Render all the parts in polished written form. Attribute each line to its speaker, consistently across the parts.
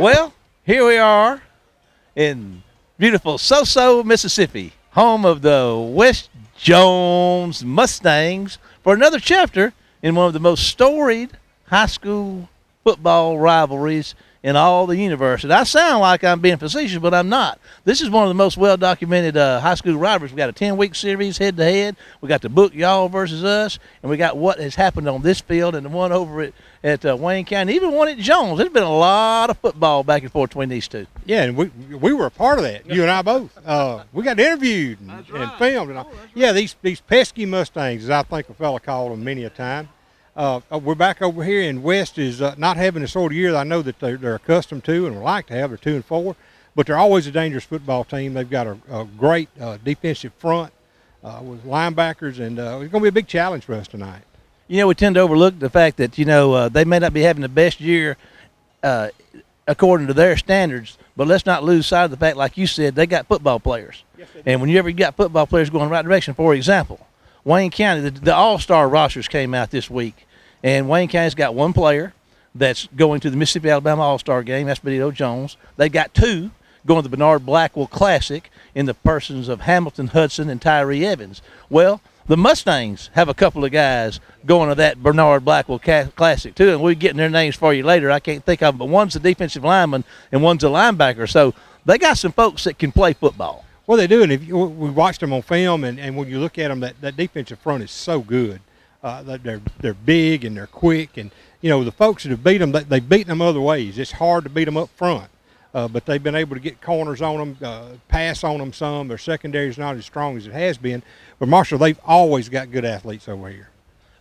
Speaker 1: Well, here we are in beautiful Soso, Mississippi, home of the West Jones Mustangs, for another chapter in one of the most storied high school football rivalries in all the universe. And I sound like I'm being facetious, but I'm not. This is one of the most well-documented high school rivalries. We got a 10-week series head-to-head. We got the book Y'all versus Us, and we got what has happened on this field and the one over at Wayne County, even one at Jones. There's been a lot of football back and forth between these two.
Speaker 2: Yeah, and we were a part of that. You and I both. We got interviewed and filmed and all. Yeah, these pesky Mustangs, as I think a fella called them many a time. We're back over here, and West is not having the sort of year that I know that they're accustomed to and would like to have. They're 2-4, but they're always a dangerous football team. They've got a great defensive front with linebackers, and it's going to be a big challenge for us tonight.
Speaker 1: You know, we tend to overlook the fact that, they may not be having the best year according to their standards, but let's not lose sight of the fact, like you said, they got football players. Yes, they do. And whenever you got football players going in the right direction, for example, Wayne County, the all-star rosters came out this week, and Wayne County's got one player that's going to the Mississippi-Alabama All-Star game. That's Benito Jones. They got two going to the Bernard Blackwell Classic in the persons of Hamilton Hudson and Tyree Evans. Well, the Mustangs have a couple of guys going to that Bernard Blackwell Classic too, and we're getting their names for you later. I can't think of them, but one's a defensive lineman and one's a linebacker. So they got some folks that can play football.
Speaker 2: Well, they do, and we watched them on film, and when you look at them, that defensive front is so good. They're big and they're quick, and the folks that have beat them, they've beaten them other ways. It's hard to beat them up front, but they've been able to get corners on them, pass on them some. Their secondary is not as strong as it has been, but Marshall, they've always got good athletes over here.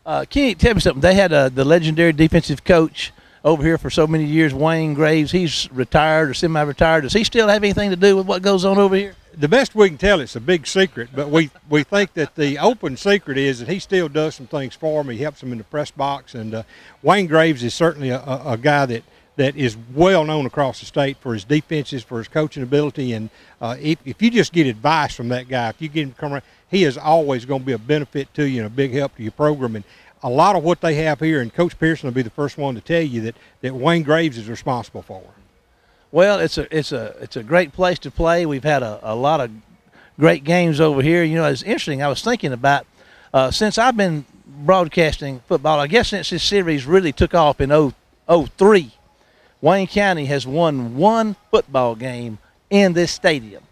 Speaker 1: Can you tell me something? They had the legendary defensive coach over here for so many years, Wayne Graves. He's retired or semi-retired. Does he still have anything to do with what goes on over here?
Speaker 2: The best we can tell, it's a big secret, but we think that the open secret is that he still does some things for him. He helps him in the press box, and Wayne Graves is certainly a guy that is well known across the state for his defenses, for his coaching ability, and if you just get advice from that guy, if you get him to come around, he is always going to be a benefit to you and a big help to your program. And a lot of what they have here, and Coach Pearson will be the first one to tell you that Wayne Graves is responsible for.
Speaker 1: Well, it's a great place to play. We've had a lot of great games over here. It's interesting. I was thinking about since I've been broadcasting football, I guess since this series really took off in 2003, Wayne County has won one football game in this stadium,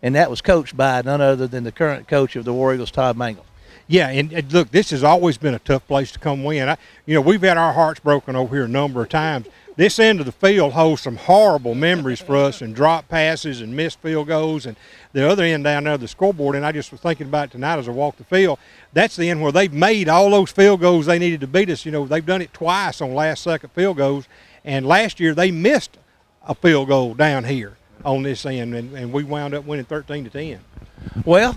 Speaker 1: and that was coached by none other than the current coach of the War Eagles, Todd Mangum.
Speaker 2: Yeah, and look, this has always been a tough place to come win. We've had our hearts broken over here a number of times. This end of the field holds some horrible memories for us, and drop passes and missed field goals, and the other end down there, the scoreboard, and I just was thinking about it tonight as I walked the field, that's the end where they've made all those field goals they needed to beat us. They've done it twice on last-second field goals, and last year they missed a field goal down here on this end, and we wound up winning 13-10.
Speaker 1: Well,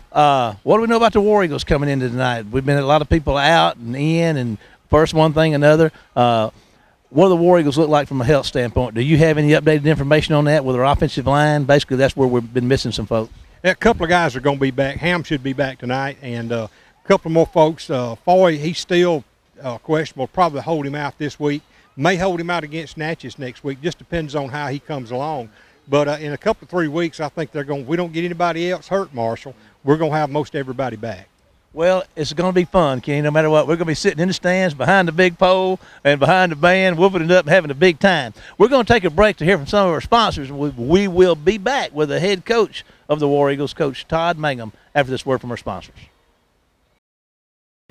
Speaker 1: what do we know about the War Eagles coming into tonight? We've been a lot of people out and in, and first one thing, another. What do the War Eagles look like from a health standpoint? Do you have any updated information on that with our offensive line? Basically, that's where we've been missing some folks.
Speaker 2: A couple of guys are going to be back. Ham should be back tonight, and a couple more folks. Foy, he's still questionable. Probably hold him out this week. May hold him out against Natchez next week. Just depends on how he comes along. But in a couple of 3 weeks, I think we don't get anybody else hurt, Marshall, we're going to have most everybody back. Well, it's going to be fun, Kenny, no matter what. We're going to be sitting in the stands behind the big pole and behind the band, whooping it up and having a big time. We're going to take a break to hear from some of our sponsors. We will be back with the head coach of the War Eagles, Coach Todd Mangum, after this word from our sponsors.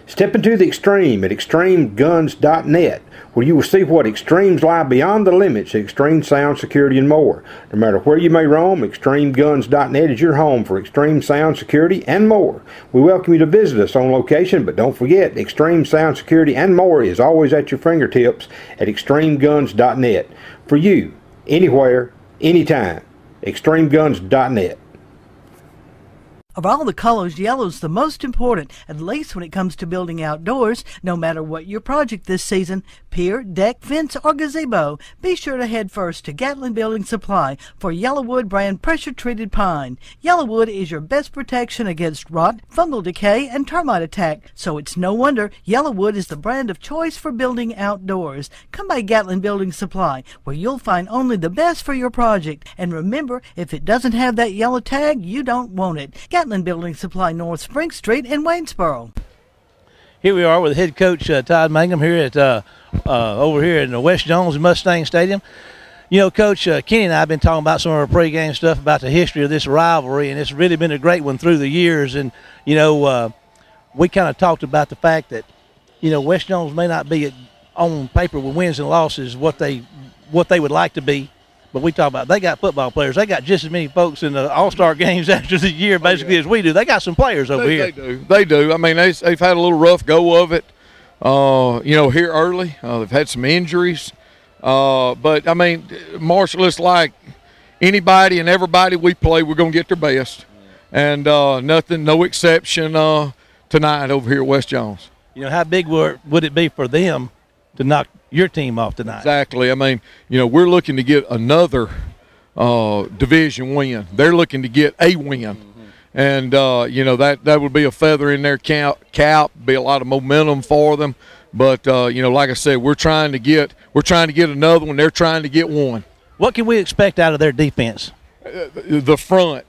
Speaker 3: Step into the extreme at extremeguns.net, where you will see what extremes lie beyond the limits of extreme sound, security, and more. No matter where you may roam, extremeguns.net is your home for extreme sound, security, and more. We welcome you to visit us on location, but don't forget, extreme sound, security, and more is always at your fingertips at extremeguns.net. For you, anywhere, anytime, extremeguns.net.
Speaker 4: Of all the colors, yellow's the most important, at least when it comes to building outdoors. No matter what your project this season, pier, deck, fence, or gazebo, be sure to head first to Gatlin Building Supply for Yellowwood brand pressure-treated pine. Yellowwood is your best protection against rot, fungal decay, and termite attack, so it's no wonder Yellowwood is the brand of choice for building outdoors. Come by Gatlin Building Supply, where you'll find only the best for your project. And remember, if it doesn't have that yellow tag, you don't want it. Gatlin Building Supply, North Spring Street in Waynesboro.
Speaker 1: Here we are with head coach Todd Mangum here at over here in the West Jones Mustang Stadium. You know, Coach, Kenny and I have been talking about some of our pregame stuff about the history of this rivalry, and it's really been a great one through the years. And, you know, we kind of talked about the fact that, you know, West Jones may not be on paper with wins and losses what they would like to be. But we talk about they got football players. They got just as many folks in the All-Star games after the year, basically, as we do. They got some players over here.
Speaker 5: They do. I mean, they've had a little rough go of it, you know, here early. They've had some injuries. But, I mean, Marshall, it's like anybody and everybody we play, we're going to get their best. And no exception tonight over here at West Jones.
Speaker 1: You know, how big would it be for them to knock your team off tonight?
Speaker 5: Exactly. I mean, you know, we're looking to get another division win. They're looking to get a win. And, you know, that would be a feather in their cap, be a lot of momentum for them. But, you know, like I said, we're trying to get another one. They're trying to get one.
Speaker 1: What can we expect out of their defense?
Speaker 5: The front.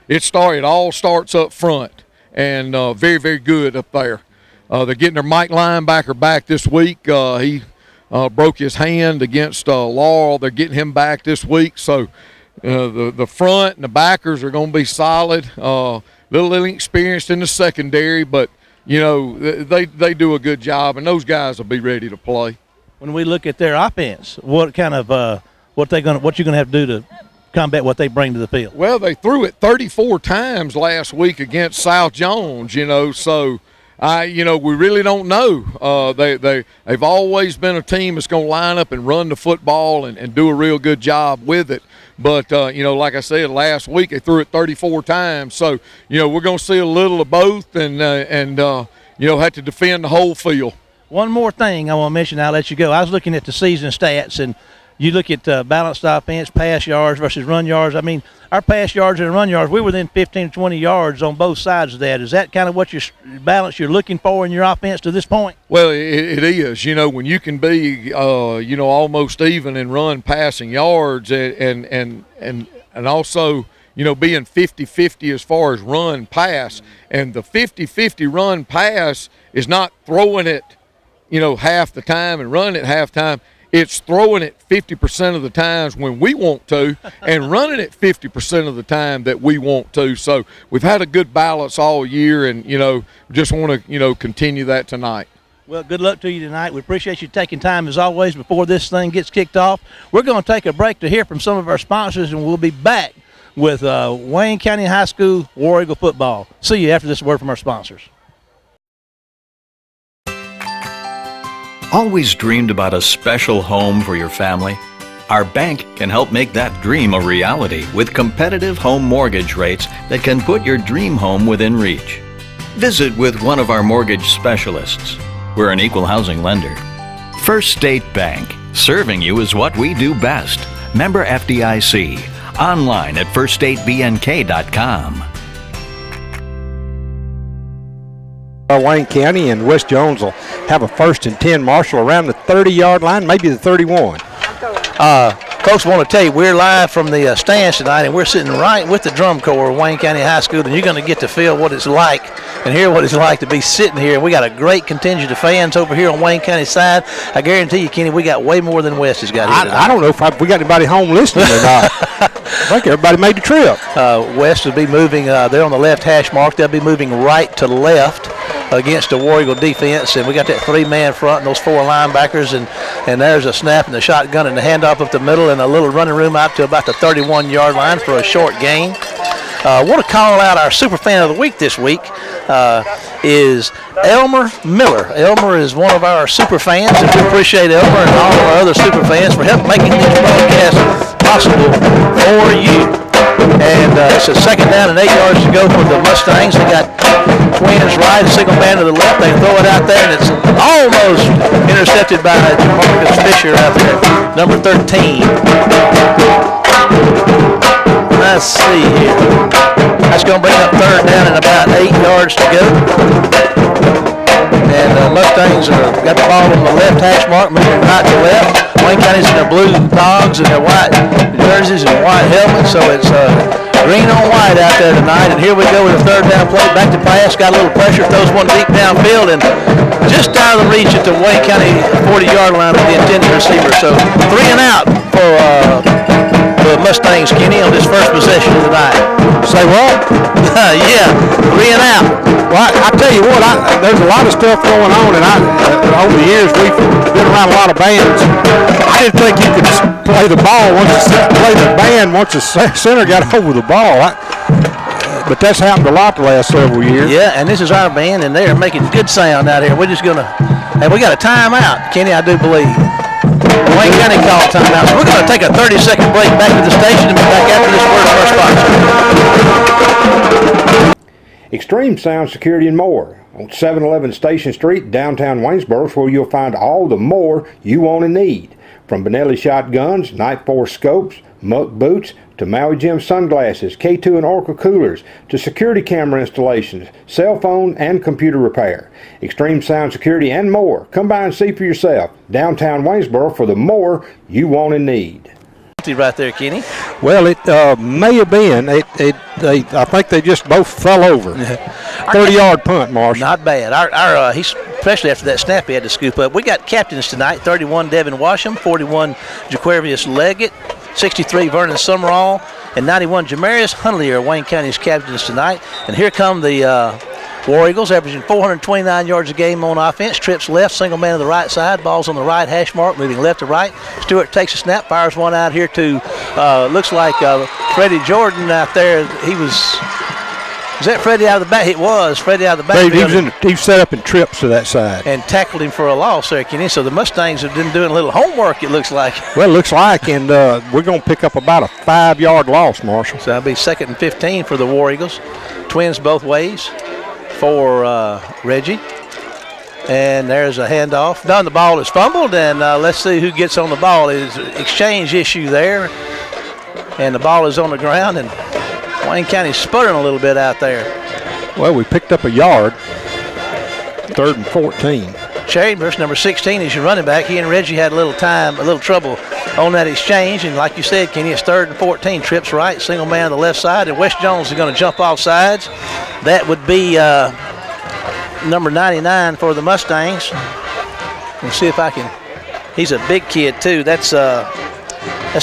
Speaker 5: It all starts up front, and very, very good up there. They're getting their Mike linebacker back this week. He broke his hand against Laurel. They're getting him back this week. So the front and the backers are going to be solid. Little inexperienced in the secondary, but, you know, they do a good job, and those guys will be ready to play.
Speaker 1: When we look at their offense, what kind of what you're going to have to do to combat what they bring to the field?
Speaker 5: Well, they threw it 34 times last week against South Jones, you know, so you know, we really don't know. They've always been a team that's going to line up and run the football and do a real good job with it. But, you know, like I said, last week they threw it 34 times. So, you know, we're going to see a little of both and you know, have to defend the whole field.
Speaker 1: One more thing I want to mention, I'll let you go. I was looking at the season stats, and you look at balanced offense, pass yards versus run yards. I mean, our pass yards and run yards, we're within 15 to 20 yards on both sides of that. Is that kind of what balance you're looking for in your offense to this point?
Speaker 5: Well, it is. You know, when you can be, you know, almost even in run passing yards and also, you know, being 50-50 as far as run pass. And the 50-50 run pass is not throwing it, you know, half the time and running it half time. It's throwing it 50% of the times when we want to and running it 50% of the time that we want to. So we've had a good balance all year, and, you know, just want to, you know, continue that tonight.
Speaker 1: Well, good luck to you tonight. We appreciate you taking time, as always, before this thing gets kicked off. We're going to take a break to hear from some of our sponsors, and we'll be back with Wayne County High School War Eagle football. See you after this word from our sponsors.
Speaker 6: Always dreamed about a special home for your family? Our bank can help make that dream a reality with competitive home mortgage rates that can put your dream home within reach. Visit with one of our mortgage specialists. We're an equal housing lender. First State Bank, serving you is what we do best. Member FDIC. Online at firststatebnk.com.
Speaker 3: Wayne County and West Jones will have a 1st and 10 Marshall around the 30-yard line, maybe the 31.
Speaker 1: Folks, I want to tell you, we're live from the stands tonight, and we're sitting right with the drum corps of Wayne County High School, and you're going to get to feel what it's like and hear what it's like to be sitting here. We got a great contingent of fans over here on Wayne County's side. I guarantee you, Kenny, we got way more than West has got here.
Speaker 3: I don't know if we got anybody home listening or not. I think everybody made the trip.
Speaker 1: West will be moving, they're on the left hash mark. They'll be moving right to left against the War Eagle defense, and we got that 3-man front and those 4 linebackers, and there's a snap and the shotgun and the handoff up the middle and a little running room out to about the 31-yard line for a short gain. I want to call out our super fan of the week this week is Elmer Miller. Elmer is one of our super fans, and we appreciate Elmer and all of our other super fans for helping making these broadcasts possible for you. And it's a 2nd down and 8 yards to go for the Mustangs. They got Twins right, single man to the left. They throw it out there, and it's almost intercepted by Marcus Fisher out there, number 13. Let's see here. That's going to bring up 3rd down and about 8 yards to go. And the Mustangs got the ball on the left hash mark, moving right to left. Wayne County's in their blue dogs and their white jerseys and white helmets, so it's green on white out there tonight. And here we go with a 3rd down play, back to pass, got a little pressure, throws one deep downfield, and just out of the reach at the Wayne County 40-yard line of the intended receiver. So 3 and out for the Mustangs, Kenny, on this first possession of the night.
Speaker 2: Say what?
Speaker 1: Yeah, 3 and out.
Speaker 2: Well, I tell you what, there's a lot of stuff going on, and over the years we've been around a lot of bands. I didn't think you could play the ball play the band once the center got over the ball. But that's happened a lot the last several years.
Speaker 1: Yeah, and this is our band, and they are making good sound out here. We're just gonna, and we got a timeout, Kenny, I do believe. Wayne County called timeout. So we're going to take a 30-second break back to the station and be back after this word of our sponsor.
Speaker 3: Extreme Sound Security and More on 711 Station Street, downtown Waynesboro, is where you'll find all the more you want and need. From Benelli shotguns, Night Force scopes, Muck boots, to Maui Jim sunglasses, K2 and Oracle coolers, to security camera installations, cell phone and computer repair. Extreme Sound Security and more. Come by and see for yourself. Downtown Waynesboro for the more you want and need.
Speaker 1: Right there, Kenny.
Speaker 2: Well, it may have been. I think they just both fell over. 30-yard punt, Marshall.
Speaker 1: Not bad. Our he's especially after that snap he had to scoop up. We got captains tonight: 31 Devin Washam, 41 Jaquarius Leggett, 63 Vernon Summerall, and 91 Jamarius Huntley are Wayne County's captains tonight. And here come the War Eagles, averaging 429 yards a game on offense. Trips left, single man to the right side. Ball's on the right hash mark, moving left to right. Stewart takes a snap, fires one out here to, looks like Freddie Jordan out there. Was that Freddie out of the back? It was Freddie out of the back.
Speaker 2: He set up in trips to that side.
Speaker 1: And tackled him for a loss there, Kenny. So the Mustangs have been doing a little homework, it looks like.
Speaker 2: Well, it looks like, and we're going to pick up about a 5-yard loss, Marshall.
Speaker 1: So that'll be 2nd and 15 for the War Eagles. Twins both ways for Reggie. And there's a handoff. Done. The ball is fumbled, and let's see who gets on the ball. It's an exchange issue there. And the ball is on the ground, and Wayne County's sputtering a little bit out there.
Speaker 2: Well, we picked up a yard. 3rd and 14.
Speaker 1: Chambers, number 16, is your running back. He and Reggie had a little trouble on that exchange. And like you said, Kenny, it's 3rd and 14. Trips right, single man on the left side. And Wes Jones is going to jump off sides. That would be number 99 for the Mustangs. We'll see if I can. He's a big kid, too. That's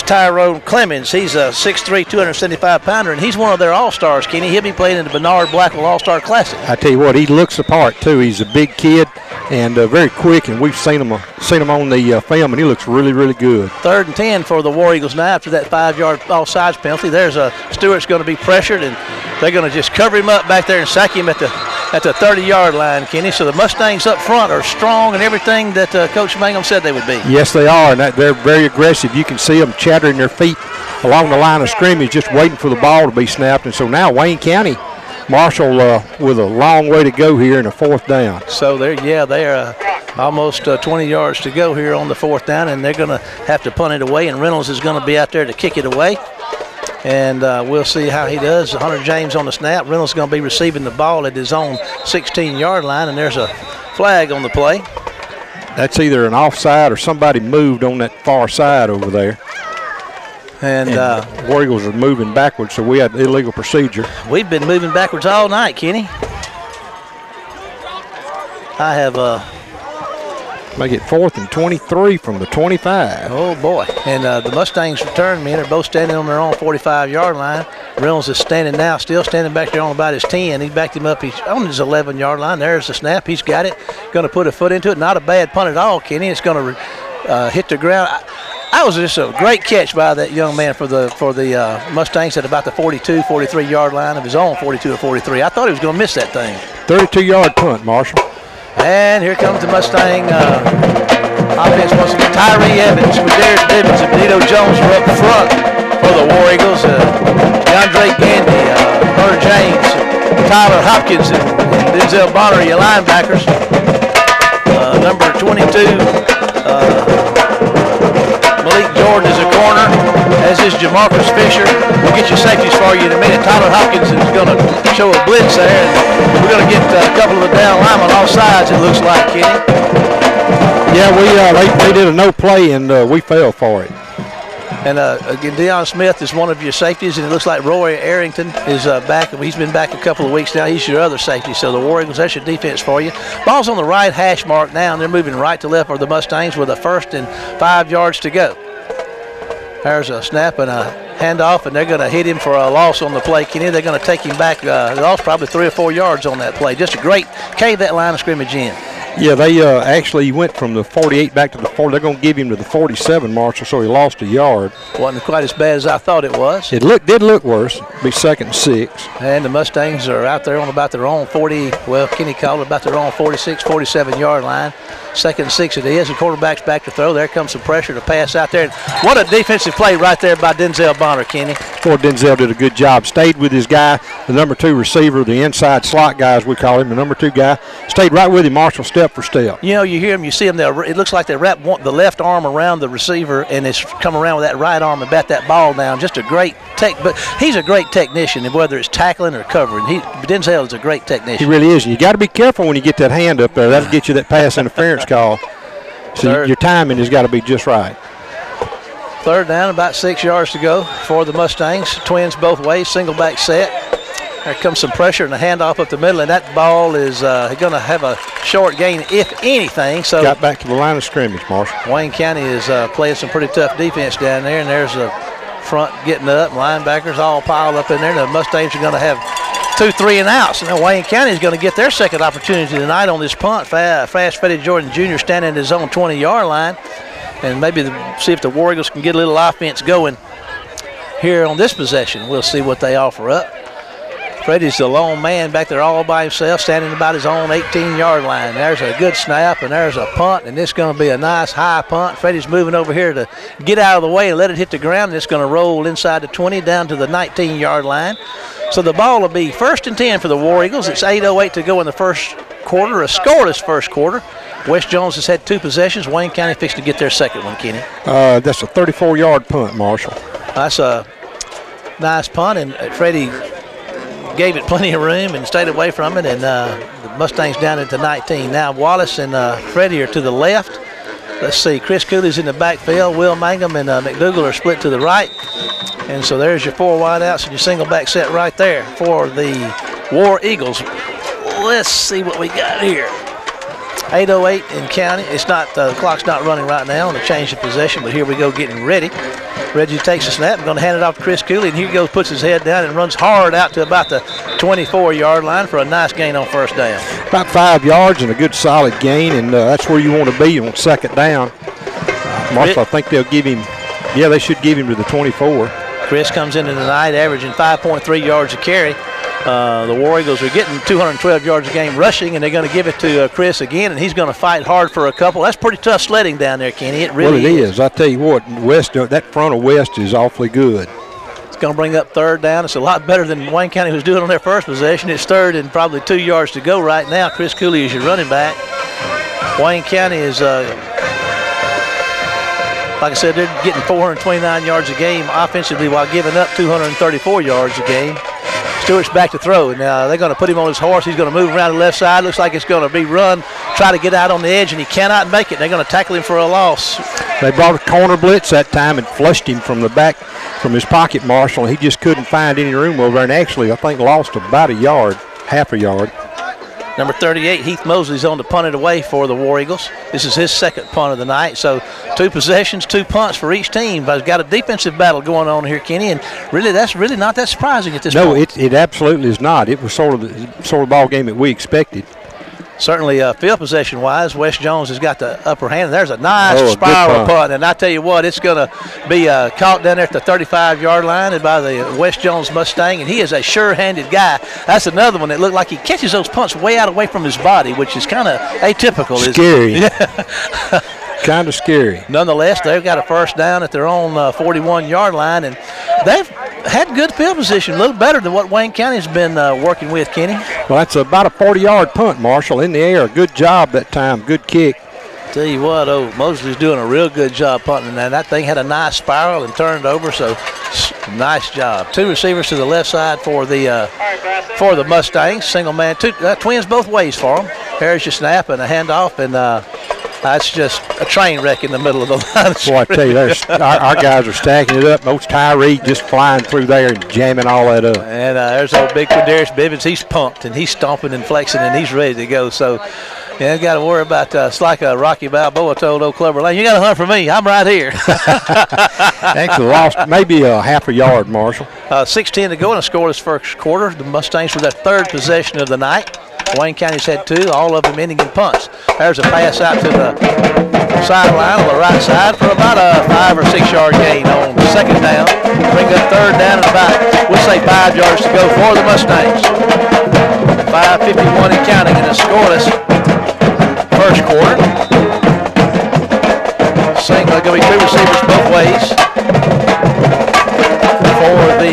Speaker 1: Tyrone Clemens. He's a 6'3", 275-pounder, and he's one of their all-stars, Kenny. He'll be playing in the Bernard Blackwell All-Star Classic.
Speaker 2: I tell you what, he looks the part, too. He's a big kid and very quick, and we've seen him on the film, and he looks really, really good.
Speaker 1: 3rd and 10 for the War Eagles now after that 5-yard offsides penalty. There's Stewart's going to be pressured, and they're going to just cover him up back there and sack him at the 30-yard line, Kenny. So the Mustangs up front are strong and everything that Coach Mangum said they would be.
Speaker 2: Yes, they are, and they're very aggressive. You can see them chattering their feet along the line of scrimmage, just waiting for the ball to be snapped. And so now Wayne County, Marshall, with a long way to go here in a 4th down.
Speaker 1: So they're almost 20 yards to go here on the 4th down, and they're going to have to punt it away, and Reynolds is going to be out there to kick it away. And we'll see how he does. Hunter James on the snap. Reynolds is going to be receiving the ball at his own 16-yard line, and there's a flag on the play.
Speaker 2: That's either an offside or somebody moved on that far side over there.
Speaker 1: And
Speaker 2: War Eagles are moving backwards, so we had illegal procedure.
Speaker 1: We've been moving backwards all night, Kenny. I have
Speaker 2: make it 4th and 23 from the 25.
Speaker 1: Oh, boy. And the Mustangs return men are both standing on their own 45-yard line. Reynolds is still standing back there on about his 10. He backed him up. He's on his 11-yard line. There's the snap. He's got it. Going to put a foot into it. Not a bad punt at all, Kenny. It's going to hit the ground. That was just a great catch by that young man for the Mustangs at about the 42, 43-yard line of his own 42 or 43. I thought he was going to miss that thing.
Speaker 2: 32-yard punt, Marshall.
Speaker 1: And here comes the Mustang offense once again. Tyree Evans with Darius Evans and Benito Jones are up front for the War Eagles. DeAndre Gandy, Hunter James, Tyler Hopkins, and Denzel Bonner, your linebackers. Number 22, Malik Jordan is a corner, as is Jamarcus Fisher. We'll get your safeties for you in a minute. Tyler Hopkins is going to show a blitz there, and we're going to get a couple of the down linemen off sides, it looks like, Kenny.
Speaker 2: Yeah, they did a no play, and we fell for it.
Speaker 1: And again, Deion Smith is one of your safeties, and it looks like Roy Arrington is back. He's been back a couple of weeks now. He's your other safety. So the War Eagles, that's your defense for you. Ball's on the right hash mark now, and they're moving right to left for the Mustangs with a 1st and 5 yards to go. There's a snap and a handoff, and they're going to hit him for a loss on the play, Kenny. They're going to take him back. They lost probably 3 or 4 yards on that play. Just a great cave that line of scrimmage in.
Speaker 2: Yeah, they actually went from the 48 back to the 40. They're going to give him to the 47, Marshall, so he lost a yard.
Speaker 1: Wasn't quite as bad as I thought it was.
Speaker 2: It did look worse. It'd be 2nd and 6.
Speaker 1: And the Mustangs are out there on about their own 40, well, Kenny called it about their own 46, 47-yard line. 2nd and 6 it is. The quarterback's back to throw. There comes some pressure to pass out there. And what a defensive play right there by Denzel Bonner, Kenny.
Speaker 2: Poor Denzel did a good job. Stayed with his guy, the number 2 receiver, the inside slot guy, as we call him, the number 2 guy. Stayed right with him, Marshall, step for step.
Speaker 1: You know, you hear him, you see him, it looks like they wrap the left arm around the receiver, and it's come around with that right arm and bat that ball down. Just a great but he's a great technician, and whether it's tackling or covering, Denzel is a great technician.
Speaker 2: He really is. You got to be careful when you get that hand up there. That'll get you that pass interference call. So your timing has got to be just right.
Speaker 1: 3rd down, about 6 yards to go for the Mustangs. Twins both ways, single back set. There comes some pressure and a handoff up the middle, and that ball is going to have a short gain, if anything. So
Speaker 2: got back to the line of scrimmage, Marshall.
Speaker 1: Wayne County is playing some pretty tough defense down there, and there's a front getting up, linebackers all piled up in there. The Mustangs are going to have 2 3-and-outs. Now Wayne County is going to get their second opportunity tonight on this punt. Fast Freddie Jordan Jr. standing at his own 20-yard line, and maybe see if the War Eagles can get a little offense going here on this possession. We'll see what they offer up. Freddie's the lone man back there all by himself, standing about his own 18-yard line. There's a good snap, and there's a punt, and it's going to be a nice high punt. Freddie's moving over here to get out of the way and let it hit the ground, and it's going to roll inside the 20 down to the 19-yard line. So the ball will be 1st and 10 for the War Eagles. It's 8:08 to go in the first quarter, a scoreless first quarter. West Jones has had 2 possessions. Wayne County fixing to get their second one, Kenny.
Speaker 2: That's a 34-yard punt, Marshall.
Speaker 1: That's a nice punt, and Freddie gave it plenty of room and stayed away from it, and the Mustangs down into 19. Now Wallace and Freddie are to the left. Let's see, Chris Cooley's in the backfield. Will Mangum and McDougal are split to the right. And so there's your 4 wideouts and your single back set right there for the War Eagles. Let's see what we got here. 8:08 in county. It's not the clock's not running right now on the change of possession, but here we go getting ready. Reggie takes a snap. I'm going to hand it off to Chris Cooley, and here he goes, puts his head down and runs hard out to about the 24-yard line for a nice gain on 1st down.
Speaker 2: About 5 yards and a good solid gain, and that's where you want to be on 2nd down. Marshall, I think they'll give him, they should give him to the 24.
Speaker 1: Chris comes into the night averaging 5.3 yards a carry. The War Eagles are getting 212 yards a game rushing, and they're going to give it to Chris again, and he's going to fight hard for a couple. That's pretty tough sledding down there, Kenny. It really is.
Speaker 2: I tell you what, that front of West is awfully good.
Speaker 1: It's going to bring up 3rd down. It's a lot better than Wayne County was doing on their first possession. It's 3rd and probably 2 yards to go right now. Chris Cooley is your running back. Wayne County is, like I said, they're getting 429 yards a game offensively while giving up 234 yards a game. Stewart's back to throw. Now they're going to put him on his horse. He's going to move around the left side. Looks like it's going to be run, try to get out on the edge, and he cannot make it. They're going to tackle him for a loss.
Speaker 2: They brought a corner blitz that time and flushed him from the back, from his pocket, Marshall. He just couldn't find any room over there, and actually I think lost about a yard, half a yard.
Speaker 1: Number 38, Heath Mosley's on to punt it away for the War Eagles. This is his second punt of the night. So 2 possessions, 2 punts for each team. But it's got a defensive battle going on here, Kenny, and really that's really not that surprising at this point.
Speaker 2: No, it absolutely is not. It was sort of the ball game that we expected.
Speaker 1: Certainly, field possession-wise, West Jones has got the upper hand. And there's a nice spiral punt, and I tell you what, it's going to be caught down there at the 35-yard line by the West Jones Mustang, and he is a sure-handed guy. That's another one that looked like he catches those punts way out away from his body, which is kind of atypical.
Speaker 2: Scary.
Speaker 1: Yeah.
Speaker 2: Kind of scary.
Speaker 1: Nonetheless, they've got a 1st down at their own 41-yard line, and they've had good field position, a little better than what Wayne County's been working with, Kenny.
Speaker 3: Well, that's about a 40-yard punt, Marshall, in the air. Good job that time. Good kick.
Speaker 1: Tell you what, Mosley's doing a real good job punting, and that thing had a nice spiral and turned over, so nice job. 2 receivers to the left side for the Mustangs. Single man, twins both ways for them. Here's your snap and a handoff, and that's just a train wreck in the middle of the line.
Speaker 3: Boy, I tell you, our guys are stacking it up. Most Tyree just flying through there and jamming all that up.
Speaker 1: And there's old big Quindarius Bibbins. He's pumped, and he's stomping and flexing, and he's ready to go. So, yeah, got to worry about it's like a Rocky Balboa told old Clover Lane, you got to hunt for me. I'm right here.
Speaker 3: Actually lost maybe a half a yard, Marshall.
Speaker 1: 6:10 to go in a scoreless first quarter. The Mustangs with their 3rd possession of the night. Wayne County's had 2, all of them ending in punts. There's a pass out to the sideline on the right side for about a 5 or 6 yard gain on 2nd down. Bring up 3rd down and about, we'll say 5 yards to go for the Mustangs. 5:51 and counting in a scoreless first quarter. Going to be 2 receivers both ways for the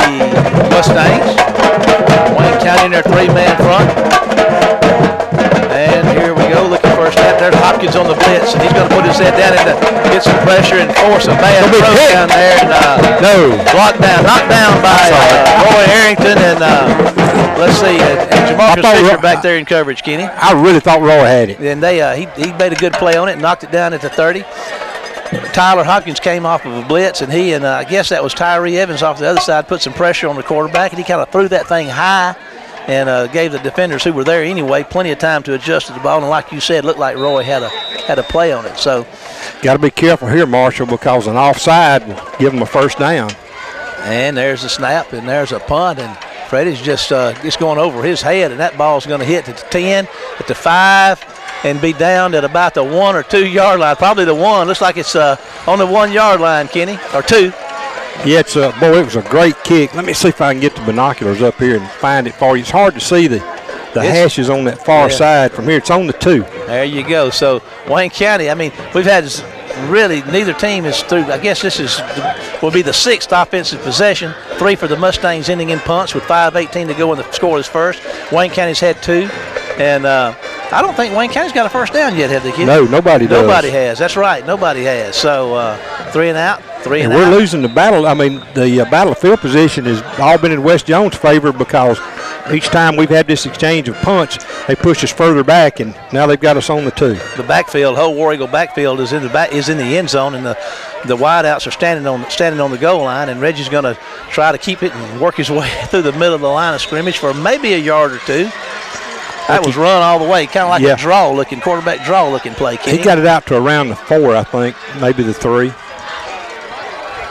Speaker 1: Mustangs. Wayne County in their 3-man front. And here we go, looking for a snap. There's Hopkins on the blitz, and he's going to put his head down and get some pressure and force a bad throw down there. And knocked down by Roy Harrington and let's see, and Jamarcus Fisher back there in coverage, Kenny.
Speaker 3: I really thought Roy had it.
Speaker 1: And he made a good play on it and knocked it down at the 30. Tyler Hopkins came off of a blitz, and he and I guess that was Tyree Evans off the other side, put some pressure on the quarterback, and he kind of threw that thing high and gave the defenders who were there anyway plenty of time to adjust to the ball. And like you said, looked like Roy had a play on it. So,
Speaker 3: got to be careful here, Marshall, because an offside will give them a 1st down.
Speaker 1: And there's a snap, and there's a punt, and Freddie's just going over his head, and that ball's going to hit at the 10, at the 5. And be down at about the 1 or 2 yard line. Probably the 1. Looks like it's on the 1 yard line, Kenny, or 2.
Speaker 3: Yeah, it was a great kick. Let me see if I can get the binoculars up here and find it for you. It's hard to see the hashes on that far side from here. It's on the 2.
Speaker 1: There you go. So Wayne County, I mean, we've had really neither team is through. I guess this will be the 6th offensive possession. 3 for the Mustangs ending in punts with 5:18 to go in the scoreless first. Wayne County's had 2. And I don't think Wayne County's got a 1st down yet, have they, kid?
Speaker 3: No, nobody does.
Speaker 1: Nobody has. That's right. Nobody has. So 3 and out, 3 and out.
Speaker 3: We're losing the battle. I mean, the battle of field position has all been in West Jones' favor because each time we've had this exchange of punts, they push us further back, and now they've got us on the 2.
Speaker 1: The backfield, whole War Eagle backfield is in the end zone, and the wideouts are standing on the goal line, and Reggie's going to try to keep it and work his way through the middle of the line of scrimmage for maybe a yard or 2. That was run all the way, kind of like a quarterback draw looking play, Kenny.
Speaker 3: He got it out to around the 4, I think, maybe the 3.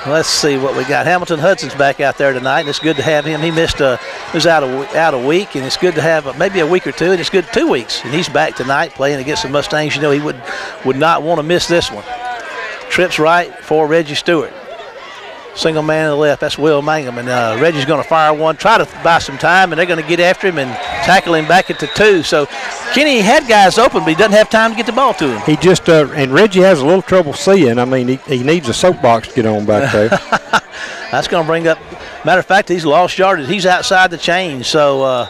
Speaker 1: Let's see what we got. Hamilton Hudson's back out there tonight, and it's good to have him. He was out a week, and it's good to have maybe a week or 2, and it's good 2 weeks. And he's back tonight playing against the Mustangs. You know he would not want to miss this one. Trips right for Reggie Stewart. Single man on the left, that's Will Mangum, and Reggie's going to fire one, try to buy some time, and they're going to get after him and tackle him back at the 2. So Kenny had guys open, but he doesn't have time to get the ball to him.
Speaker 3: He just and Reggie has a little trouble seeing. I mean, he needs a soapbox to get on back there.
Speaker 1: That's going to bring up. Matter of fact, he's lost yardage. He's outside the chain. So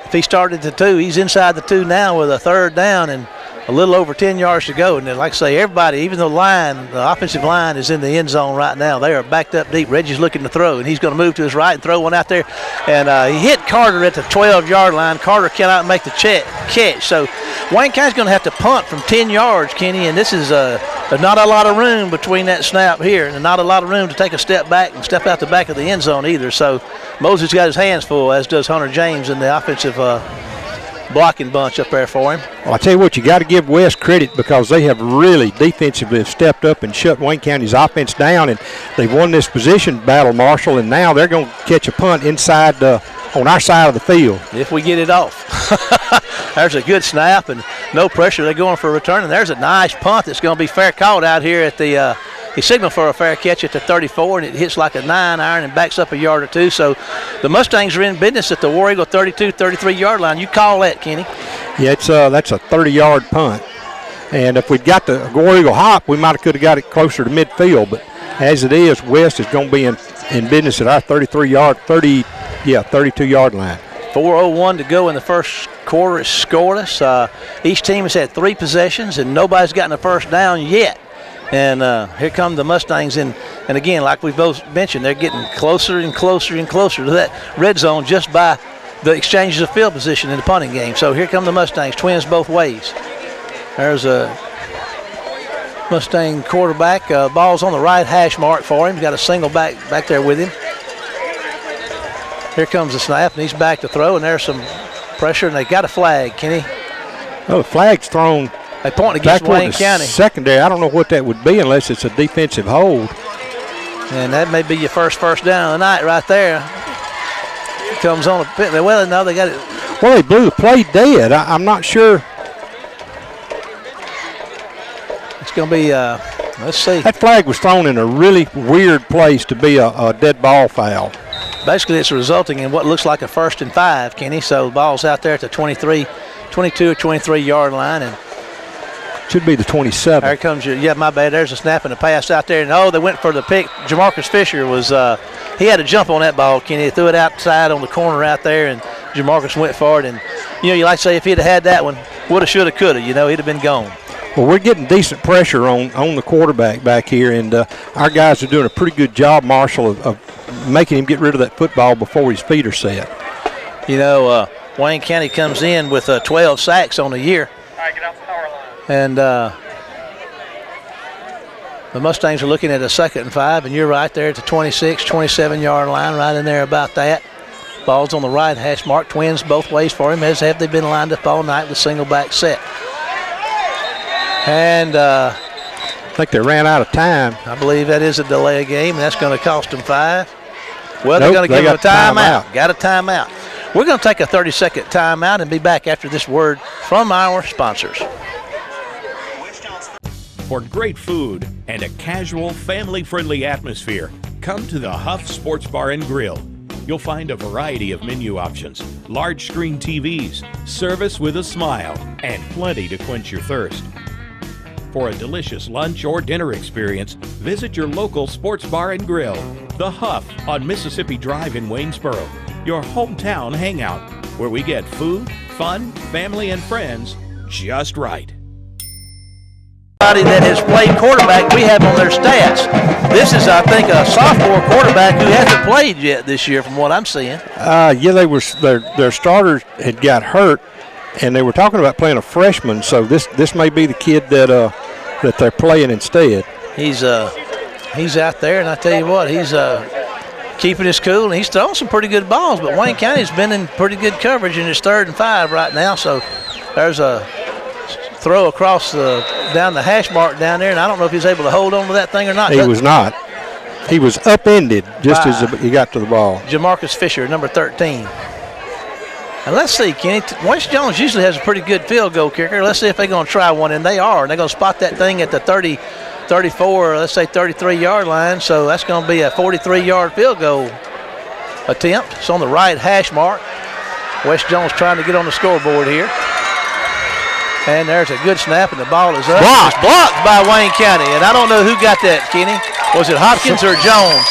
Speaker 1: if he started at the 2, he's inside the 2 now with a 3rd down and a little over 10 yards to go. And then, like I say, everybody, even though the offensive line is in the end zone right now, they are backed up deep. Reggie's looking to throw, and he's going to move to his right and throw one out there. And he hit Carter at the 12-yard line. Carter cannot make the catch. So Wayne County's going to have to punt from 10 yards, Kenny, and this is there's not a lot of room between that snap here, and not a lot of room to take a step back and step out the back of the end zone either. So Moses got his hands full, as does Hunter James in the offensive blocking bunch up there for him.
Speaker 3: Well, I tell you what, you got to give West credit because they have really defensively stepped up and shut Wayne County's offense down, and they've won this position battle, Marshall, and now they're going to catch a punt inside on our side of the field.
Speaker 1: If we get it off. There's a good snap and no pressure. They're going for a return, and there's a nice punt that's going to be fair caught out here at the he signaled for a fair catch at the 34, and it hits like a 9-iron and backs up a yard or 2. So the Mustangs are in business at the War Eagle 32, 33-yard line. You call that, Kenny.
Speaker 3: Yeah, that's a 30-yard punt. And if we'd got the War Eagle hop, we might have could have got it closer to midfield. But as it is, West is going to be in
Speaker 2: in business at our 32-yard line.
Speaker 1: 4:01 to go in the first quarter. It's scoreless. Each team has had 3 possessions, and nobody's gotten a first down yet. And here come the Mustangs in. And again, like we've both mentioned, they're getting closer and closer and closer to that red zone just by the exchanges of field position in the punting game. So here come the Mustangs, twins both ways. There's a Mustang quarterback. Ball's on the right hash mark for him. He's got a single back there with him. Here comes the snap, and he's back to throw, and there's some pressure, and they got a flag, Kenny.
Speaker 2: Oh, the flag's thrown.
Speaker 1: They point against Wayne County.
Speaker 2: Secondary. I don't know what that would be unless it's a defensive hold.
Speaker 1: And that may be your first down of the night right there. Comes on a pit. Well, no, they got it.
Speaker 2: Well, they blew the play dead. I'm not sure.
Speaker 1: It's going to be, let's see.
Speaker 2: That flag was thrown in a really weird place to be a dead ball foul.
Speaker 1: Basically, it's resulting in what looks like a 1st and 5, Kenny. So the ball's out there at the 22 or 23-yard line. And
Speaker 2: should be the 27.
Speaker 1: There comes my bad. There's a snap and a pass out there. And, they went for the pick. Jamarcus Fisher he had a jump on that ball, Kenny. He threw it outside on the corner out there, and Jamarcus went for it. And, you like to say if he'd have had that one, woulda, shoulda, coulda, he'd have been gone.
Speaker 2: Well, we're getting decent pressure on the quarterback back here, and our guys are doing a pretty good job, Marshall, of making him get rid of that football before his feet are set.
Speaker 1: Wayne County comes in with 12 sacks on the year.
Speaker 7: All right, get off the power line.
Speaker 1: And the Mustangs are looking at a 2nd and 5, and you're right there at the 26, 27-yard line, right in there about that. Ball's on the right hash mark. Twins both ways for him, as have they been lined up all night with single back set. And
Speaker 2: I think they ran out of time.
Speaker 1: I believe that is a delay game, and that's going to cost them 5. Well, they're going to give them a timeout. Got a timeout. We're going to take a 30-second timeout and be back after this word from our sponsors.
Speaker 8: For great food and a casual, family-friendly atmosphere, come to the Huff Sports Bar and Grill. You'll find a variety of menu options, large screen TVs, service with a smile, and plenty to quench your thirst. For a delicious lunch or dinner experience, visit your local sports bar and grill, The Huff on Mississippi Drive in Waynesboro, your hometown hangout, where we get food, fun, family, and friends just right.
Speaker 1: That has played quarterback we have on their stats. This is, I think, a sophomore quarterback who hasn't played yet this year from what I'm seeing.
Speaker 2: Their starters had got hurt, and they were talking about playing a freshman, so this may be the kid that they're playing instead.
Speaker 1: He's out there, and I tell you what, he's keeping his cool, and he's throwing some pretty good balls, but Wayne County's been in pretty good coverage in his 3rd and 5 right now, so there's a throw across down the hash mark down there, and I don't know if he's able to hold on to that thing or not.
Speaker 2: He was not. He was upended just as he got to the ball.
Speaker 1: Jamarcus Fisher, number 13. And let's see, Kenny, West Jones usually has a pretty good field goal kicker. Let's see if they're going to try one, and they are. And they're going to spot that thing at the 30, 34, let's say 33-yard line. So that's going to be a 43-yard field goal attempt. It's on the right hash mark. West Jones trying to get on the scoreboard here. And there's a good snap, and the ball is up. It's blocked by Wayne County, and I don't know who got that, Kenny. Was it Hopkins or Jones?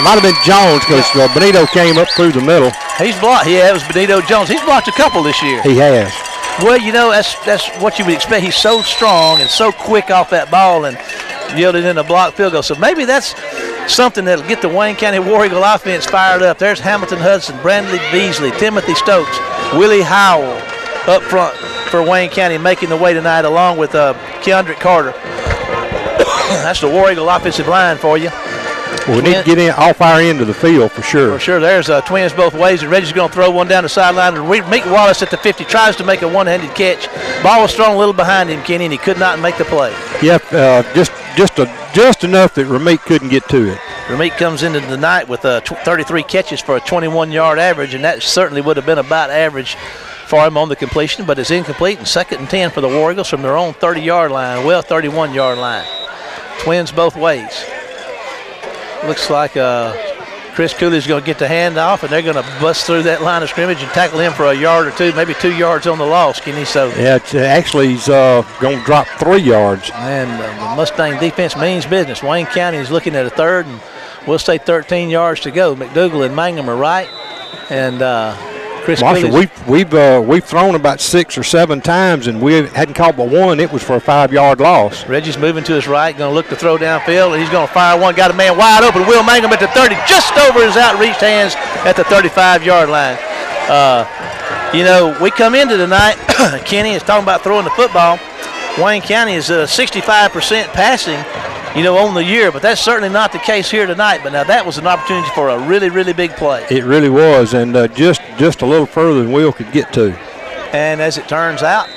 Speaker 2: It might have been Jones because Benito came up through the middle.
Speaker 1: He's blocked. Yeah, it was Benito Jones. He's blocked a couple this year.
Speaker 2: He has.
Speaker 1: Well, that's what you would expect. He's so strong and so quick off that ball and yielded in a blocked field goal. So maybe that's something that'll get the Wayne County War Eagle offense fired up. There's Hamilton Hudson, Brandley Beasley, Timothy Stokes, Willie Howell up front for Wayne County making the way tonight along with Keandrick Carter. That's the War Eagle offensive line for you.
Speaker 2: Well, we need to get in off our end of the field for sure.
Speaker 1: For sure. There's twins both ways, and Reggie's going to throw one down the sideline. And Meek Wallace at the 50 tries to make a one-handed catch. Ball was thrown a little behind him, Kenny, and he could not make the play.
Speaker 2: Yep, just enough that Rameek couldn't get to it.
Speaker 1: Rameek comes into the night with 33 catches for a 21-yard average, and that certainly would have been about average for him on the completion, but it's incomplete, and 2nd and 10 for the War Eagles from their own 30-yard line, 31-yard line. Twins both ways. Looks like Chris Cooley's going to get the handoff, and they're going to bust through that line of scrimmage and tackle him for a yard or two, maybe 2 yards on the loss, Kenny. So
Speaker 2: yeah, he's going to drop 3 yards.
Speaker 1: And the Mustang defense means business. Wayne County is looking at a 3rd and we'll say 13 yards to go. McDougal and Mangum are right, and Chris
Speaker 2: Marshall,
Speaker 1: Cooley's
Speaker 2: we've thrown about 6 or 7 times, and we hadn't caught but one. It was for a 5-yard loss.
Speaker 1: Reggie's moving to his right, going to look to throw downfield, and he's going to fire one. Got a man wide open. Will Mangum at the 30, just over his outreached hands at the 35-yard line. You know, we come into tonight, Kenny is talking about throwing the football. Wayne County is 65% passing, you know, on the year, but that's certainly not the case here tonight. But now that was an opportunity for a really, really big play.
Speaker 2: It really was, and just a little further than Will could get to.
Speaker 1: And as it turns out,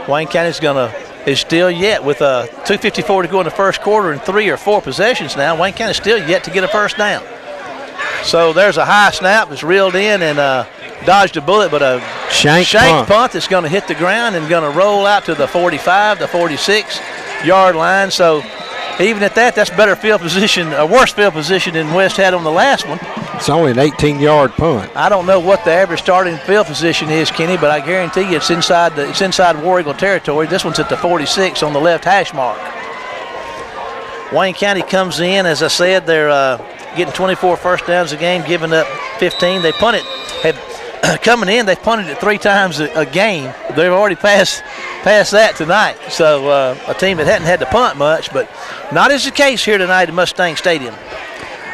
Speaker 1: Wayne County is still yet with 2:54 to go in the first quarter and 3 or 4 possessions now. Wayne County is still yet to get a first down. So there's a high snap that's reeled in and dodged a bullet, but a
Speaker 2: shank
Speaker 1: punt that's going to hit the ground and going to roll out to the 45, the 46-yard line. So even at that, that's better field position, a worse field position than West had on the last one.
Speaker 2: It's only an 18-yard punt.
Speaker 1: I don't know what the average starting field position is, Kenny, but I guarantee you it's inside War Eagle territory. This one's at the 46 on the left hash mark. Wayne County comes in, as I said, they're getting 24 first downs a game, giving up 15. They punted, coming in, they punted it 3 times a game. They've already passed that tonight. So a team that hadn't had to punt much, but not as the case here tonight at Mustang Stadium.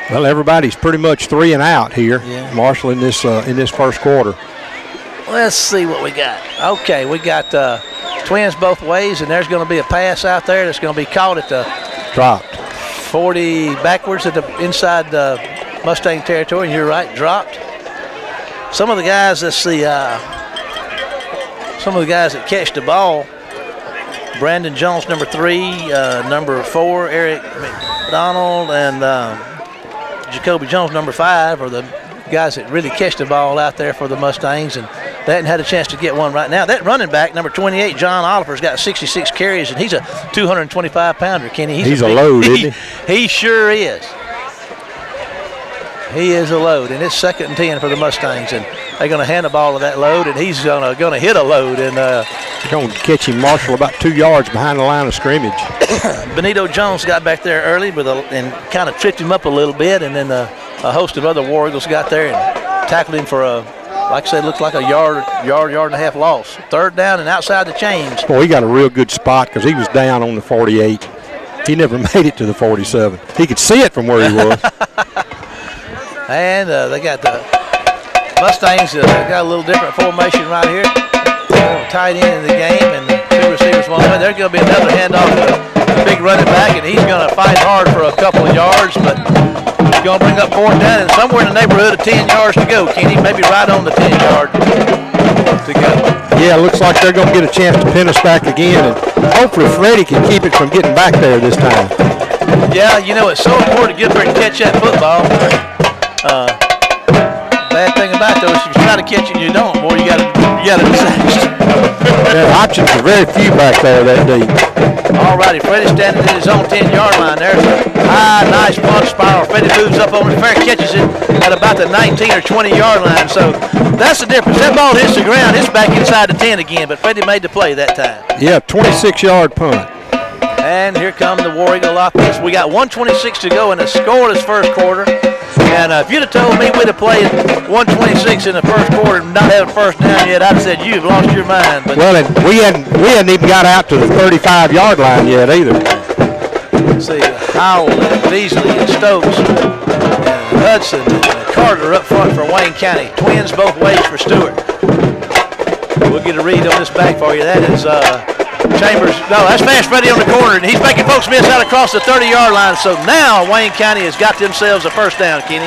Speaker 2: Well, everybody's pretty much 3 and out here,
Speaker 1: yeah.
Speaker 2: Marshall, in this first quarter.
Speaker 1: Let's see what we got. Okay, we got twins both ways, and there's going to be a pass out there that's going to be caught at the
Speaker 2: dropped
Speaker 1: 40 backwards at the inside Mustang territory, and you're right, dropped. Some of the guys, let's see, some of the guys that catch the ball, Brandon Jones, number 3, number 4, Eric McDonald, and Jacoby Jones, number 5, are the guys that really catch the ball out there for the Mustangs, and they hadn't had a chance to get one right now. That running back, number 28, John Oliver's got 66 carries, and he's a 225-pounder, Kenny.
Speaker 2: He's a load, isn't he?
Speaker 1: He sure is. He is a load, and it's 2nd and 10 for the Mustangs, and they're going to hand the ball to that load, and he's going to hit a load. And
Speaker 2: they're going to catch him, Marshall, about 2 yards behind the line of scrimmage.
Speaker 1: Benito Jones got back there early and kind of tripped him up a little bit, and then a host of other War Eagles got there and tackled him for like I said, looks like a yard and a half loss. 3rd down and outside the chains.
Speaker 2: Boy, he got a real good spot because he was down on the 48. He never made it to the 47. He could see it from where he was.
Speaker 1: And they got the Mustangs got a little different formation right here. Tight end in the game, and 2 receivers, 1 man. There's going to be another handoff to the big running back, and he's going to fight hard for a couple of yards, but he's going to bring up 4th down and somewhere in the neighborhood of 10 yards to go, Kenny. Maybe right on the 10-yard to go.
Speaker 2: Yeah, looks like they're going to get a chance to pin us back again, and hopefully Freddie can keep it from getting back there this time.
Speaker 1: Yeah, you know, it's so important to get there and catch that football. Bad thing about those, if you try to catch it and you don't, boy, you got a disaster.
Speaker 2: Yeah, options are very few back there that deep.
Speaker 1: All righty, Freddie standing in his own 10-yard line. There's a high, nice punt spiral. Freddie moves up on it, fair catches it at about the 19 or 20-yard line. So that's the difference. That ball hits the ground, it's back inside the 10 again, but Freddie made the play that time.
Speaker 2: Yeah, 26-yard punt.
Speaker 1: And here come the War Eagle offense. We got 1:26 to go in a scoreless first quarter. And if you'd have told me we'd have played 1:26 in the first quarter and not have a first down yet, I'd have said you've lost your mind. But
Speaker 2: well, and we hadn't even got out to the 35-yard line yet either.
Speaker 1: Let's see, Howell and Beasley and Stokes and Hudson and Carter up front for Wayne County. Twins both ways for Stewart. We'll get a read on this back for you. That is Chambers. No, that's Fast Freddie on the corner, and he's making folks miss out across the 30-yard line. So now Wayne County has got themselves a first down, Kenny.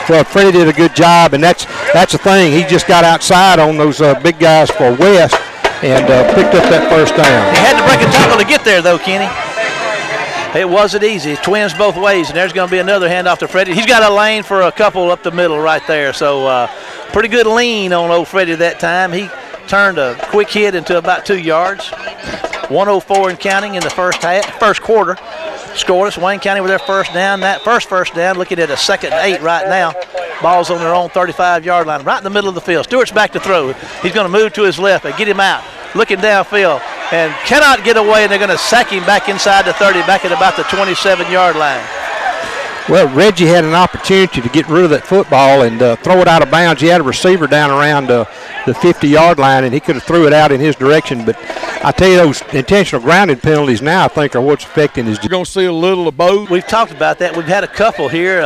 Speaker 2: Well, Freddie did a good job, and that's the thing. He just got outside on those big guys for West and picked up that first down.
Speaker 1: He had to break a tackle to get there, though, Kenny. It wasn't easy. Twins both ways, and there's going to be another handoff to Freddie. He's got a lane for a couple up the middle right there. So pretty good lean on old Freddie that time. He turned a quick hit into about 2 yards. 1:04 and counting in the first quarter. Scoreless. Wayne County with their first down. That first down, looking at a 2nd and 8 right now. Ball's on their own 35-yard line, right in the middle of the field. Stewart's back to throw. He's going to move to his left and get him out. Looking downfield and cannot get away, and they're going to sack him back inside the 30, back at about the 27-yard line.
Speaker 2: Well, Reggie had an opportunity to get rid of that football and throw it out of bounds. He had a receiver down around the 50-yard line, and he could have threw it out in his direction. But I tell you, those intentional grounding penalties now, I think, are what's affecting his.
Speaker 5: You're going to see a little of both.
Speaker 1: We've talked about that. We've had a couple here,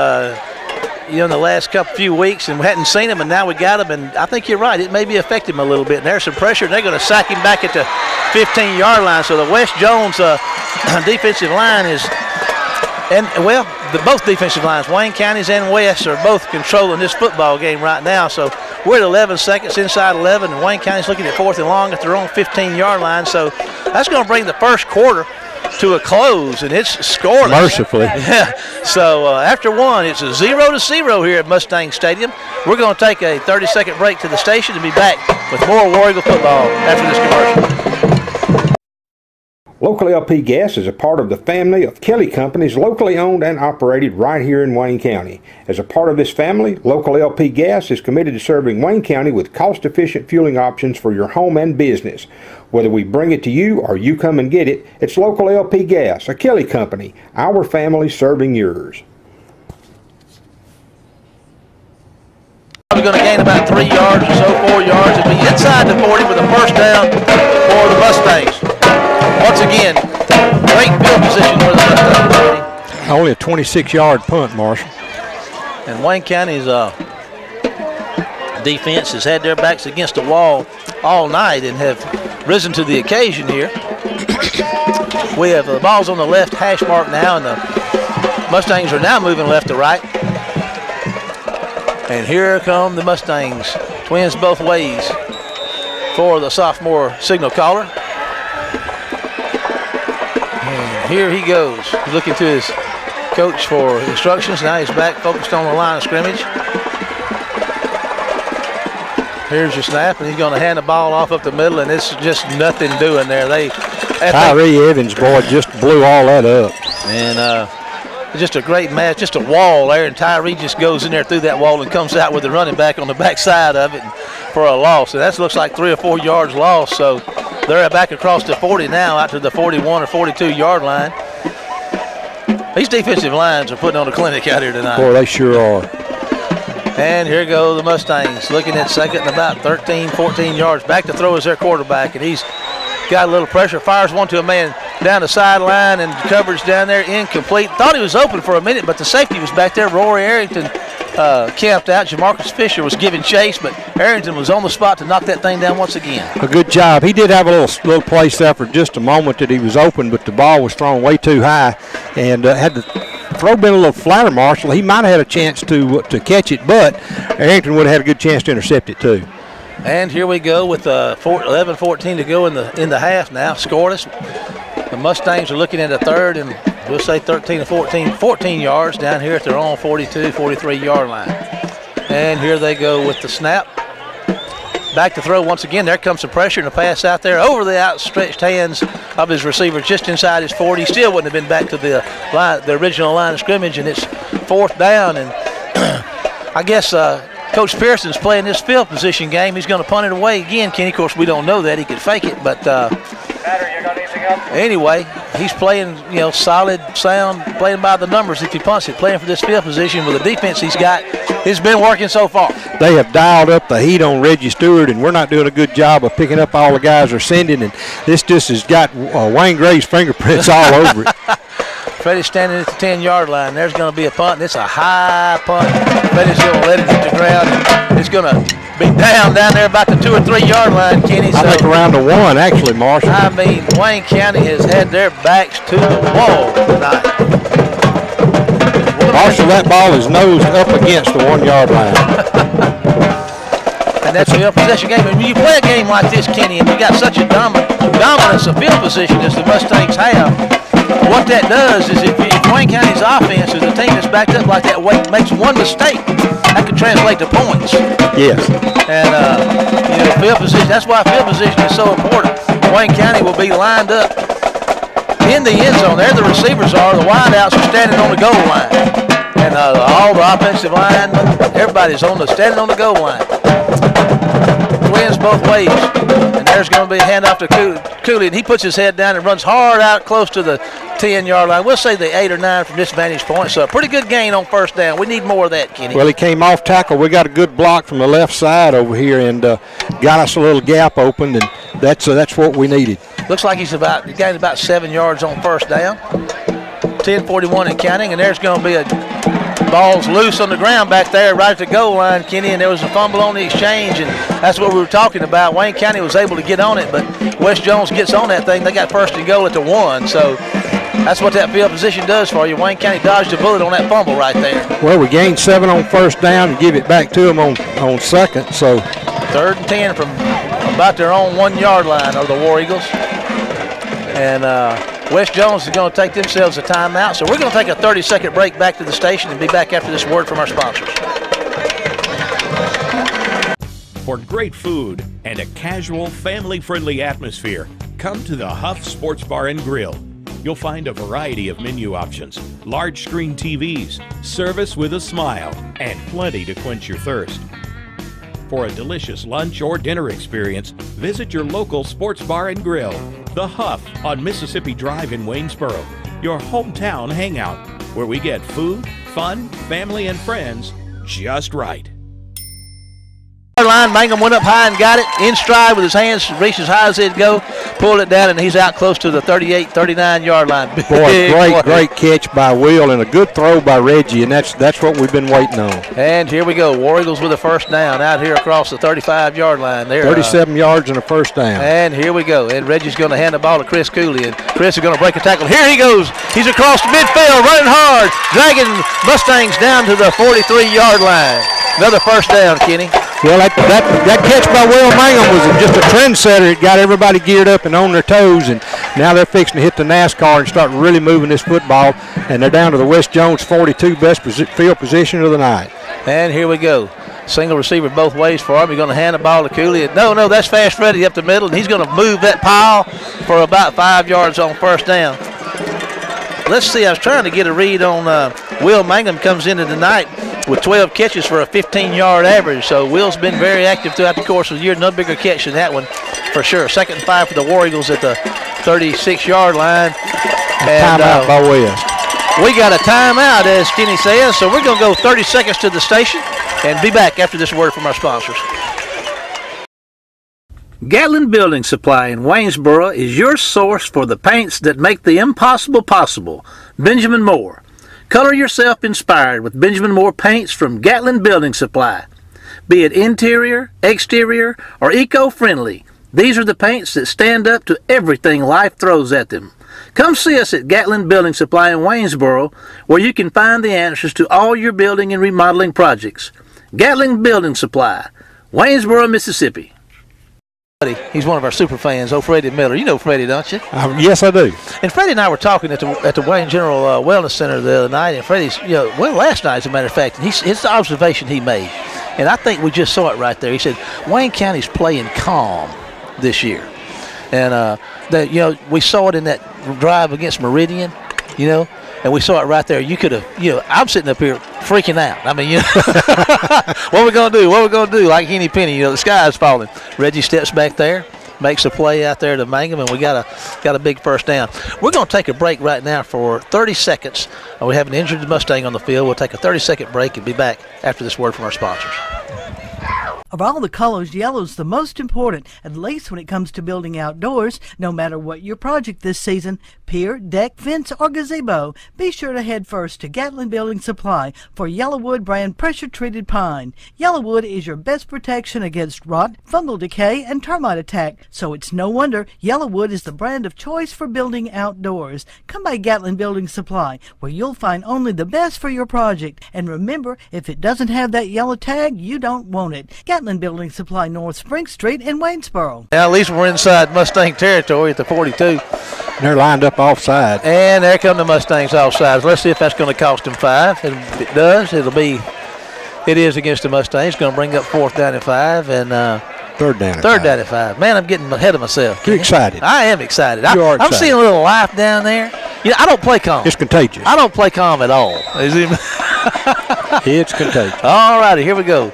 Speaker 1: in the last few weeks, and we hadn't seen them, and now we got them. And I think you're right. It may be affecting him a little bit. And there's some pressure, and they're going to sack him back at the 15-yard line. So the West Jones defensive line is. And, well, both defensive lines, Wayne County's and West, are both controlling this football game right now. So we're at 11 seconds, inside 11, and Wayne County's looking at 4th and long at their own 15-yard line. So that's going to bring the first quarter to a close, and it's scoreless.
Speaker 2: Mercifully.
Speaker 1: Yeah. So after one, it's a 0-0 here at Mustang Stadium. We're going to take a 30-second break to the station and be back with more War Eagle football after this commercial.
Speaker 3: Local LP Gas is a part of the family of Kelly companies locally owned and operated right here in Wayne County. As a part of this family, Local LP Gas is committed to serving Wayne County with cost-efficient fueling options for your home and business. Whether we bring it to you or you come and get it, it's Local LP Gas, a Kelly company, our family serving yours.
Speaker 1: We're going to gain about 3 yards or so, 4 yards, and be inside the 40 with a first down for the Mustangs. Once again, great field position for the Mustangs.
Speaker 2: Only a 26-yard punt, Marshall.
Speaker 1: And Wayne County's defense has had their backs against the wall all night and have risen to the occasion here. We have the balls on the left hash mark now, and the Mustangs are now moving left to right. And here come the Mustangs, twins both ways for the sophomore signal caller. And here he goes. He's looking to his coach for instructions. Now he's back focused on the line of scrimmage. Here's your snap, and he's going to hand the ball off up the middle, and it's just nothing doing there.
Speaker 2: Tyree Evans, boy, just blew all that up.
Speaker 1: And just a great match, just a wall there, and Tyree just goes in there through that wall and comes out with the running back on the back side of it for a loss. And that looks like 3 or 4 yards lost. So they're back across the 40 now, out to the 41 or 42-yard line. These defensive lines are putting on a clinic out here tonight.
Speaker 2: Boy, they sure are.
Speaker 1: And here go the Mustangs, looking at second and about 13, 14 yards. Back to throw is their quarterback, and he's got a little pressure, fires one to a man down the sideline, and coverage down there incomplete. Thought he was open for a minute, but the safety was back there. Rory Arrington camped out. Jamarcus Fisher was giving chase, but Arrington was on the spot to knock that thing down once again.
Speaker 2: A good job. He did have a little place there for just a moment that he was open, but the ball was thrown way too high, and had the throw been a little flatter, Marshall, he might have had a chance to catch it, but Arrington would have had a good chance to intercept it too.
Speaker 1: And here we go with 11-14 to go in the half now, scoreless. The Mustangs are looking at a third, and we'll say 13 to 14 yards down here at their own 42, 43-yard line. And here they go with the snap. Back to throw once again. There comes some pressure and a pass out there over the outstretched hands of his receiver just inside his 40. Still wouldn't have been back to the original line of scrimmage, and it's 4th down. And I guess Coach Pearson's playing this field position game. He's going to punt it away again, Kenny. Of course, we don't know that. He could fake it, but anyway, he's playing, solid, sound, playing by the numbers if he punts it, playing for this field position with the defense he's got. It's been working so far.
Speaker 2: They have dialed up the heat on Reggie Stewart, and we're not doing a good job of picking up all the guys they're sending, and this just has got Wayne Gray's fingerprints all over it.
Speaker 1: Freddie's standing at the 10-yard line. There's going to be a punt, and it's a high punt. Freddie's going to let it hit the ground. It's going to be down there about the 2 or 3 yard line, Kenny.
Speaker 2: I think around the 1, actually, Marshall.
Speaker 1: I mean, Wayne County has had their backs to the wall tonight.
Speaker 2: Marshall, that ball is nosed up against the 1 yard line.
Speaker 1: And that's a field possession game. And when you play a game like this, Kenny, and you got such a dominance of field position as the Mustangs have, what that does is if Wayne County's offense is a team that's backed up like that, makes one mistake, that could translate to points.
Speaker 2: Yes.
Speaker 1: And, field position, that's why field position is so important. Wayne County will be lined up in the end zone. There the receivers are. The wideouts are standing on the goal line. And all the offensive line, everybody's standing on the goal line. wins both ways. And there's going to be a handoff to Cooley, and he puts his head down and runs hard out close to the 10-yard line. We'll say the 8 or 9 from this vantage point. So a pretty good gain on first down. We need more of that, Kenny.
Speaker 2: Well, he came off tackle. We got a good block from the left side over here and got us a little gap opened, and that's what we needed.
Speaker 1: Looks like he gained about 7 yards on first down. 10:41 and counting, and there's going to be a ball's loose on the ground back there right at the goal line, Kenny, and there was a fumble on the exchange, and that's what we were talking about. Wayne County was able to get on it, but West Jones gets on that thing. They got first and goal at the 1, so that's what that field position does for you. Wayne County dodged a bullet on that fumble right there.
Speaker 2: Well, we gained 7 on first down and give it back to them on second, so.
Speaker 1: 3rd and 10 from about their own 1-yard line are the War Eagles. And West Jones is going to take themselves a timeout, so we're going to take a 30-second break back to the station and be back after this word from our sponsors.
Speaker 8: For great food and a casual, family-friendly atmosphere, come to the Huff Sports Bar and Grill. You'll find a variety of menu options, large screen TVs, service with a smile, and plenty to quench your thirst. For a delicious lunch or dinner experience, visit your local sports bar and grill, The Huff on Mississippi Drive in Waynesboro, your hometown hangout, where we get food, fun, family, and friends just right.
Speaker 1: Line, Mangum went up high and got it in stride with his hands, reached as high as he'd go, pulled it down, and he's out close to the 38, 39-yard line.
Speaker 2: Boy, great catch by Will and a good throw by Reggie, and that's what we've been waiting on.
Speaker 1: And here we go, War Eagles with a first down out here across the 35-yard line. There,
Speaker 2: 37 yards and a first down.
Speaker 1: And here we go, and Reggie's going to hand the ball to Chris Cooley, and Chris is going to break a tackle. Here he goes. He's across the midfield, running hard, dragging Mustangs down to the 43-yard line. Another first down, Kenny.
Speaker 2: Well, that catch by Will Mangum was just a trendsetter. It got everybody geared up and on their toes, and now they're fixing to hit the NASCAR and start really moving this football, and they're down to the West Jones 42, best field position of the night.
Speaker 1: And here we go. Single receiver both ways for him. He's going to hand the ball to Cooley. No, that's Fast Freddy up the middle, and he's going to move that pile for about 5 yards on first down. Let's see, I was trying to get a read on Will Mangum. Comes into tonight with 12 catches for a 15-yard average. So Will's been very active throughout the course of the year. No bigger catch than that one for sure. 2nd and 5 for the War Eagles at the 36-yard line. And
Speaker 2: timeout by Will.
Speaker 1: We got a timeout, as Kenny says. So we're going to go 30 seconds to the station and be back after this word from our sponsors. Gatlin Building Supply in Waynesboro is your source for the paints that make the impossible possible. Benjamin Moore. Color yourself inspired with Benjamin Moore paints from Gatlin Building Supply. Be it interior, exterior, or eco-friendly, these are the paints that stand up to everything life throws at them. Come see us at Gatlin Building Supply in Waynesboro, where you can find the answers to all your building and remodeling projects. Gatlin Building Supply, Waynesboro, Mississippi. He's one of our super fans, Freddie Miller. You know Freddie, don't you?
Speaker 2: Yes, I do.
Speaker 1: And Freddie and I were talking at the Wayne General Wellness Center the other night, and Freddie's, last night, as a matter of fact, and it's the observation he made, and I think we just saw it right there. He said Wayne County's playing calm this year, and we saw it in that drive against Meridian, and we saw it right there. You could have, I'm sitting up here freaking out. I mean, what are we going to do? What are we going to do? Like Henny Penny, the sky is falling. Reggie steps back there, makes a play out there to Mangum, and we got a big first down. We're going to take a break right now for 30 seconds. We have an injured Mustang on the field. We'll take a 30-second break and be back after this word from our sponsors.
Speaker 4: Of all the colors, yellow's the most important, at least when it comes to building outdoors. No matter what your project this season, pier, deck, fence, or gazebo, be sure to head first to Gatlin Building Supply for Yellowwood brand pressure-treated pine. Yellowwood is your best protection against rot, fungal decay, and termite attack, so it's no wonder Yellowwood is the brand of choice for building outdoors. Come by Gatlin Building Supply, where you'll find only the best for your project. And remember, if it doesn't have that yellow tag, you don't want it. Gatlin Building Supply, North Spring Street in Waynesboro.
Speaker 1: Now, at least we're inside Mustang territory at the 42.
Speaker 2: They're lined up offside.
Speaker 1: And there come the Mustangs offside. Let's see if that's going to cost them 5. If it does, it is against the Mustangs. It's going to bring up 4th down and 5 and
Speaker 2: third down
Speaker 1: and 5. Man, I'm getting ahead of myself.
Speaker 2: You're excited.
Speaker 1: I am excited.
Speaker 2: You are excited.
Speaker 1: I'm seeing a little life down there. I don't play calm.
Speaker 2: It's contagious.
Speaker 1: I don't play calm at all.
Speaker 2: It's contagious.
Speaker 1: All righty, here we go.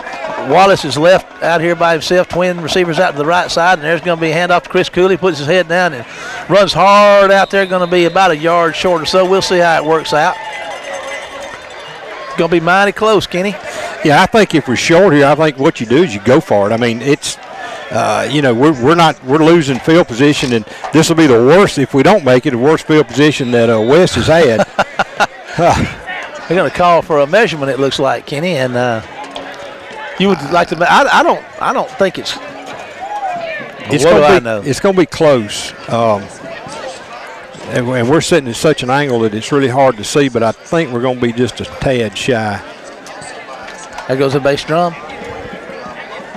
Speaker 1: Wallace is left out here by himself. Twin receivers out to the right side, and there's going to be a handoff to Chris Cooley. Puts his head down and runs hard out there. Going to be about a yard short or so. We'll see how it works out. It's going to be mighty close, Kenny.
Speaker 2: Yeah, I think if we're short here, I think what you do is you go for it. I mean, it's we're losing field position, and this will be the worst if we don't make it. The worst field position that West has had.
Speaker 1: They're going to call for a measurement. It looks like, Kenny, and you would like to. I don't think it's.
Speaker 2: It's going to be close. And we're sitting at such an angle that it's really hard to see, but I think we're going to be just a tad shy.
Speaker 1: There goes a bass drum.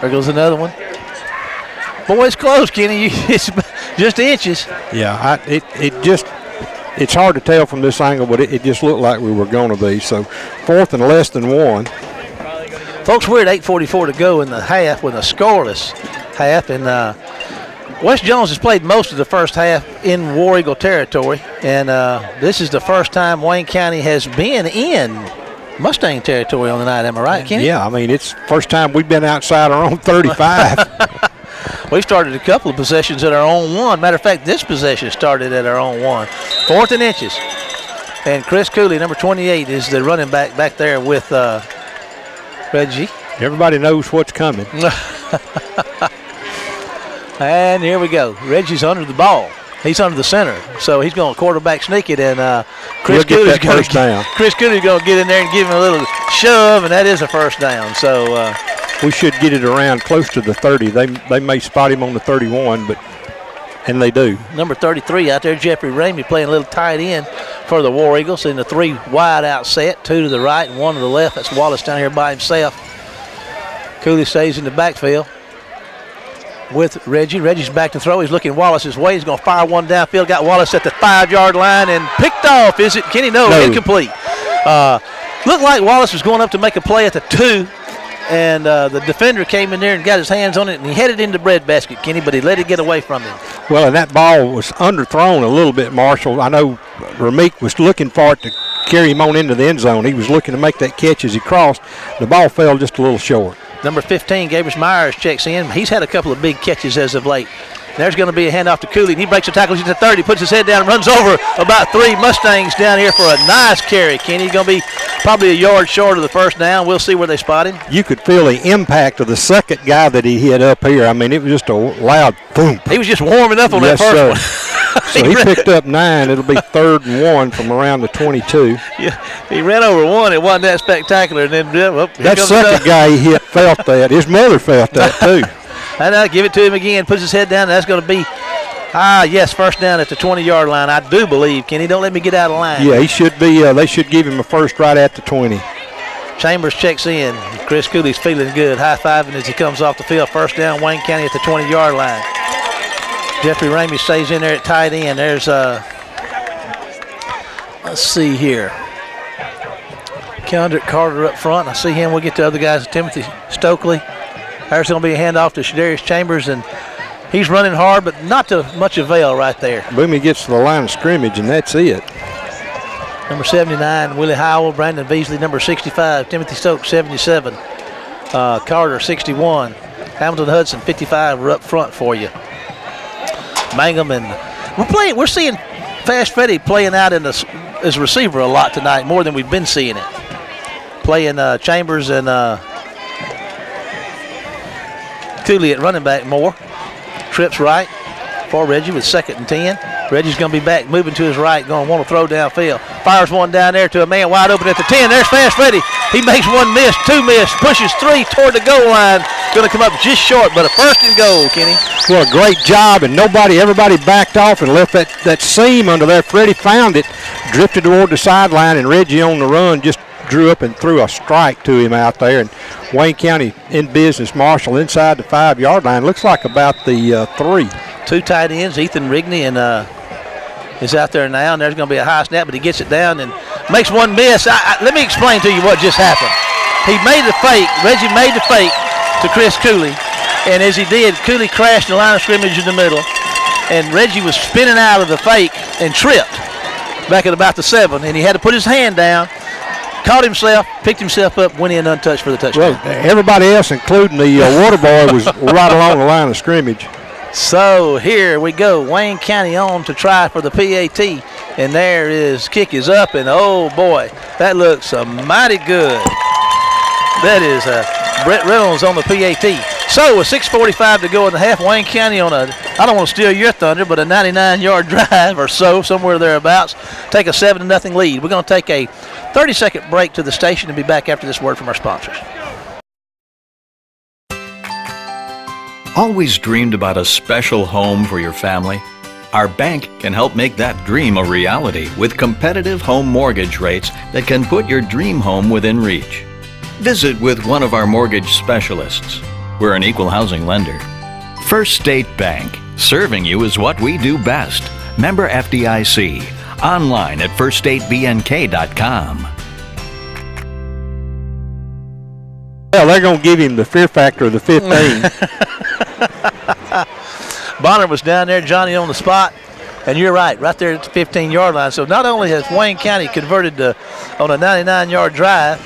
Speaker 1: There goes another one. Boy, it's close, Kenny. It's just inches.
Speaker 2: Yeah, it's hard to tell from this angle, but it just looked like we were going to be. So 4th and less than 1.
Speaker 1: Folks, we're at 8:44 to go in the half with a scoreless half, and West Jones has played most of the first half in War Eagle territory, and this is the first time Wayne County has been in Mustang territory on the night. Am I right, Kenny?
Speaker 2: Yeah, I mean, it's the first time we've been outside our own 35.
Speaker 1: We've started a couple of possessions at our own 1. Matter of fact, this possession started at our own 1. 4th and inches. And Chris Cooley, number 28, is the running back there with Reggie.
Speaker 2: Everybody knows what's coming.
Speaker 1: And here we go. Reggie's under the ball. He's under the center, so he's going to quarterback sneak it, and Chris Cooley's going to get in there and give him a little shove, and that is a first down. So
Speaker 2: we should get it around close to the 30. They may spot him on the 31, and they do.
Speaker 1: Number 33 out there, Jeffrey Ramey, playing a little tight end for the War Eagles in the 3 wide out set, 2 to the right and 1 to the left. That's Wallace down here by himself. Cooley stays in the backfield with Reggie. Reggie's back to throw. He's looking Wallace's way. He's going to fire one downfield. Got Wallace at the 5-yard line and picked off. Is it, Kenny? No, incomplete. Looked like Wallace was going up to make a play at the 2, and the defender came in there and got his hands on it, and he headed into the breadbasket, Kenny, but he let it get away from him.
Speaker 2: Well, and that ball was underthrown a little bit, Marshall. I know Rameek was looking for it to carry him on into the end zone. He was looking to make that catch as he crossed. The ball fell just a little short.
Speaker 1: Number 15, Gabriel Myers checks in. He's had a couple of big catches as of late. There's going to be a handoff to Cooley. He breaks the tackles at the 30, puts his head down and runs over about 3 Mustangs down here for a nice carry. Kenny going to be probably a yard short of the first down. We'll see where they spot him.
Speaker 2: You could feel the impact of the second guy that he hit up here. I mean, it was just a loud boom.
Speaker 1: He was just warming up on that first one.
Speaker 2: So he picked up 9. It'll be 3rd and 1 from around the 22.
Speaker 1: Yeah, he ran over 1. It wasn't that spectacular. And then
Speaker 2: that second guy he hit felt that. His mother felt that too.
Speaker 1: And I give it to him again. Puts his head down. And that's going to be, yes, first down at the 20-yard line. I do believe, Kenny. Don't let me get out of line.
Speaker 2: Yeah, he should be. They should give him a first right at the 20.
Speaker 1: Chambers checks in. Chris Cooley's feeling good, high-fiving as he comes off the field. First down, Wayne County at the 20-yard line. Jeffrey Ramey stays in there at tight end. There's, let's see here. Kendrick Carter up front. I see him. We'll get to other guys. Timothy Stokely. There's going to be a handoff to Shadarius Chambers, and he's running hard, but not to much avail right there.
Speaker 2: Boomy gets to the line of scrimmage, and that's it.
Speaker 1: Number 79, Willie Howell. Brandon Beasley, number 65. Timothy Stokes, 77. Carter, 61. Hamilton Hudson, 55, are up front for you. Mangum, and we're seeing Fast Freddy playing out as receiver a lot tonight, more than we've been seeing it. Playing Chambers and Cooley at running back more. Trips right for Reggie with 2nd and 10. Reggie's going to be back, moving to his right, going to want to throw downfield. Fires one down there to a man wide open at the 10. There's Fast Freddy. He makes 1 miss, 2 miss, pushes 3 toward the goal line. Going to come up just short, but a 1st and goal, Kenny.
Speaker 2: Well, a great job, and everybody backed off and left that seam under there. Freddie found it, drifted toward the sideline, and Reggie on the run just drew up and threw a strike to him out there. And Wayne County in business. Marshall inside the 5-yard line. Looks like about the 3.
Speaker 1: 2 tight ends, Ethan Rigney and is out there now, and there's going to be a high snap, but he gets it down and makes 1 miss. Let me explain to you what just happened. He made the fake. Reggie made the fake to Chris Cooley, and as he did, Cooley crashed the line of scrimmage in the middle, and Reggie was spinning out of the fake and tripped back at about the 7, and he had to put his hand down. caught himself, picked himself up, went in untouched for the touchdown.
Speaker 2: Well, everybody else, including the water boy, was right along the line of scrimmage.
Speaker 1: So here we go. Wayne County on to try for the PAT. And there is, kick is up, and oh boy, that looks mighty good. That is Brett Reynolds on the PAT. So with 6:45 to go in the half, Wayne County on a, I don't want to steal your thunder, but a 99-yard drive or so, somewhere thereabouts, take a 7-0 lead. We're going to take a 30-second break to the station and be back after this word from our sponsors.
Speaker 6: Always dreamed about a special home for your family? Our bank can help make that dream a reality with competitive home mortgage rates that can put your dream home within reach. Visit with one of our mortgage specialists. We're an equal housing lender. First State Bank, serving you is what we do best. Member FDIC. Online at firststatebnk.com.
Speaker 2: Well, they're going to give him the fear factor of the 15.
Speaker 1: Bonner was down there, Johnny on the spot, and you're right there at the 15-yard line. So not only has Wayne County converted on a 99-yard drive,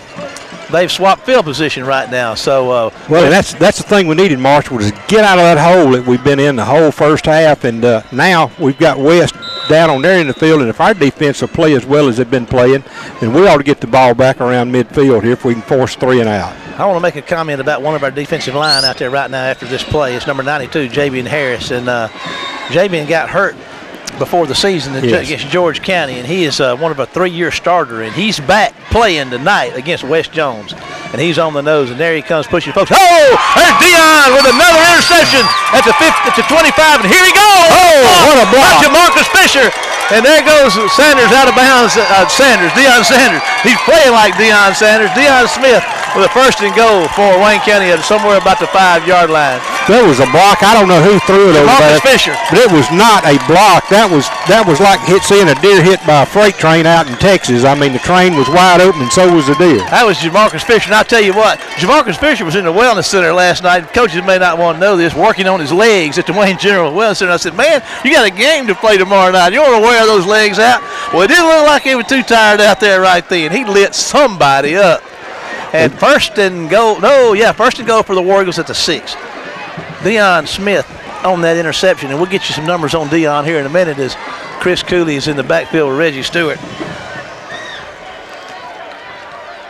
Speaker 1: they've swapped field position right now. So
Speaker 2: well, that's the thing we needed, Marshall, was to get out of that hole that we've been in the whole first half, and now we've got West down on there in the field, and if our defense will play as well as they've been playing, then we ought to get the ball back around midfield here if we can force 3 and out.
Speaker 1: I want to make a comment about one of our defensive line out there right now after this play. It's number 92, Jabian Harris, and Jabian got hurt before the season against George County, and he is one of a 3-year starter, and he's back playing tonight against West Jones, and he's on the nose, and there he comes pushing folks. Oh, there's Dion with another interception at the 25, and here he goes.
Speaker 2: Oh, what a block.
Speaker 1: Jamarcus Fisher, and there goes Sanders out of bounds. Deion Sanders. He's playing like Deion Sanders. Deion Smith with a 1st and goal for Wayne County at somewhere about the 5-yard line.
Speaker 2: There was a block. I don't know who threw it over there.
Speaker 1: Fisher.
Speaker 2: But it was not a block. That was like seeing a deer hit by a freight train out in Texas. I mean, the train was wide open, and so was the deer.
Speaker 1: That was Jamarcus Fisher. And I'll tell you what, Jamarcus Fisher was in the Wellness Center last night. Coaches may not want to know this, working on his legs at the Wayne General Wellness Center. I said, man, you got a game to play tomorrow night. You want to wear those legs out? Well, it didn't look like he was too tired out there right then. He lit somebody up. And first and goal for the War Eagles at the 6. Deion Smith on that interception, and we'll get you some numbers on Deion here in a minute as Chris Cooley is in the backfield with Reggie Stewart.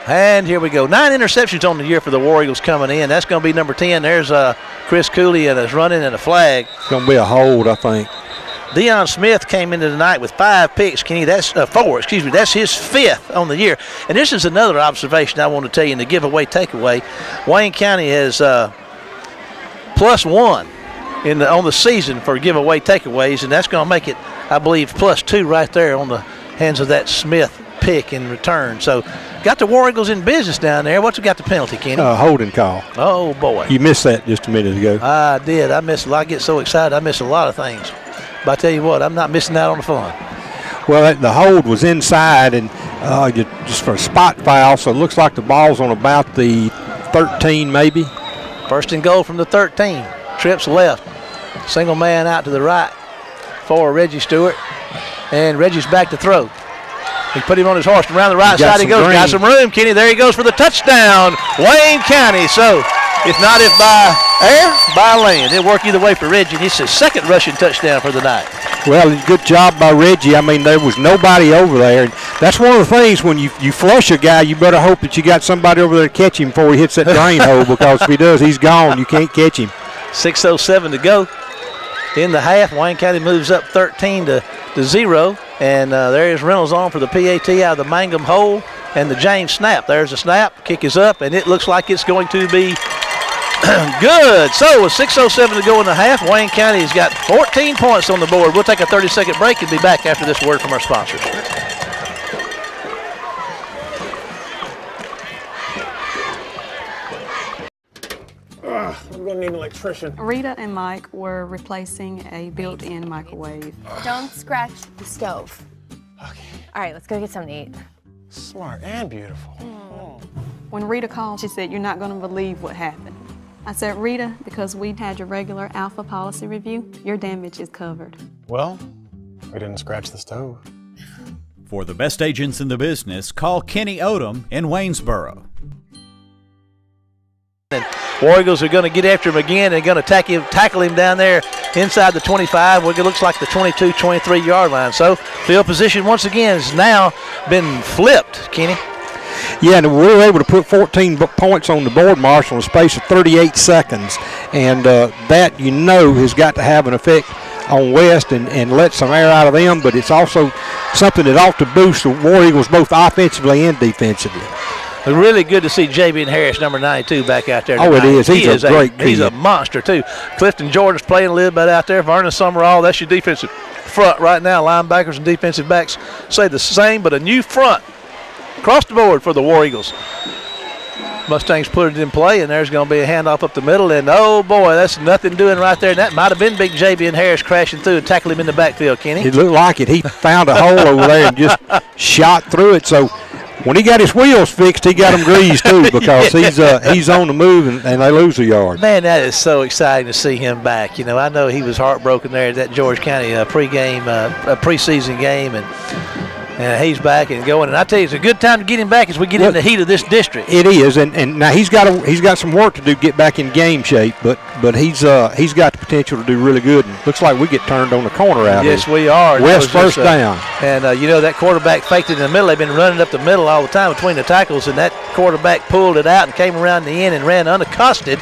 Speaker 1: And here we go. 9 interceptions on the year for the War Eagles coming in. That's going to be number 10. There's Chris Cooley and is running and a flag.
Speaker 2: It's going to be a hold, I think.
Speaker 1: Deion Smith came into the night with 5 picks, Kenny. That's 4, excuse me. That's his 5th on the year. And this is another observation I want to tell you in the giveaway takeaway. Wayne County has +1 on the season for giveaway takeaways, and that's going to make it, I believe, +2 right there on the hands of that Smith pick in return. So got the War Eagles in business down there. What's got the penalty, Kenny?
Speaker 2: Holding call.
Speaker 1: Oh, boy.
Speaker 2: You missed that just a minute ago.
Speaker 1: I did. I get so excited. I miss a lot of things. But I tell you what, I'm not missing out on the fun.
Speaker 2: Well, the hold was inside and just for a spot foul, so it looks like the ball's on about the 13 maybe.
Speaker 1: 1st and goal from the 13. Trips left. Single man out to the right for Reggie Stewart. And Reggie's back to throw. He put him on his horse. Around the right side he goes. Got some room, Kenny. There he goes for the touchdown. Wayne County. So if not by air, by land. It'll work either way for Reggie. And it's his 2nd rushing touchdown for the night.
Speaker 2: Well, good job by Reggie. I mean, there was nobody over there. And that's one of the things when you flush a guy, you better hope that you got somebody over there to catch him before he hits that drain hole, because if he does, he's gone. You can't catch him.
Speaker 1: 6:07 to go in the half. Wayne County moves up 13-0. And there is Reynolds on for the PAT out of the Mangum hole and the James snap. There's a snap. Kick is up, and it looks like it's going to be good. So with 6:07 to go in the half, Wayne County has got 14 points on the board. We'll take a 30-second break and be back after this word from our sponsors.
Speaker 7: We're going to need an electrician.
Speaker 9: Rita and Mike were replacing a built-in microwave.
Speaker 10: Don't scratch the stove.
Speaker 7: Okay.
Speaker 10: All right, let's go get something to eat.
Speaker 7: Smart and beautiful.
Speaker 9: When Rita called, she said, "You're not going to believe what happened." I said, "Rita, because we had your regular Alpha policy review, your damage is covered."
Speaker 7: Well, we didn't scratch the stove.
Speaker 11: For the best agents in the business, call Kenny Odom in Waynesboro.
Speaker 1: And War Eagles are going to get after him again and going to tackle him down there inside the 25, what it looks like the 22, 23-yard line. So field position once again has now been flipped, Kenny.
Speaker 2: Yeah, and we were able to put 14 points on the board, Marshall, in a space of 38 seconds. And that, has got to have an effect on West and let some air out of them, but it's also something that ought to boost the War Eagles both offensively and defensively.
Speaker 1: Really good to see J.B. Harris, number 92, back out there
Speaker 2: tonight. Oh, it is. He's a great kid.
Speaker 1: He's a monster, too. Clifton Jordan's playing a little bit out there. Vernon Summerall, that's your defensive front right now. Linebackers and defensive backs say the same, but a new front across the board for the War Eagles. Mustangs put it in play, and there's going to be a handoff up the middle, and oh boy, that's nothing doing right there. And that might have been big J.B. Harris crashing through and tackling him in the backfield, Kenny.
Speaker 2: It looked like it. He found a hole over there and just shot through it. So when he got his wheels fixed, he got them greased too, because he's on the move and they lose a yard.
Speaker 1: Man, that is so exciting to see him back. I know he was heartbroken there at that George County preseason game, and he's back and going. And I tell you, it's a good time to get him back as we get in the heat of this district.
Speaker 2: It is, and now he's got some work to do to get back in game shape, but he's got the potential to do really good. And looks like we get turned on the corner out here.
Speaker 1: Yes, we are.
Speaker 2: West first down.
Speaker 1: And that quarterback faked it in the middle. They've been running up the middle all the time between the tackles, and that quarterback pulled it out and came around the end and ran unaccosted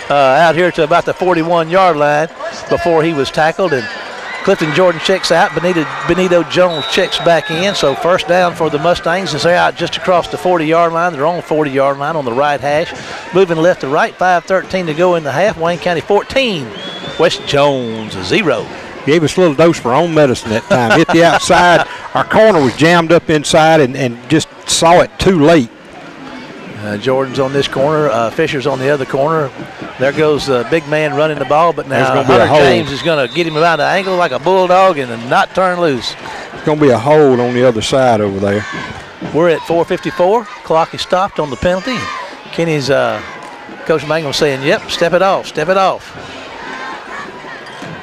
Speaker 1: out here to about the 41-yard line before he was tackled. And Clifton Jordan checks out. Benito Jones checks back in. So first down for the Mustangs as they're out just across the 40-yard line. They're on the 40-yard line on the right hash. Moving left to right, 5:13 to go in the half. Wayne County 14, West Jones 0.
Speaker 2: Gave us a little dose for own medicine that time. Hit the outside. Our corner was jammed up inside and just saw it too late.
Speaker 1: Jordan's on this corner. Fisher's on the other corner. There goes the big man running the ball, but now Hunter James is going to get him around the ankle like a bulldog and not turn loose.
Speaker 2: It's going to be a hold on the other side over there.
Speaker 1: We're at 4:54. Clock is stopped on the penalty. Kenny's Coach Mangum saying, yep, step it off, step it off.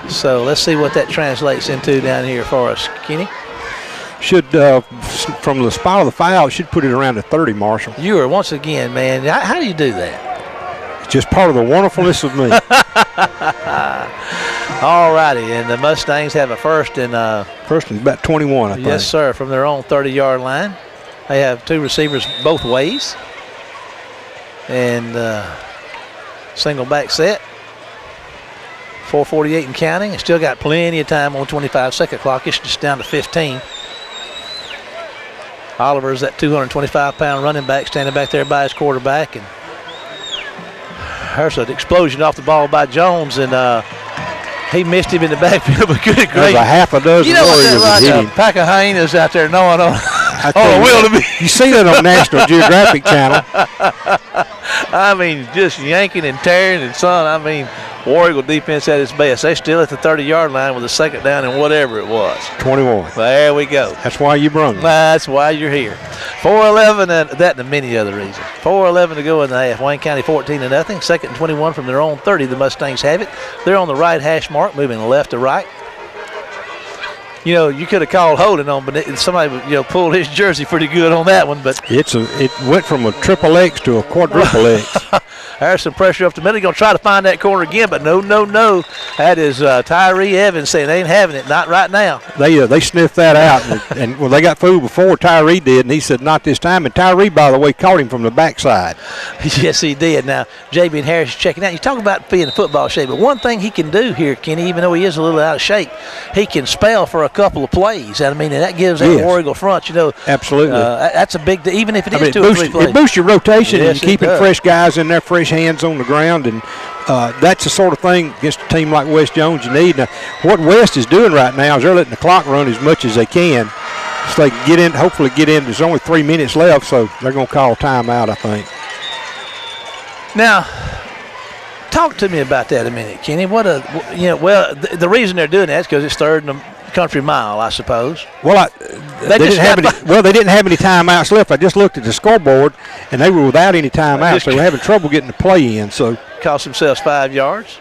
Speaker 1: So let's see what that translates into down here for us, Kenny.
Speaker 2: Should, from the spot of the foul, it should put it around the 30, Marshall.
Speaker 1: You are, once again, man, how do you do that?
Speaker 2: It's just part of the wonderfulness of me.
Speaker 1: All righty, and the Mustangs have a first and
Speaker 2: about 21, I think.
Speaker 1: Yes, sir, from their own 30-yard line. They have two receivers both ways. And single back set. 4:48 and counting. Still got plenty of time on 25-second clock. It's just down to 15. Oliver's that 225-pound running back standing back there by his quarterback. And there's an explosion off the ball by Jones, and he missed him in the backfield, but good grief.
Speaker 2: There's a half a dozen Warriors
Speaker 1: that
Speaker 2: hit him.
Speaker 1: A pack of hyenas out there gnawing on a wildebeest.
Speaker 2: You see that on National Geographic Channel.
Speaker 1: I mean, just yanking and tearing, and War Eagle defense at its best. They still at the 30-yard line with a second down and whatever it was.
Speaker 2: 21.
Speaker 1: There we go.
Speaker 2: That's why you brung them.
Speaker 1: That's why you're here. 4:11, and that and many other reasons. 4:11 to go in the half. Wayne County 14-0. Second and 21 from their own 30. The Mustangs have it. They're on the right hash mark, moving left to right. You could have called holding on, but somebody pulled his jersey pretty good on that one. But
Speaker 2: it went from a triple X to a quadruple X.
Speaker 1: There's some pressure up the middle. Going to try to find that corner again, but no. That is Tyree Evans saying they ain't having it, not right now.
Speaker 2: They sniffed that out, and they got fooled before Tyree did, and he said not this time. And Tyree, by the way, caught him from the backside.
Speaker 1: Yes, he did. Now, J.B. Harris is checking out. You talk about being in football shape, but one thing he can do here, Kenny, even though he is a little out of shape, he can spell for a couple of plays. And that gives that War Eagle front,
Speaker 2: Absolutely.
Speaker 1: That's a big deal, even if it is 2 or 3 plays.
Speaker 2: It boosts your rotation
Speaker 1: yes,
Speaker 2: and keeping fresh guys in there, fresh hands on the ground, and that's the sort of thing against a team like West Jones you need. Now, what West is doing right now is they're letting the clock run as much as they can so they can hopefully get in. There's only 3 minutes left, so they're going to call timeout, I think.
Speaker 1: Now, talk to me about that a minute, Kenny. The reason they're doing that is because it's third in the country mile, I suppose.
Speaker 2: Well, they didn't have any timeouts left. I just looked at the scoreboard, and they were without any timeouts. They were having trouble getting the play in. So
Speaker 1: cost themselves 5 yards.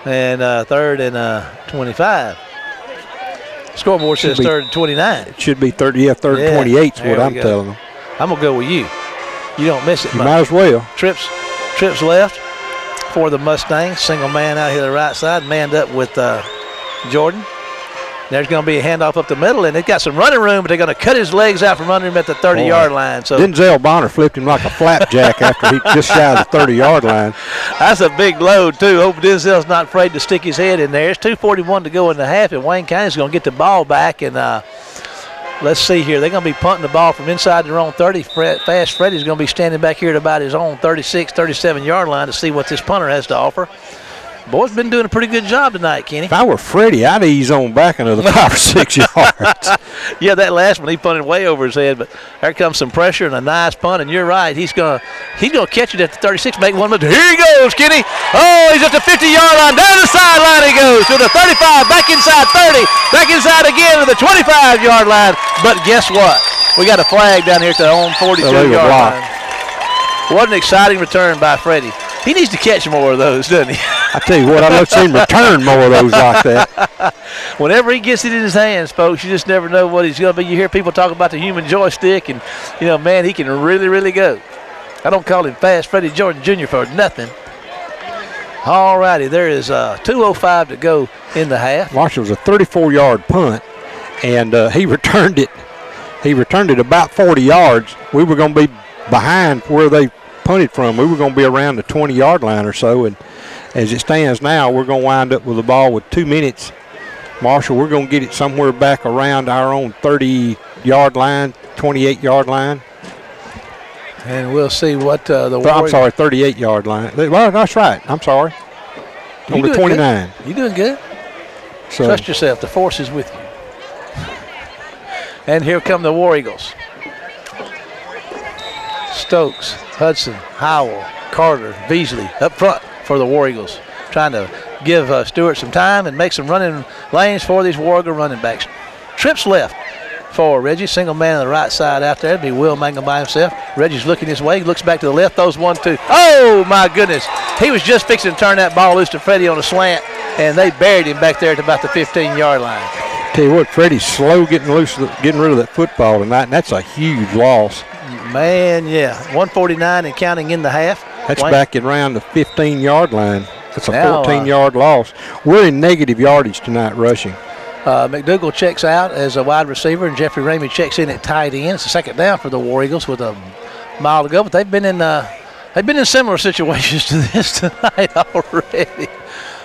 Speaker 1: And third and 25. Scoreboard says 3rd and 29.
Speaker 3: It should be 30. Yeah, 3rd and 28 is what I'm telling them.
Speaker 1: I'm gonna go with you. You don't miss it.
Speaker 3: You might as well.
Speaker 1: Trips left for the Mustangs. Single man out here to the right side, manned up with Jordan. There's going to be a handoff up the middle, and they've got some running room, but they're going to cut his legs out from under him at the 30-yard line. So
Speaker 3: Denzel Bonner flipped him like a flapjack after he just shy of the 30-yard line.
Speaker 1: That's a big load, too. Hope Denzel's not afraid to stick his head in there. It's 2:41 to go in the half, and Wayne County's going to get the ball back. And let's see here. They're going to be punting the ball from inside their own 30. Fast Freddy's going to be standing back here at about his own 36, 37-yard line to see what this punter has to offer. Boy's been doing a pretty good job tonight, Kenny.
Speaker 3: If I were Freddie, I'd ease on back another 5 or 6 yards.
Speaker 1: Yeah, that last one he punted way over his head, but there comes some pressure and a nice punt, and you're right. He's gonna catch it at the 36, make one move. Here he goes, Kenny. Oh, he's at the 50-yard line. Down the sideline he goes to the 35, back inside 30, back inside again to the 25-yard line. But guess what? We got a flag down here at the own 42-yard line. What an exciting return by Freddie. He needs to catch more of those, doesn't he?
Speaker 3: I tell you what, I'd love to see him return more of those like that.
Speaker 1: Whenever he gets it in his hands, folks, you just never know what he's going to be. You hear people talk about the human joystick, and, you know, man, he can really, really go. I don't call him Fast Freddie Jordan Jr. for nothing. All righty, there is 2:05 to go in the half.
Speaker 3: Marshall was a 34-yard punt, and he returned it. He returned it about 40 yards. We were going to be behind where they punted from. We were going to be around the 20-yard line or so, and as it stands now, we're going to wind up with the ball with 2 minutes. Marshall, we're going to get it somewhere back around our own 30-yard line, 28-yard line.
Speaker 1: And we'll see what
Speaker 3: I'm sorry, 38-yard line. Well, that's right. I'm sorry. On the 29.
Speaker 1: You're doing good.
Speaker 3: So,
Speaker 1: trust yourself. The force is with you. And here come the War Eagles. Stokes, Hudson, Howell, Carter, Beasley up front for the War Eagles, trying to give Stewart some time and make some running lanes for these War Eagle running backs. Trips left for Reggie, single man on the right side out there. It'd be Will Mangum by himself. Reggie's looking his way, looks back to the left, throws 1-2. Oh my goodness, he was just fixing to turn that ball loose to Freddie on a slant, and they buried him back there at about the 15-yard line.
Speaker 3: Tell you what, Freddie's slow getting rid of that football tonight, and that's a huge loss.
Speaker 1: Man, yeah, 1:49 and counting in the half.
Speaker 3: That's back around the 15-yard line. That's a 14-yard loss. We're in negative yardage tonight rushing.
Speaker 1: McDougal checks out as a wide receiver, and Jeffrey Ramey checks in at tight end. It's a second down for the War Eagles with a mile to go, but they've been in similar situations to this tonight already.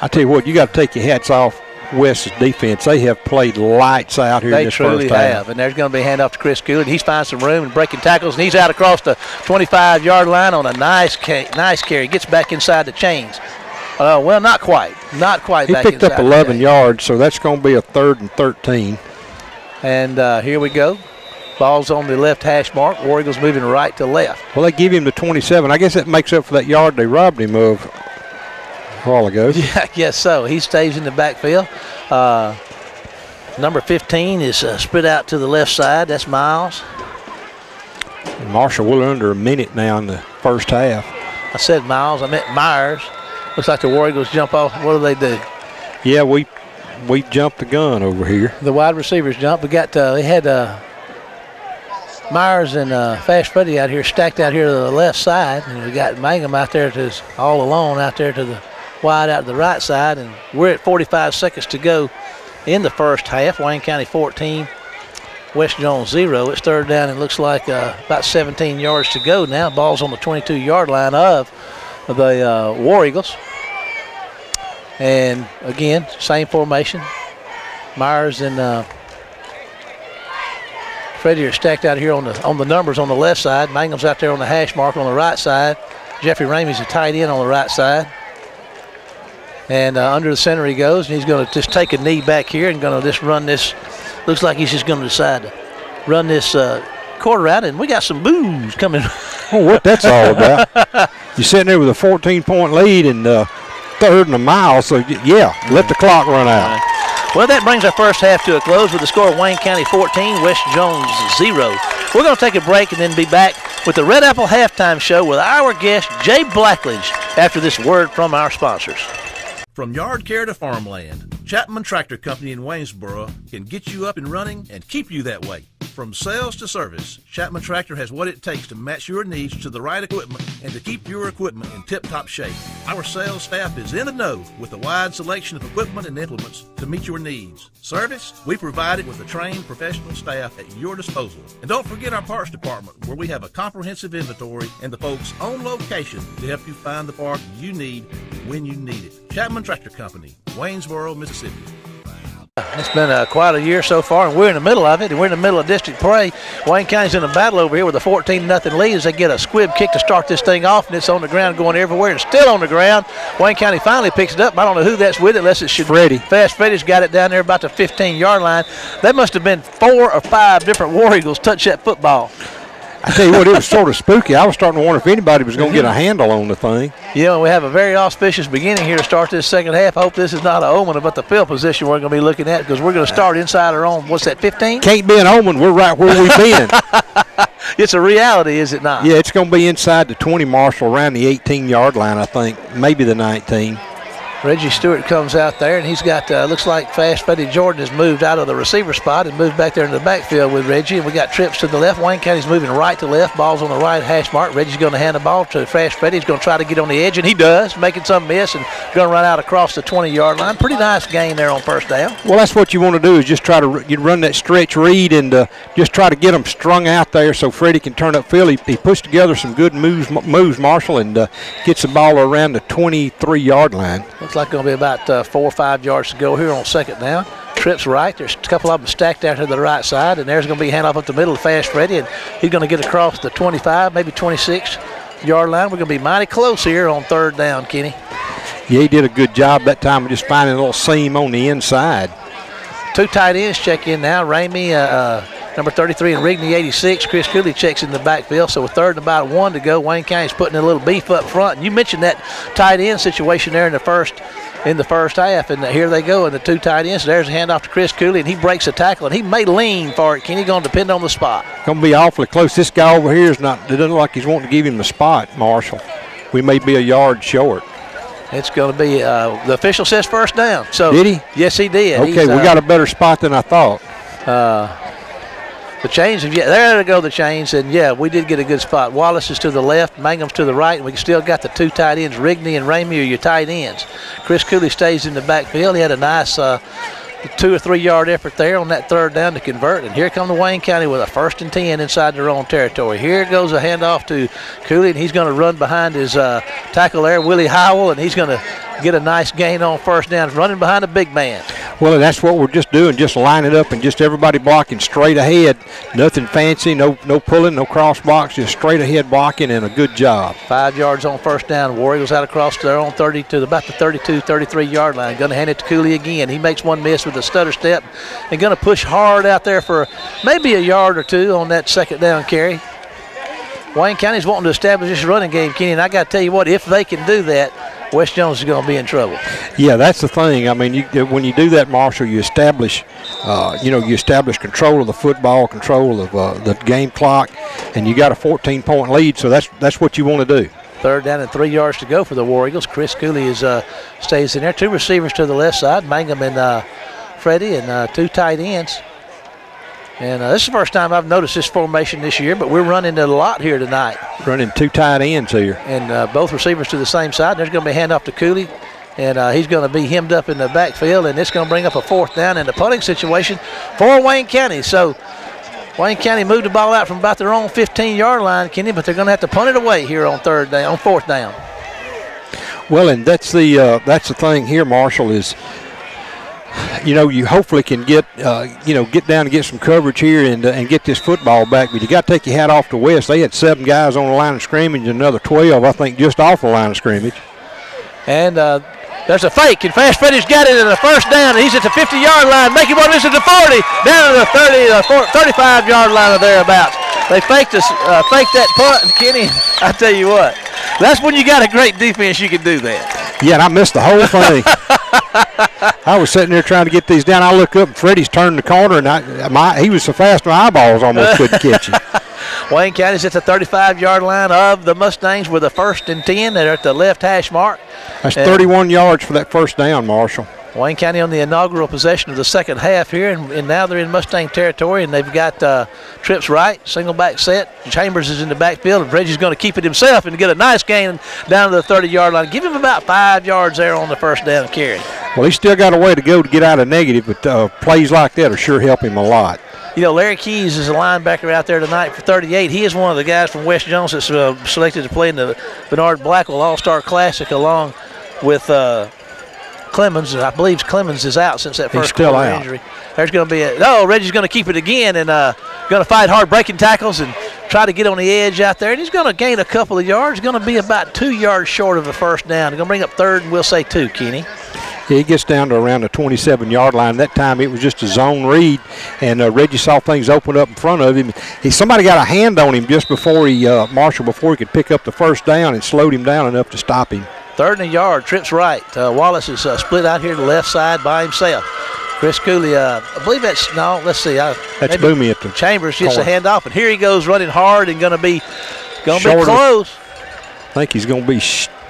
Speaker 3: I tell you what, you got to take your hats off West's defense. They have played lights out here in this first half.
Speaker 1: They truly have, and there's going to be a handoff to Chris Cooley. He's finding some room and breaking tackles, and he's out across the 25-yard line on a nice carry. Gets back inside the chains. Well, not quite. Not quite back inside.
Speaker 3: He picked up 11 yards, so that's going to be a 3rd and 13.
Speaker 1: And here we go. Ball's on the left hash mark. War Eagles moving right to left.
Speaker 3: Well, they give him the 27. I guess that makes up for that yard they robbed him of a while ago.
Speaker 1: Yeah, I guess so. He stays in the backfield. Number 15 is spread out to the left side. That's Miles.
Speaker 3: And Marshall, we're under a minute now in the first half.
Speaker 1: I said Miles. I meant Myers. Looks like the War Eagles jump off. What do?
Speaker 3: Yeah, we jumped the gun over here.
Speaker 1: The wide receivers jump. We got they had Myers and Fast Freddie out here stacked out here to the left side, and we got Mangum out there all alone out there to the wide out to the right side, and we're at 45 seconds to go in the first half. Wayne County 14, West Jones 0. It's 3rd down and looks like about 17 yards to go now. Ball's on the 22-yard line of the War Eagles. And again, same formation. Myers and Freddie are stacked out here on the numbers on the left side. Mangum's out there on the hash mark on the right side. Jeffrey Ramey's a tight end on the right side. And under the center he goes, and he's going to just take a knee back here and going to just run this. Looks like he's just going to decide to run this quarter out, and we got some boos coming.
Speaker 3: Oh, what that's all about. You're sitting there with a 14-point lead and 3rd and a mile, so yeah, let the clock run out.
Speaker 1: Well, that brings our first half to a close with the score of Wayne County 14, West Jones 0. We're going to take a break and then be back with the Red Apple Halftime Show with our guest, Jay Blackledge, after this word from our sponsors.
Speaker 12: From yard care to farmland, Chapman Tractor Company in Waynesboro can get you up and running and keep you that way. From sales to service, Chapman Tractor has what it takes to match your needs to the right equipment and to keep your equipment in tip-top shape. Our sales staff is in the know with a wide selection of equipment and implements to meet your needs. Service, we provide it with a trained professional staff at your disposal. And don't forget our parts department, where we have a comprehensive inventory and the folks on location to help you find the part you need when you need it. Chapman Tractor Company, Waynesboro, Mississippi.
Speaker 1: It's been quite a year so far, and we're in the middle of it, and we're in the middle of district play. Wayne County's in a battle over here with a 14-0 lead as they get a squib kick to start this thing off, and it's on the ground going everywhere and still on the ground. Wayne County finally picks it up. I don't know who that's with, unless it's
Speaker 3: Freddie.
Speaker 1: Fast Freddie's got it down there about the 15-yard line. That must have been 4 or 5 different War Eagles touch that football.
Speaker 3: I tell you what, it was sort of spooky. I was starting to wonder if anybody was going to get a handle on the thing.
Speaker 1: Yeah, we have a very auspicious beginning here to start this second half. I hope this is not an omen about the field position we're going to be looking at, because we're going to start inside our own, what's that, 15?
Speaker 3: Can't be an omen. We're right where we've been.
Speaker 1: It's a reality, is it not?
Speaker 3: Yeah, it's going to be inside the 20, Marshall, around the 18-yard line, I think, maybe the 19.
Speaker 1: Reggie Stewart comes out there, and he's got, looks like Fast Freddie Jordan has moved out of the receiver spot and moved back there in the backfield with Reggie. And we got trips to the left. Wayne County's moving right to left. Ball's on the right hash mark. Reggie's going to hand the ball to Fast Freddie. He's going to try to get on the edge, and he does, making some miss and going to run out across the 20-yard line. Pretty nice gain there on first down.
Speaker 3: Well, that's what you want to do, is just try to run that stretch read and just try to get them strung out there so Freddie can turn upfield. He pushed together some good moves, Marshall, and gets the ball around the 23-yard line.
Speaker 1: Looks like going to be about 4 or 5 yards to go here on second down. Trips right. There's a couple of them stacked out to the right side, and there's going to be a handoff up the middle to Fast Freddie, and he's going to get across the 25, maybe 26-yard line. We're going to be mighty close here on third down, Kenny.
Speaker 3: Yeah, he did a good job that time of just finding a little seam on the inside.
Speaker 1: 2 tight ends check in now. Ramey, number 33, and Rigney, 86. Chris Cooley checks in the backfield. So with third and about 1 to go, Wayne County's putting a little beef up front. And you mentioned that tight end situation there in the first half, and here they go in the 2 tight ends. There's a handoff to Chris Cooley, and he breaks a tackle, and he may lean for it. Kenny, going to depend on the spot.
Speaker 3: Going to be awfully close. This guy over here it doesn't look like he's wanting to give him the spot, Marshall. We may be a yard short.
Speaker 1: It's going to be the official says first down. So
Speaker 3: did he?
Speaker 1: Yes, he did.
Speaker 3: Okay, we got a better spot than I thought.
Speaker 1: The chains, there to go the chains, and yeah, we did get a good spot. Wallace is to the left, Mangum's to the right, and we still got the 2 tight ends. Rigney and Ramey are your tight ends. Chris Cooley stays in the backfield. He had a nice 2 or 3 yard effort there on that third down to convert, and here come the Wayne County with a 1st and 10 inside their own territory. Here goes a handoff to Cooley, and he's going to run behind his tackle there, Willie Howell, and he's going to get a nice gain on first down, running behind a big man.
Speaker 3: Well, that's what we're just doing, just line it up and just everybody blocking straight ahead. Nothing fancy, no pulling, no cross box, just straight ahead blocking, and a good job.
Speaker 1: 5 yards on first down. War Eagles out across their own 30 to about the 32, 33-yard line. Going to hand it to Cooley again. He makes one miss with a stutter step and going to push hard out there for maybe a yard or 2 on that second down carry. Wayne County's wanting to establish this running game, Kenny, and I got to tell you what, if they can do that, West Jones is going to be in trouble.
Speaker 3: Yeah, that's the thing. I mean, when you do that, Marshall, you establish, control of the football, control of the game clock, and you got a 14-point lead. So that's what you want to do.
Speaker 1: Third down and 3 yards to go for the War Eagles. Chris Cooley stays in there. 2 receivers to the left side, Mangum and Freddie, and 2 tight ends. And this is the first time I've noticed this formation this year, but we're running it a lot here tonight.
Speaker 3: Running 2 tight ends here.
Speaker 1: And both receivers to the same side. There's going to be a handoff to Cooley, and he's going to be hemmed up in the backfield, and it's going to bring up a 4th down in the punting situation for Wayne County. So Wayne County moved the ball out from about their own 15-yard line, Kenny, but they're going to have to punt it away here on 4th down.
Speaker 3: Well, and that's the thing here, Marshall, is you hopefully can get down and get some coverage here and get this football back. But you got to take your hat off to West. They had 7 guys on the line of scrimmage and another 12, I think, just off the line of scrimmage.
Speaker 1: And there's a fake, and Fast Freddie's got it in the first down. He's at the 50-yard line, making one miss at the 40, down to the 35-yard line or thereabouts. They faked that punt, and Kenny, I tell you what, that's when you got a great defense, you can do that.
Speaker 3: Yeah, and I missed the whole thing. I was sitting there trying to get these down. I look up, and Freddie's turned the corner, and he was so fast my eyeballs almost couldn't catch him.
Speaker 1: Wayne County's at the 35-yard line of the Mustangs with a 1st and 10. They're at the left hash mark.
Speaker 3: That's 31 yards for that first down, Marshall.
Speaker 1: Wayne County on the inaugural possession of the second half here, and now they're in Mustang territory, and they've got trips right, single back set. Chambers is in the backfield, and Reggie's going to keep it himself and get a nice gain down to the 30-yard line. Give him about 5 yards there on the first down carry.
Speaker 3: Well, he's still got a way to go to get out of negative, but plays like that will sure help him a lot.
Speaker 1: You know, Larry Keys is a linebacker out there tonight for 38. He is one of the guys from West Jones that's selected to play in the Bernard Blackwell All-Star Classic along with Clemens. I believe Clemens is out since that first quarter injury. There's going to be Reggie's going to keep it again and going to fight hard breaking tackles and try to get on the edge out there. And he's going to gain a couple of yards. Going to be about 2 yards short of the first down. He's going to bring up 3rd and we'll say 2, Kenny.
Speaker 3: Yeah, he gets down to around the 27-yard line. That time it was just a zone read, and Reggie saw things open up in front of him. Somebody got a hand on him just before Marshall, before he could pick up the first down, and slowed him down enough to stop him.
Speaker 1: 3rd and a yard, trips right. Wallace is split out here to the left side by himself. Chris Cooley, I believe that's, no, let's see.
Speaker 3: That's Boomy at the
Speaker 1: Chambers gets a handoff, and here he goes running hard and going to be close.
Speaker 3: I think he's going to be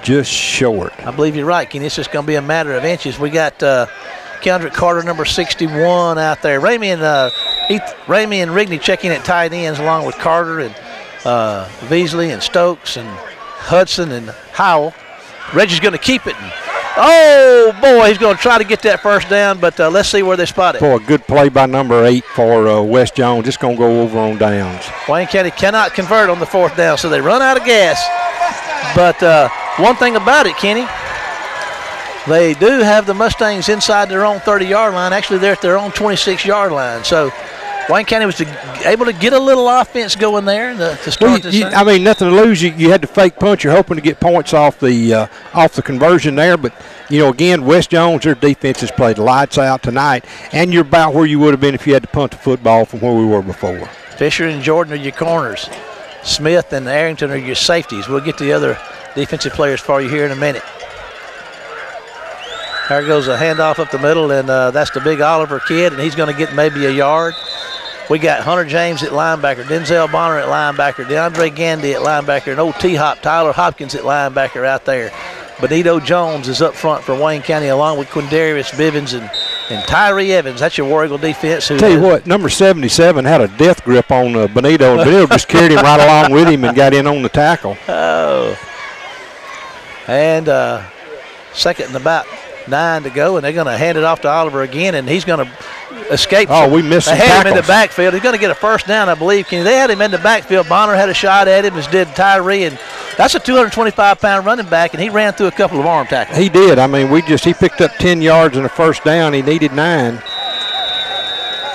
Speaker 3: just short.
Speaker 1: I believe you're right, Kenny. It's just going to be a matter of inches. We got Kendrick Carter, number 61, out there. Ramey and Rigney checking at tight ends along with Carter and Beasley and Stokes and Hudson and Howell. Reggie's going to keep it. Oh, boy, he's going to try to get that first down, but let's see where they spot it.
Speaker 3: Boy, a good play by number 8 for West Jones. Just going to go over on downs.
Speaker 1: Wayne County cannot convert on the 4th down, so they run out of gas. But one thing about it, Kenny, they do have the Mustangs inside their own 30-yard line. Actually, they're at their own 26-yard line. So Wayne County was able to get a little offense going there to start this thing.
Speaker 3: I mean, nothing to lose. You had to fake punch. You're hoping to get points off the conversion there. But, again, West Jones, their defense has played lights out tonight, and you're about where you would have been if you had to punt the football from where we were before.
Speaker 1: Fisher and Jordan are your corners. Smith and Arrington are your safeties. We'll get the other defensive players for you here in a minute. There goes a handoff up the middle, and that's the big Oliver kid, and he's going to get maybe a yard. We got Hunter James at linebacker, Denzel Bonner at linebacker, DeAndre Gandy at linebacker, and old T-Hop, Tyler Hopkins at linebacker out there. Benito Jones is up front for Wayne County along with Quindarius Bivens and Tyree Evans. That's your War Eagle defense.
Speaker 3: Tell you what, number 77 had a death grip on Benito, and Benito just carried him right along with him and got in on the tackle.
Speaker 1: Oh. And 2nd and about 9 to go, and they're going to hand it off to Oliver again, and he's going to escape.
Speaker 3: Oh, we missed some
Speaker 1: tackles. They had him in the
Speaker 3: tackles.
Speaker 1: backfield. He's going to get a first down, I believe. They had him in the backfield. Bonner had a shot at him, as did Tyree, and that's a 225-pound running back, and he ran through a couple of arm tackles.
Speaker 3: He did. I mean, he picked up 10 yards in the first down. He needed 9.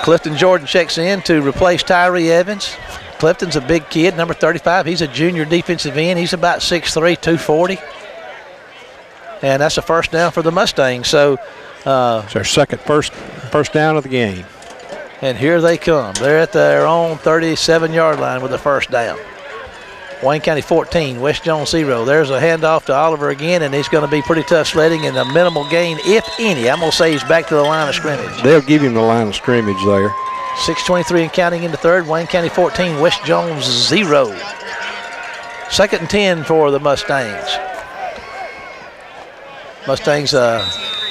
Speaker 1: Clifton Jordan checks in to replace Tyree Evans. Clifton's a big kid, number 35. He's a junior defensive end. He's about 6'3", 240. And that's a first down for the Mustangs. So
Speaker 3: it's their first down of the game.
Speaker 1: And here they come. They're at their own 37-yard line with the first down. Wayne County 14, West Jones 0. There's a handoff to Oliver again, and he's going to be pretty tough sledding and a minimal gain, if any. I'm going to say he's back to the line of scrimmage.
Speaker 3: They'll give him the line of scrimmage there.
Speaker 1: 6:23 and counting into 3rd. Wayne County 14, West Jones 0. 2nd and 10 for the Mustangs.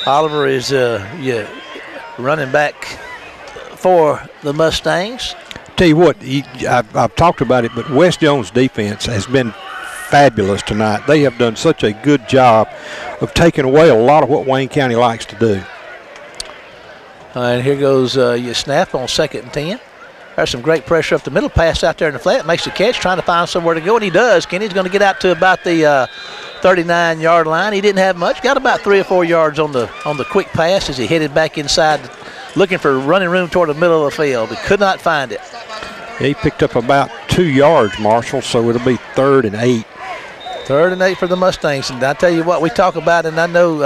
Speaker 1: Oliver is running back for the Mustangs.
Speaker 3: Tell you what, I've talked about it, but West Jones' defense has been fabulous tonight. They have done such a good job of taking away a lot of what Wayne County likes to do.
Speaker 1: And here goes your snap on 2nd and 10. There's some great pressure up the middle. Pass out there in the flat. Makes the catch, trying to find somewhere to go, and he does. Kenny's going to get out to about the 39-yard line. He didn't have much. Got about 3 or 4 yards on the quick pass as he headed back inside, looking for running room toward the middle of the field, but could not find it.
Speaker 3: He picked up about 2 yards, Marshall, so it'll be 3rd and 8.
Speaker 1: 3rd and 8 for the Mustangs. And I tell you what, we talk about, and I know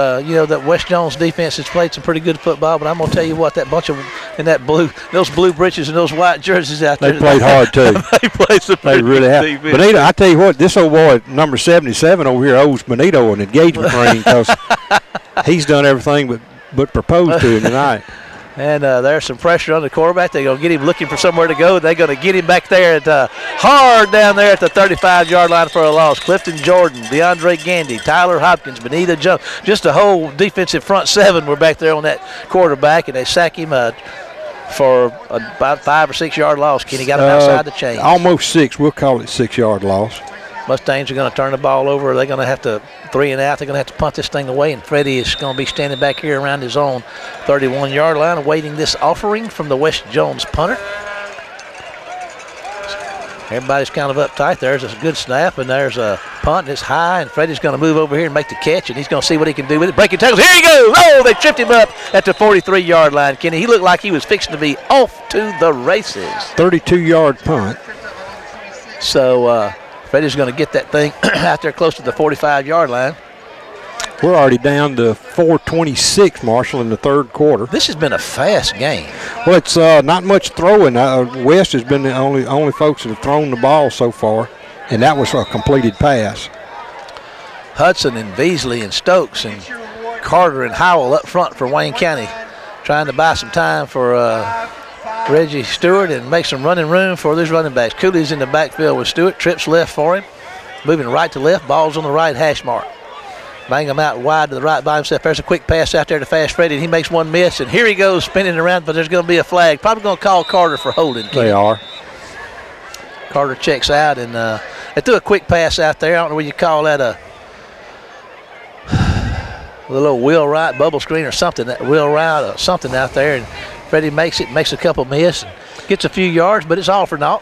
Speaker 1: that West Jones defense has played some pretty good football, but I'm going to tell you what, that bunch of in that those blue breeches and those white jerseys out there.
Speaker 3: They played hard too.
Speaker 1: They played some
Speaker 3: They really have.
Speaker 1: defense.
Speaker 3: Benito, I tell you what, this old boy, number 77 over here, owes Benito an engagement ring because he's done everything but
Speaker 2: but proposed to him tonight.
Speaker 1: And there's some pressure on the quarterback. They're going to get him looking for somewhere to go. They're going to get him back there at hard down there at the 35-yard line for a loss. Clifton Jordan, DeAndre Gandy, Tyler Hopkins, Benita Jones. Just a whole defensive front seven were back there on that quarterback, and they sack him for about 5 or 6 yard loss. Kenny got him outside the chain.
Speaker 2: Almost 6. We'll call it 6 yard loss.
Speaker 1: Mustangs are going to turn the ball over. They're going to have to 3 and out. They're going to have to punt this thing away, and Freddie is going to be standing back here around his own 31-yard line awaiting this offering from the West Jones punter. Everybody's kind of uptight. There's a good snap, and there's a punt, and it's high, and Freddie's going to move over here and make the catch, and he's going to see what he can do with it. Breaking tackles. Here he goes. Oh, they tripped him up at the 43-yard line, Kenny. He looked like he was fixing to be off to the races.
Speaker 2: 32-yard punt.
Speaker 1: So, Freddie's going to get that thing out there close to the 45-yard line.
Speaker 2: We're already down to 4:26, Marshall, in the third quarter.
Speaker 1: This has been a fast game.
Speaker 2: Well, it's not much throwing. West has been the only folks that have thrown the ball so far, and that was a completed pass.
Speaker 1: Hudson and Beasley and Stokes and Carter and Howell up front for Wayne County, trying to buy some time for Reggie Stewart and make some running room for these running backs. Cooley's in the backfield with Stewart. Trips left for him. Moving right to left. Ball's on the right hash mark. Bang him out wide to the right by himself. There's a quick pass out there to Fast Freddy, and he makes one miss. And here he goes spinning around, but there's going to be a flag. Probably going to call Carter for holding.
Speaker 2: They are.
Speaker 1: Carter checks out, and they threw a quick pass out there. I don't know what you call that, a little wheel right bubble screen or something, that wheel right or something out there. And Freddie makes it, makes a couple miss, and gets a few yards, but it's all for naught.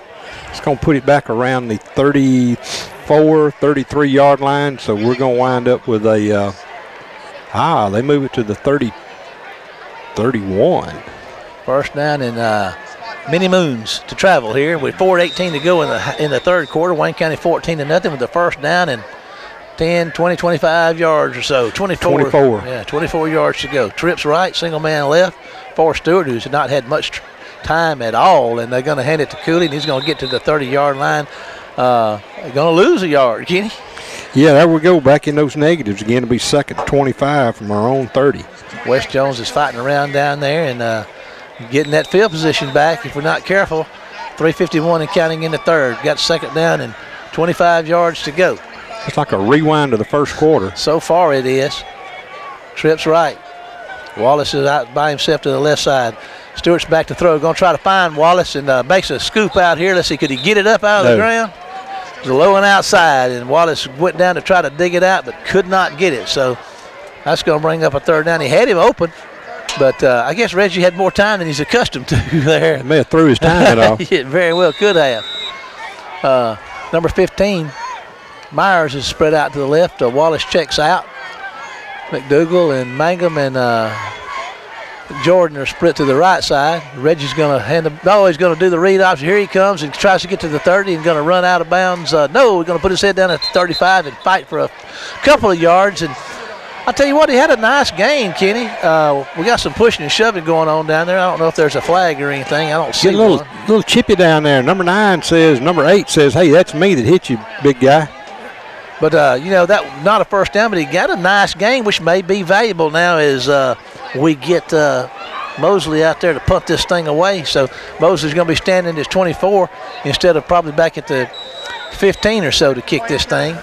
Speaker 2: It's going to put it back around the 34, 33-yard line, so we're going to wind up with a, they move it to the 31.
Speaker 1: First down and many moons to travel here with 4:18 to go in the third quarter. Wayne County 14-0 with the first down and 10, 20, 25 yards or so. 24. Yeah, 24 yards to go. Trips right, single man left for Stewart, who's not had much time at all, and they're going to hand it to Cooley, and he's going to get to the 30-yard line. They're going to lose a yard, Kenny.
Speaker 2: Yeah, there we go, back in those negatives again. To be second to 25 from our own 30.
Speaker 1: West Jones is fighting around down there and getting that field position back if we're not careful. 3:51 and counting in the third. Got second down and 25 yards to go.
Speaker 2: It's like a rewind of the first quarter.
Speaker 1: So far it is. Trips right. Wallace is out by himself to the left side. Stewart's back to throw. Going to try to find Wallace and makes a scoop out here. Let's see, could he get it up out of the ground? It was low and outside, and Wallace went down to try to dig it out, but could not get it. So that's going to bring up a third down. He had him open, but I guess Reggie had more time than he's accustomed to there.
Speaker 2: He may have threw his time off.
Speaker 1: It very well could have. Number 15, Myers is spread out to the left. Wallace checks out. McDougal and Mangum and Jordan are split to the right side. Reggie's going to hand the ball. He's going to do the read option. Here he comes and tries to get to the 30 and going to run out of bounds. No, he's going to put his head down at the 35 and fight for a couple of yards. And I'll tell you what, he had a nice game, Kenny. We got some pushing and shoving going on down there. I don't know if there's a flag or anything. I don't see
Speaker 2: a little chippy down there. Number 8 says, hey, that's me that hit you, big guy.
Speaker 1: But, that not a first down, but he got a nice game, which may be valuable now as we get Mosley out there to punt this thing away. So Mosley's going to be standing at his 24 instead of probably back at the 15 or so to kick this thing.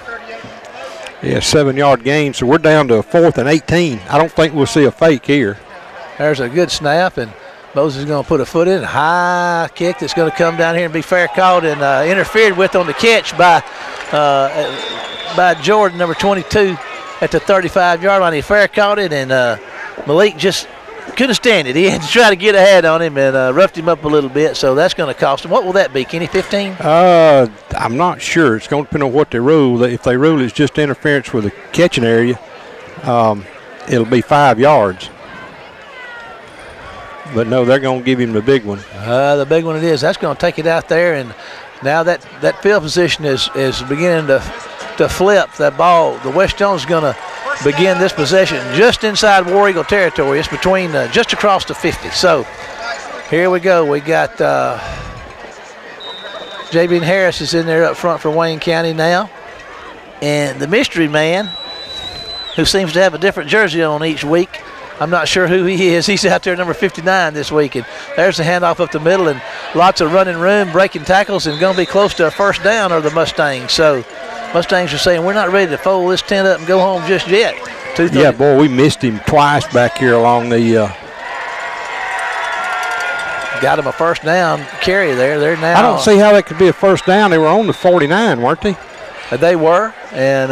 Speaker 2: Yeah, 7-yard gain, so we're down to 4th and 18. I don't think we'll see a fake here.
Speaker 1: There's a good snap, and Mosley's going to put a foot in, a high kick that's going to come down here and be fair caught and interfered with on the catch by Jordan, number 22, at the 35-yard line. He fair caught it, and Malik just couldn't stand it. He had to try to get ahead on him and roughed him up a little bit, so that's going to cost him. What will that be, Kenny, 15?
Speaker 2: I'm not sure. It's going to depend on what they rule. If they rule it's just interference with the catching area, it'll be 5 yards. But, no, they're going to give him the big one.
Speaker 1: The big one it is. That's going to take it out there, and now that field position is beginning to flip. That ball, the West Jones is going to begin this possession just inside War Eagle territory. It's between just across the 50. So here we go. We got J.B. Harris is in there up front for Wayne County now. And the mystery man, who seems to have a different jersey on each week, I'm not sure who he is. He's out there number 59 this week. And there's the handoff up the middle, and lots of running room, breaking tackles, and going to be close to a first down are the Mustangs. So Mustangs are saying we're not ready to fold this tent up and go home just yet.
Speaker 3: Yeah, boy, we missed him twice back here along the
Speaker 1: got him a first down carry there. They're now.
Speaker 3: I don't see how that could be a first down. They were on the 49, weren't they?
Speaker 1: They were, and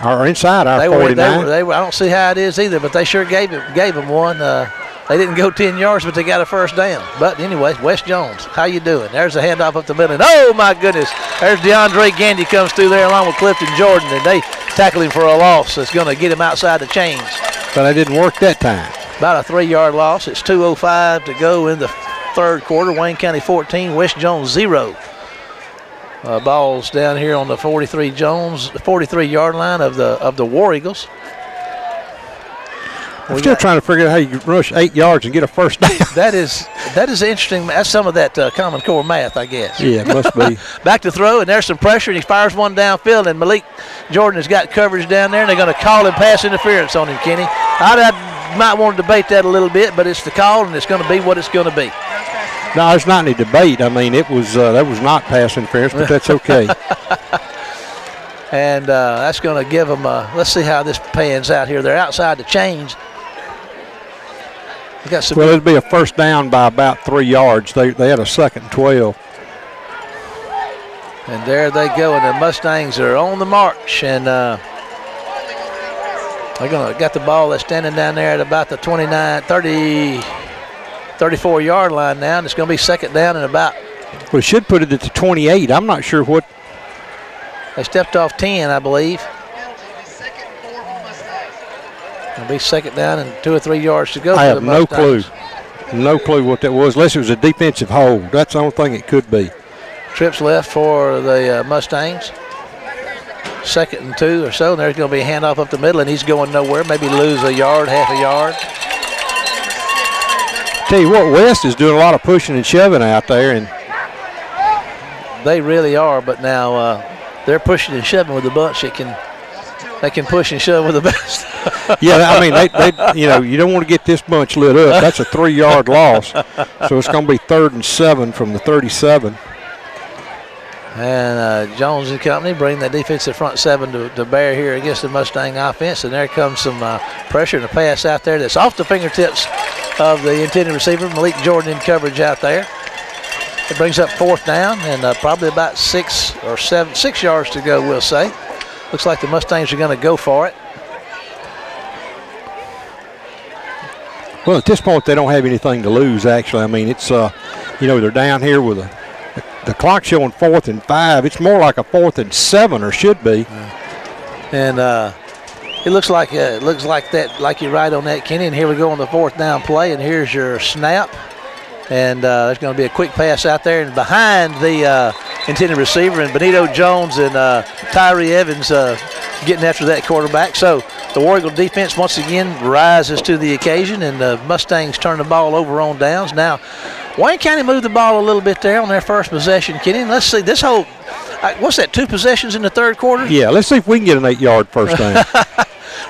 Speaker 3: or inside our 49.
Speaker 1: They were. I don't see how it is either, but they sure gave him one. They didn't go 10 yards, but they got a first down. But anyway, Wes Jones, how you doing? There's a handoff up the middle. And oh, my goodness. There's DeAndre Gandy comes through there along with Clifton Jordan, and they tackle him for a loss that's going to get him outside the chains.
Speaker 3: But it didn't work that time.
Speaker 1: About a 3-yard loss. It's 2:05 to go in the third quarter. Wayne County 14, West Jones 0. Ball's down here on the 43-yard line of the War Eagles.
Speaker 3: I'm still trying to figure out how you rush 8 yards and get a first down.
Speaker 1: That is interesting. That's some of that Common Core math, I guess.
Speaker 3: Yeah, it must be.
Speaker 1: Back to throw, and there's some pressure, and he fires one downfield, and Malik Jordan has got coverage down there, and they're going to call him pass interference on him, Kenny. I might want to debate that a little bit, but it's the call, and it's going to be what it's going to be.
Speaker 3: No, there's not any debate. I mean, that was not pass interference, but that's okay.
Speaker 1: And that's going to give them. Let's see how this pans out here. They're outside the chains.
Speaker 3: Well, it'd be a first down by about 3 yards. They had a 2nd and 12.
Speaker 1: And there they go, and the Mustangs are on the march, and they're going to got the ball that's standing down there at about the 34-yard line now, and it's going to be 2nd down and about.
Speaker 3: Well, it should put it at the 28. I'm not sure what.
Speaker 1: They stepped off 10, I believe. It'll be 2nd down and 2 or 3 yards to go.
Speaker 3: I have no clue. No clue what that was, unless it was a defensive hold. That's the only thing it could be.
Speaker 1: Trips left for the Mustangs. 2nd and 2 or so, and there's going to be a handoff up the middle, and he's going nowhere. Maybe lose a yard, half a yard.
Speaker 3: Tell you what, West is doing a lot of pushing and shoving out there, and
Speaker 1: they really are. But now they're pushing and shoving with a bunch that can push and shove with the best.
Speaker 3: Yeah, I mean, they you don't want to get this bunch lit up. That's a 3-yard loss. So it's going to be 3rd and 7 from the 37.
Speaker 1: And Jones and company bring that defensive front 7 to bear here against the Mustang offense. And there comes some pressure and a pass out there that's off the fingertips of the intended receiver, Malik Jordan, in coverage out there. It brings up 4th down and probably about 6 yards to go, we'll say. Looks like the Mustangs are going to go for it.
Speaker 3: Well, at this point, they don't have anything to lose, actually. I mean, it's, they're down here with the clock showing 4th and 5. It's more like a 4th and 7, or should be.
Speaker 1: And it looks like that, like you're right on that, Kenny. And here we go on the 4th down play, and here's your snap. And there's going to be a quick pass out there, and behind the intended receiver, and Benito Jones and Tyree Evans getting after that quarterback. So the War Eagle defense once again rises to the occasion, and the Mustangs turn the ball over on downs. Now, Wayne County moved the ball a little bit there on their first possession, Kenny. And let's see this whole, what's that, 2 possessions in the third quarter?
Speaker 3: Yeah, let's see if we can get an 8-yard first down.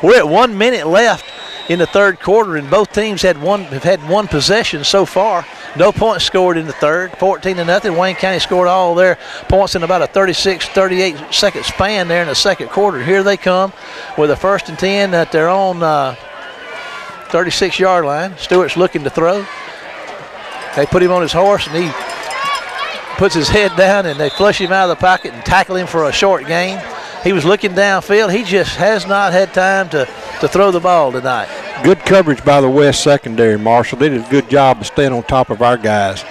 Speaker 1: We're at 1 minute left in the third quarter, and both teams have had one possession so far. No points scored in the third, 14-0. Wayne County scored all their points in about a 36, 38-second span there in the second quarter. Here they come with a 1st and 10 at their own 36-yard line. Stewart's looking to throw. They put him on his horse, and he puts his head down, and they flush him out of the pocket and tackle him for a short gain. He was looking downfield. He just has not had time to throw the ball tonight.
Speaker 3: Good coverage by the West secondary, Marshall. They did a good job of staying on top of our guys.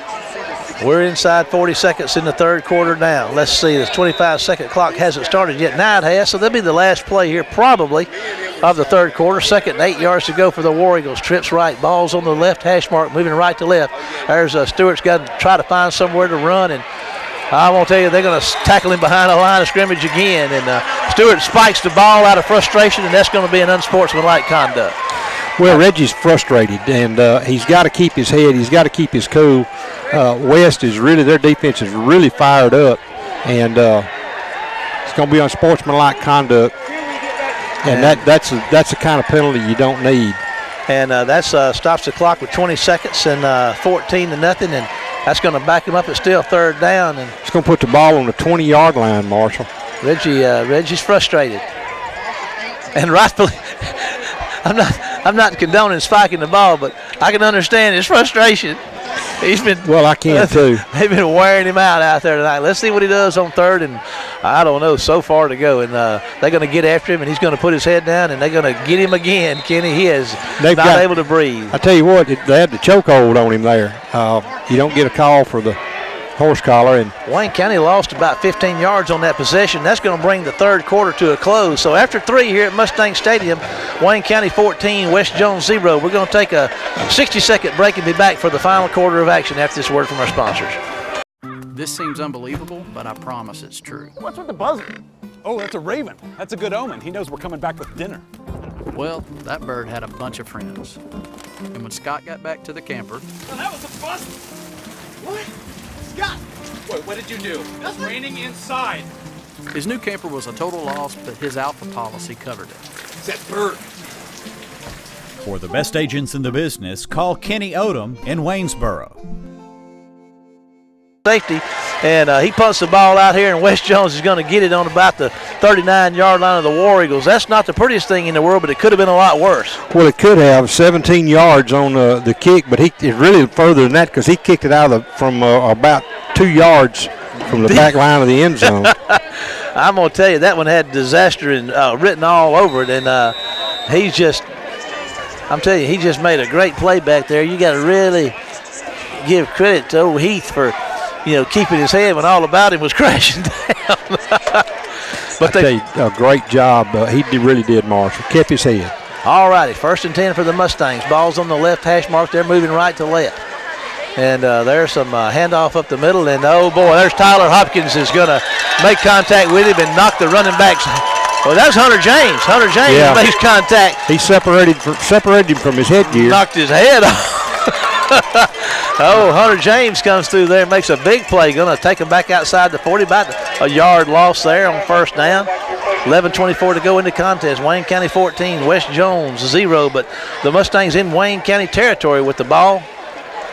Speaker 1: We're inside 40 seconds in the third quarter now. Let's see, the 25-second clock hasn't started yet. Now it has, so that'll be the last play here probably of the third quarter. 2nd and 8 yards to go for the War Eagles. Trips right, ball's on the left hash mark, moving right to left. There's Stewart's got to try to find somewhere to run, and I won't tell you, they're going to tackle him behind the line of scrimmage again. And Stewart spikes the ball out of frustration, and that's going to be an unsportsmanlike conduct.
Speaker 3: Well, Reggie's frustrated, and he's got to keep his head. He's got to keep his cool. West is really, their defense is really fired up, and it's going to be unsportsmanlike conduct. And that's the kind of penalty you don't need.
Speaker 1: And that stops the clock with 20 seconds and 14-0, and that's going to back him up. It's still 3rd down. And
Speaker 3: it's going to put the ball on the 20-yard line, Marshall.
Speaker 1: Reggie's frustrated, and rightfully. I'm not condoning spiking the ball, but I can understand his frustration. He's been
Speaker 3: I can too.
Speaker 1: They've been wearing him out there tonight. Let's see what he does on 3rd, and I don't know, so far to go. And they're going to get after him, and he's going to put his head down, and they're going to get him again. Kenny, he is not able to breathe.
Speaker 3: I tell you what, they had the chokehold on him there. You don't get a call for the horse collar. And
Speaker 1: Wayne County lost about 15 yards on that possession. That's going to bring the 3rd quarter to a close. So after 3 here at Mustang Stadium, Wayne County 14, West Jones 0. We're going to take a 60-second break and be back for the final quarter of action after this word from our sponsors.
Speaker 13: This seems unbelievable, but I promise it's true.
Speaker 14: What's with the buzzer? Oh, that's a raven. That's a good omen. He knows we're coming back with dinner.
Speaker 13: Well, that bird had a bunch of friends. And when Scott got back to the camper...
Speaker 14: Oh, that was a buzz! What? Scott! Wait, what did you do? It's raining inside.
Speaker 13: His new camper was a total loss, but his Alpha policy covered it.
Speaker 14: It's that bird.
Speaker 11: For the best agents in the business, call Kenny Odom in Waynesboro.
Speaker 1: Safety, and he punts the ball out here, and West Jones is going to get it on about the 39-yard line of the War Eagles. That's not the prettiest thing in the world, but it could have been a lot worse.
Speaker 3: Well, it could have 17 yards on the kick, but it's really further than that because he kicked it out from about 2 yards from the back line of the end zone.
Speaker 1: I'm going to tell you, that one had disaster written all over it, and I'm telling you, he just made a great play back there. You got to really give credit to old Heath for keeping his head when all about him was crashing down. But
Speaker 3: I tell you, a great job. He really did, Marshall. Kept his head.
Speaker 1: All righty, 1st and 10 for the Mustangs. Ball's on the left hash mark. They're moving right to left. And there's some handoff up the middle. And, oh, boy, there's Tyler Hopkins is going to make contact with him and knock the running backs. Well, that's Hunter James. Hunter James makes contact.
Speaker 3: He separated him from his headgear.
Speaker 1: Knocked his head off. Oh, Hunter James comes through there and makes a big play. Going to take him back outside the 40. About a yard loss there on 1st down. 11:24 to go in the contest. Wayne County 14, West Jones 0. But the Mustangs in Wayne County territory with the ball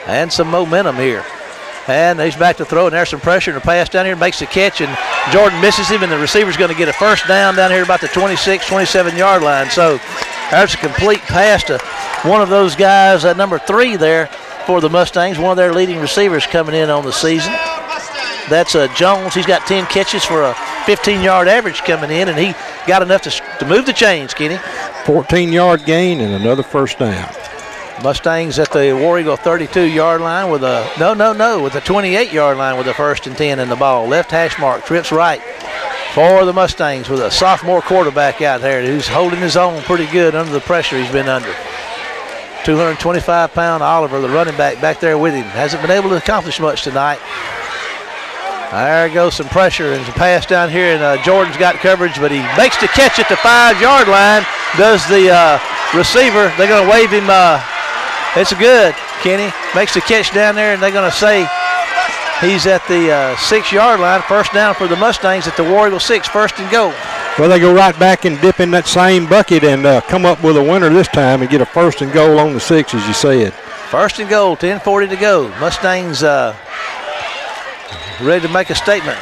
Speaker 1: and some momentum here. And he's back to throw, and there's some pressure and a pass down here. Makes the catch, and Jordan misses him, and the receiver's going to get a 1st down down here about the 26, 27-yard line. So there's a complete pass to one of those guys, number 3 there for the Mustangs, one of their leading receivers coming in on the season. That's Jones. He's got 10 catches for a 15-yard average coming in, and he got enough to move the chains, Kenny.
Speaker 3: 14-yard gain and another 1st down.
Speaker 1: Mustangs at the War Eagle 32-yard line with a with a 28-yard line with a 1st and 10 in the ball. Left hash mark, trips right for the Mustangs with a sophomore quarterback out there who's holding his own pretty good under the pressure he's been under. 225-pound Oliver, the running back there with him. Hasn't been able to accomplish much tonight. There goes some pressure and some pass down here, and Jordan's got coverage, but he makes the catch at the 5-yard line. Does the receiver. They're going to wave him. It's good. Kenny makes the catch down there, and they're going to say he's at the 6-yard line. 1st down for the Mustangs at the War Eagle 6, 1st and goal.
Speaker 3: Well, they go right back and dip in that same bucket and come up with a winner this time and get a 1st and goal on the 6, as you said.
Speaker 1: 1st and goal, 10:40 to go. Mustangs ready to make a statement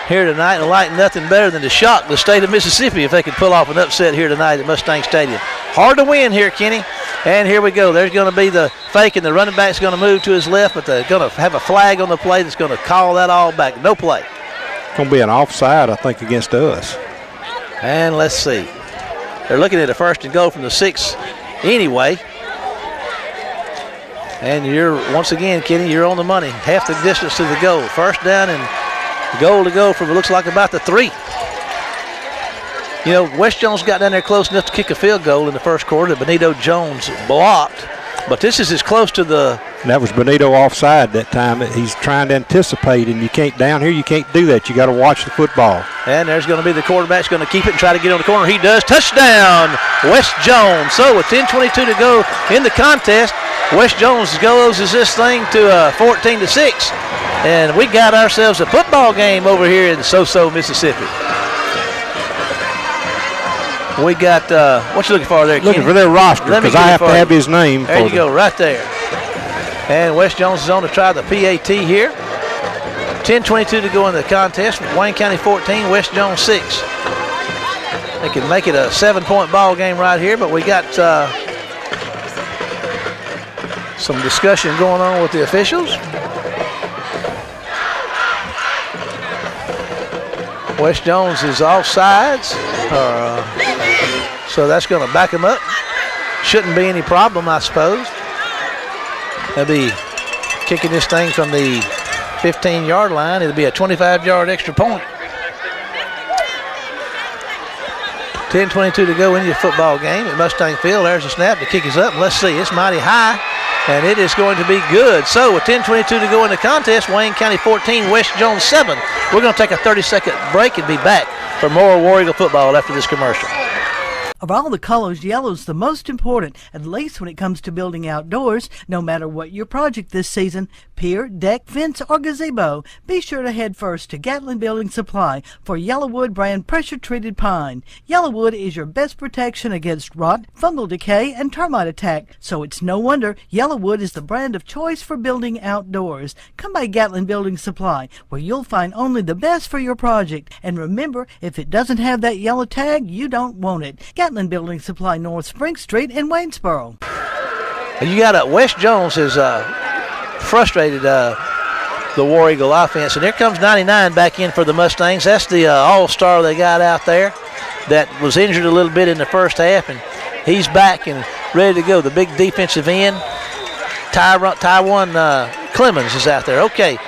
Speaker 1: here tonight, and like nothing better than to shock the state of Mississippi if they could pull off an upset here tonight at Mustang Stadium. Hard to win here, Kenny. And here we go. There's going to be the fake, and the running back's going to move to his left, but they're going to have a flag on the play that's going to call that all back. No play.
Speaker 3: It's going to be an offside, I think, against us.
Speaker 1: And let's see. They're looking at a 1st and goal from the 6 anyway. And you're, once again, Kenny, you're on the money. Half the distance to the goal. 1st down and goal to go from, it looks like, about the 3. You know, West Jones got down there close enough to kick a field goal in the 1st quarter. Benito Jones blocked. But this is as close to the...
Speaker 3: That was Benito offside that time. He's trying to anticipate, and you can't, down here, you can't do that. You got to watch the football.
Speaker 1: And there's going to be the quarterback's going to keep it and try to get on the corner. He does. Touchdown, West Jones. So with 10:22 to go in the contest, West Jones goes this thing to 14-6. And we got ourselves a football game over here in So-So, Mississippi. We got, what you looking for there,
Speaker 3: Looking
Speaker 1: Kenny?
Speaker 3: for their roster, because I have to have his name.
Speaker 1: There you go, right there. And West Jones is on to try the PAT here. 10:22 to go in the contest. Wayne County 14, West Jones 6. They can make it a 7-point ball game right here, but we got some discussion going on with the officials. West Jones is offsides, so that's going to back them up. Shouldn't be any problem, I suppose. They'll be kicking this thing from the 15-yard line. It'll be a 25-yard extra point. 10:22 to go in your football game at Mustang Field. There's a snap. The kick is up. Let's see. It's mighty high, and it is going to be good. So with 10:22 to go in the contest, Wayne County 14, West Jones 7. We're going to take a 30-second break and be back for more War Eagle football after this commercial.
Speaker 4: Of all the colors, yellow's the most important, at least when it comes to building outdoors. No matter what your project this season, pier, deck, fence, or gazebo, be sure to head first to Gatlin Building Supply for Yellowwood brand pressure-treated pine. Yellowwood is your best protection against rot, fungal decay, and termite attack, so it's no wonder Yellowwood is the brand of choice for building outdoors. Come by Gatlin Building Supply, where you'll find only the best for your project. And remember, if it doesn't have that yellow tag, you don't want it. Gatlin Building Supply, North Spring Street in Waynesboro.
Speaker 1: You got West Jones has frustrated the War Eagle offense, and here comes 99 back in for the Mustangs. That's the all-star they got out there that was injured a little bit in the first half, and he's back and ready to go. The big defensive end, Tywan Clemens is out there. Okay,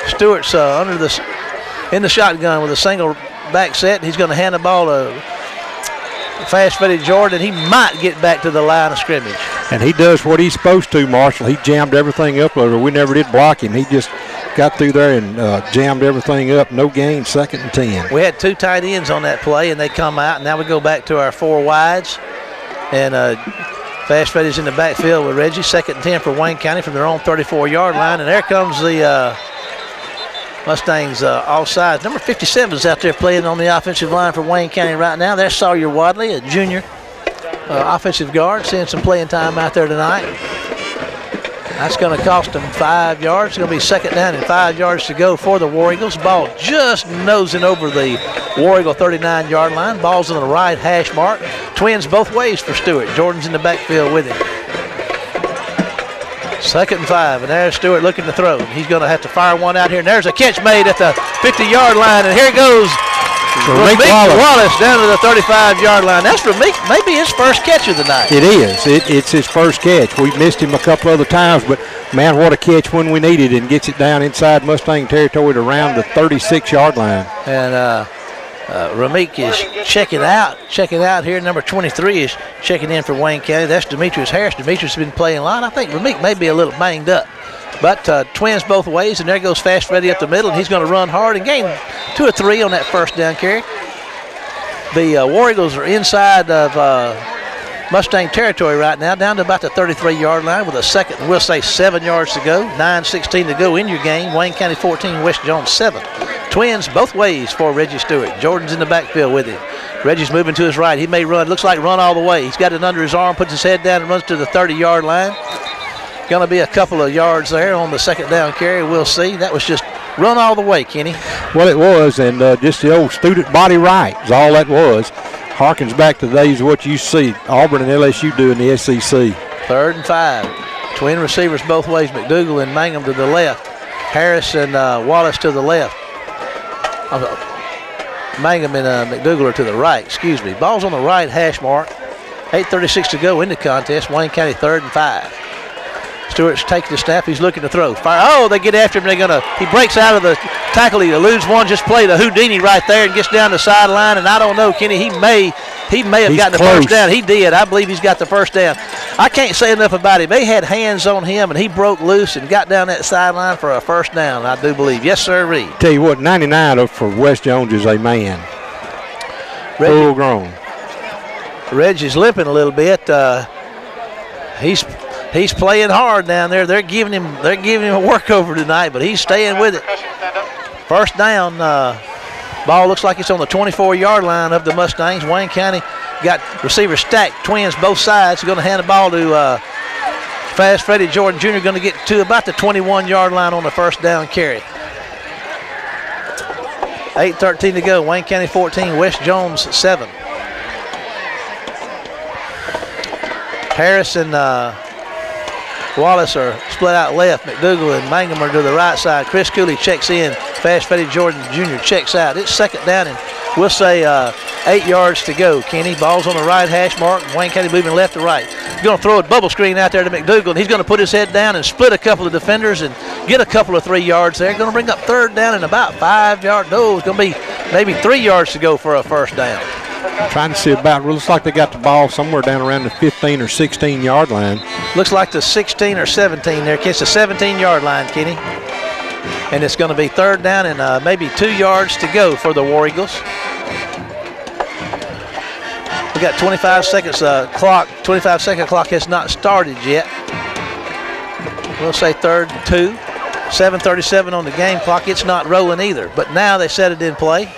Speaker 1: Stewart's in the shotgun with a single back set. He's going to hand the ball to fast-footed Jordan. He might get back to the line of scrimmage.
Speaker 3: And he does what he's supposed to, Marshall. He jammed everything up over. We never did block him. He just got through there and jammed everything up. No gain, 2nd and 10.
Speaker 1: We had 2 tight ends on that play, and they come out. And now we go back to our 4 wides. And Fast Freddy's in the backfield with Reggie. 2nd and 10 for Wayne County from their own 34-yard line. And there comes the Mustangs offside. Number 57 is out there playing on the offensive line for Wayne County right now. There's Sawyer Wadley, a junior offensive guard, seeing some playing time out there tonight. That's going to cost them 5 yards. It's going to be 2nd down and 5 yards to go for the War Eagles. Ball just nosing over the War Eagle 39-yard line. Ball's on the right hash mark. Twins both ways for Stewart. Jordan's in the backfield with him. 2nd and 5, and there's Stewart looking to throw. He's going to have to fire one out here, and there's a catch made at the 50-yard line, and here goes Rameek Wallace down to the 35-yard line. That's Rameek, maybe his first catch of the night.
Speaker 3: It is. It's his first catch. We've missed him a couple other times, but, man, what a catch when we needed it, and gets it down inside Mustang territory to around the 36-yard line.
Speaker 1: And Rameek is checking out here. Number 23 is checking in for Wayne County. That's Demetrius Harris. Demetrius has been playing a lot. I think Rameek may be a little banged up. But twins both ways, and there goes Fast Freddy up the middle, and he's going to run hard and gain 2 or 3 on that first down carry. The War Eagles are inside of Mustang territory right now, down to about the 33-yard line with a 2nd, and we'll say 7 yards to go. 9:16 to go in your game. Wayne County 14, West Jones 7. Twins both ways for Reggie Stewart. Jordan's in the backfield with him. Reggie's moving to his right. He may run. Looks like run all the way. He's got it under his arm, puts his head down, and runs to the 30-yard line. Going to be a couple of yards there on the 2nd down carry. We'll see. That was just run all the way, Kenny.
Speaker 3: Well, it was, and just the old student body right is all that was. Harkens back to the days of what you see Auburn and LSU do in the SEC.
Speaker 1: 3rd and 5. Twin receivers both ways. McDougal and Mangum to the left. Harris and Wallace to the left. Mangum and McDougal are to the right. Excuse me. Ball's on the right hash mark. 8:36 to go in the contest. Wayne County 3rd and 5. Stewart's taking the snap. He's looking to throw. Fire. Oh, they get after him. He breaks out of the tackle. He eludes one. Just played a Houdini right there and gets down the sideline. And I don't know, Kenny. He may have gotten the first down. He did. I believe he's got the first down. I can't say enough about him. They had hands on him, and he broke loose and got down that sideline for a first down. I do believe. Yes, sir, Reed.
Speaker 3: Tell you what, 99 for West Jones is a man. Full grown.
Speaker 1: Reggie's limping a little bit. He's playing hard down there. They're giving him a workover tonight, but he's staying with it. First down. Ball looks like it's on the 24-yard line of the Mustangs. Wayne County Got receiver stacked, twins both sides. Going to hand the ball to Fast Freddie Jordan Jr. Going to get to about the 21-yard line on the first down carry. 8:13 to go. Wayne County 14, West Jones 7. Harris and Wallace are split out left. McDougal and Mangum are to the right side. Chris Cooley checks in. Fast Freddie Jordan Jr. checks out. It's second down and we'll say 8 yards to go. Kenny, ball's on the right hash mark. Wayne County moving left to right. He's going to throw a bubble screen out there to McDougal, and he's going to put his head down and split a couple of defenders and get a couple of 3 yards there. Going to bring up third down and about 5 yards. No, it's going to be maybe 3 yards to go for a first down.
Speaker 2: Trying to see about, looks like they got the ball somewhere down around the 15 or 16 yard line.
Speaker 1: Looks like the 16 or 17 there. It's the 17-yard line, Kenny. And it's going to be third down and maybe 2 yards to go for the War Eagles. We got 25 seconds clock. 25-second clock has not started yet. We'll say third and 2. 7:37 on the game clock. It's not rolling either. But now they set it in play.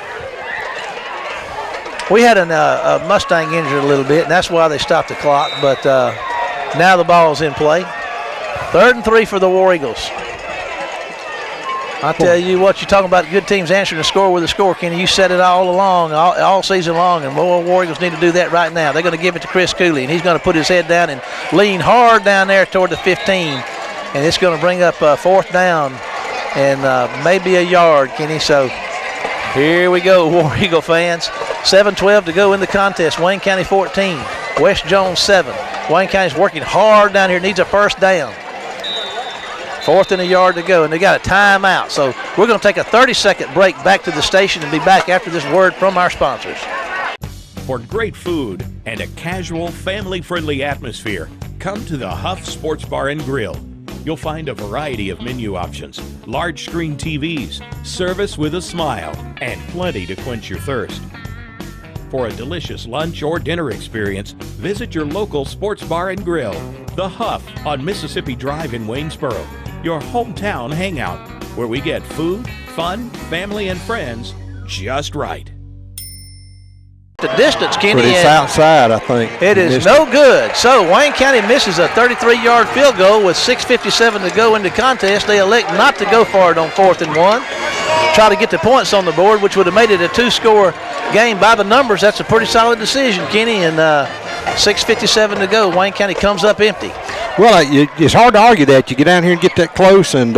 Speaker 1: We had a Mustang injured a little bit, and that's why they stopped the clock. But now the ball's in play. Third and 3 for the War Eagles. I tell you what, you're talking about good teams answering the score with a score, Kenny. You said it all along, all season long, and more War Eagles need to do that right now. They're going to give it to Chris Cooley, and he's going to put his head down and lean hard down there toward the 15. And it's going to bring up fourth down and maybe a yard, Kenny. So here we go, War Eagle fans. 7:12 to go in the contest. Wayne County 14, West Jones 7. Wayne County's working hard down here, needs a first down. Fourth and a yard to go, and they got a timeout. So we're going to take a 30-second break back to the station and be back after this word from our sponsors.
Speaker 8: For great food and a casual, family-friendly atmosphere, come to the Huff Sports Bar and Grill. You'll find a variety of menu options, large screen TVs, service with a smile, and plenty to quench your thirst. For a delicious lunch or dinner experience, visit your local sports bar and grill, The Huff on Mississippi Drive in Waynesboro, your hometown hangout, where we get food, fun, family, and friends just right.
Speaker 1: The distance, Kenny.
Speaker 2: But it's outside, I think.
Speaker 1: It is no good. So Wayne County misses a 33-yard field goal with 6:57 to go in the contest. They elect not to go for it on 4th and 1. Try to get the points on the board, which would have made it a 2-score game. By the numbers, that's a pretty solid decision, Kenny. And 6:57 to go. Wayne County comes up empty.
Speaker 2: Well, it's hard to argue that. You get down here and get that close, and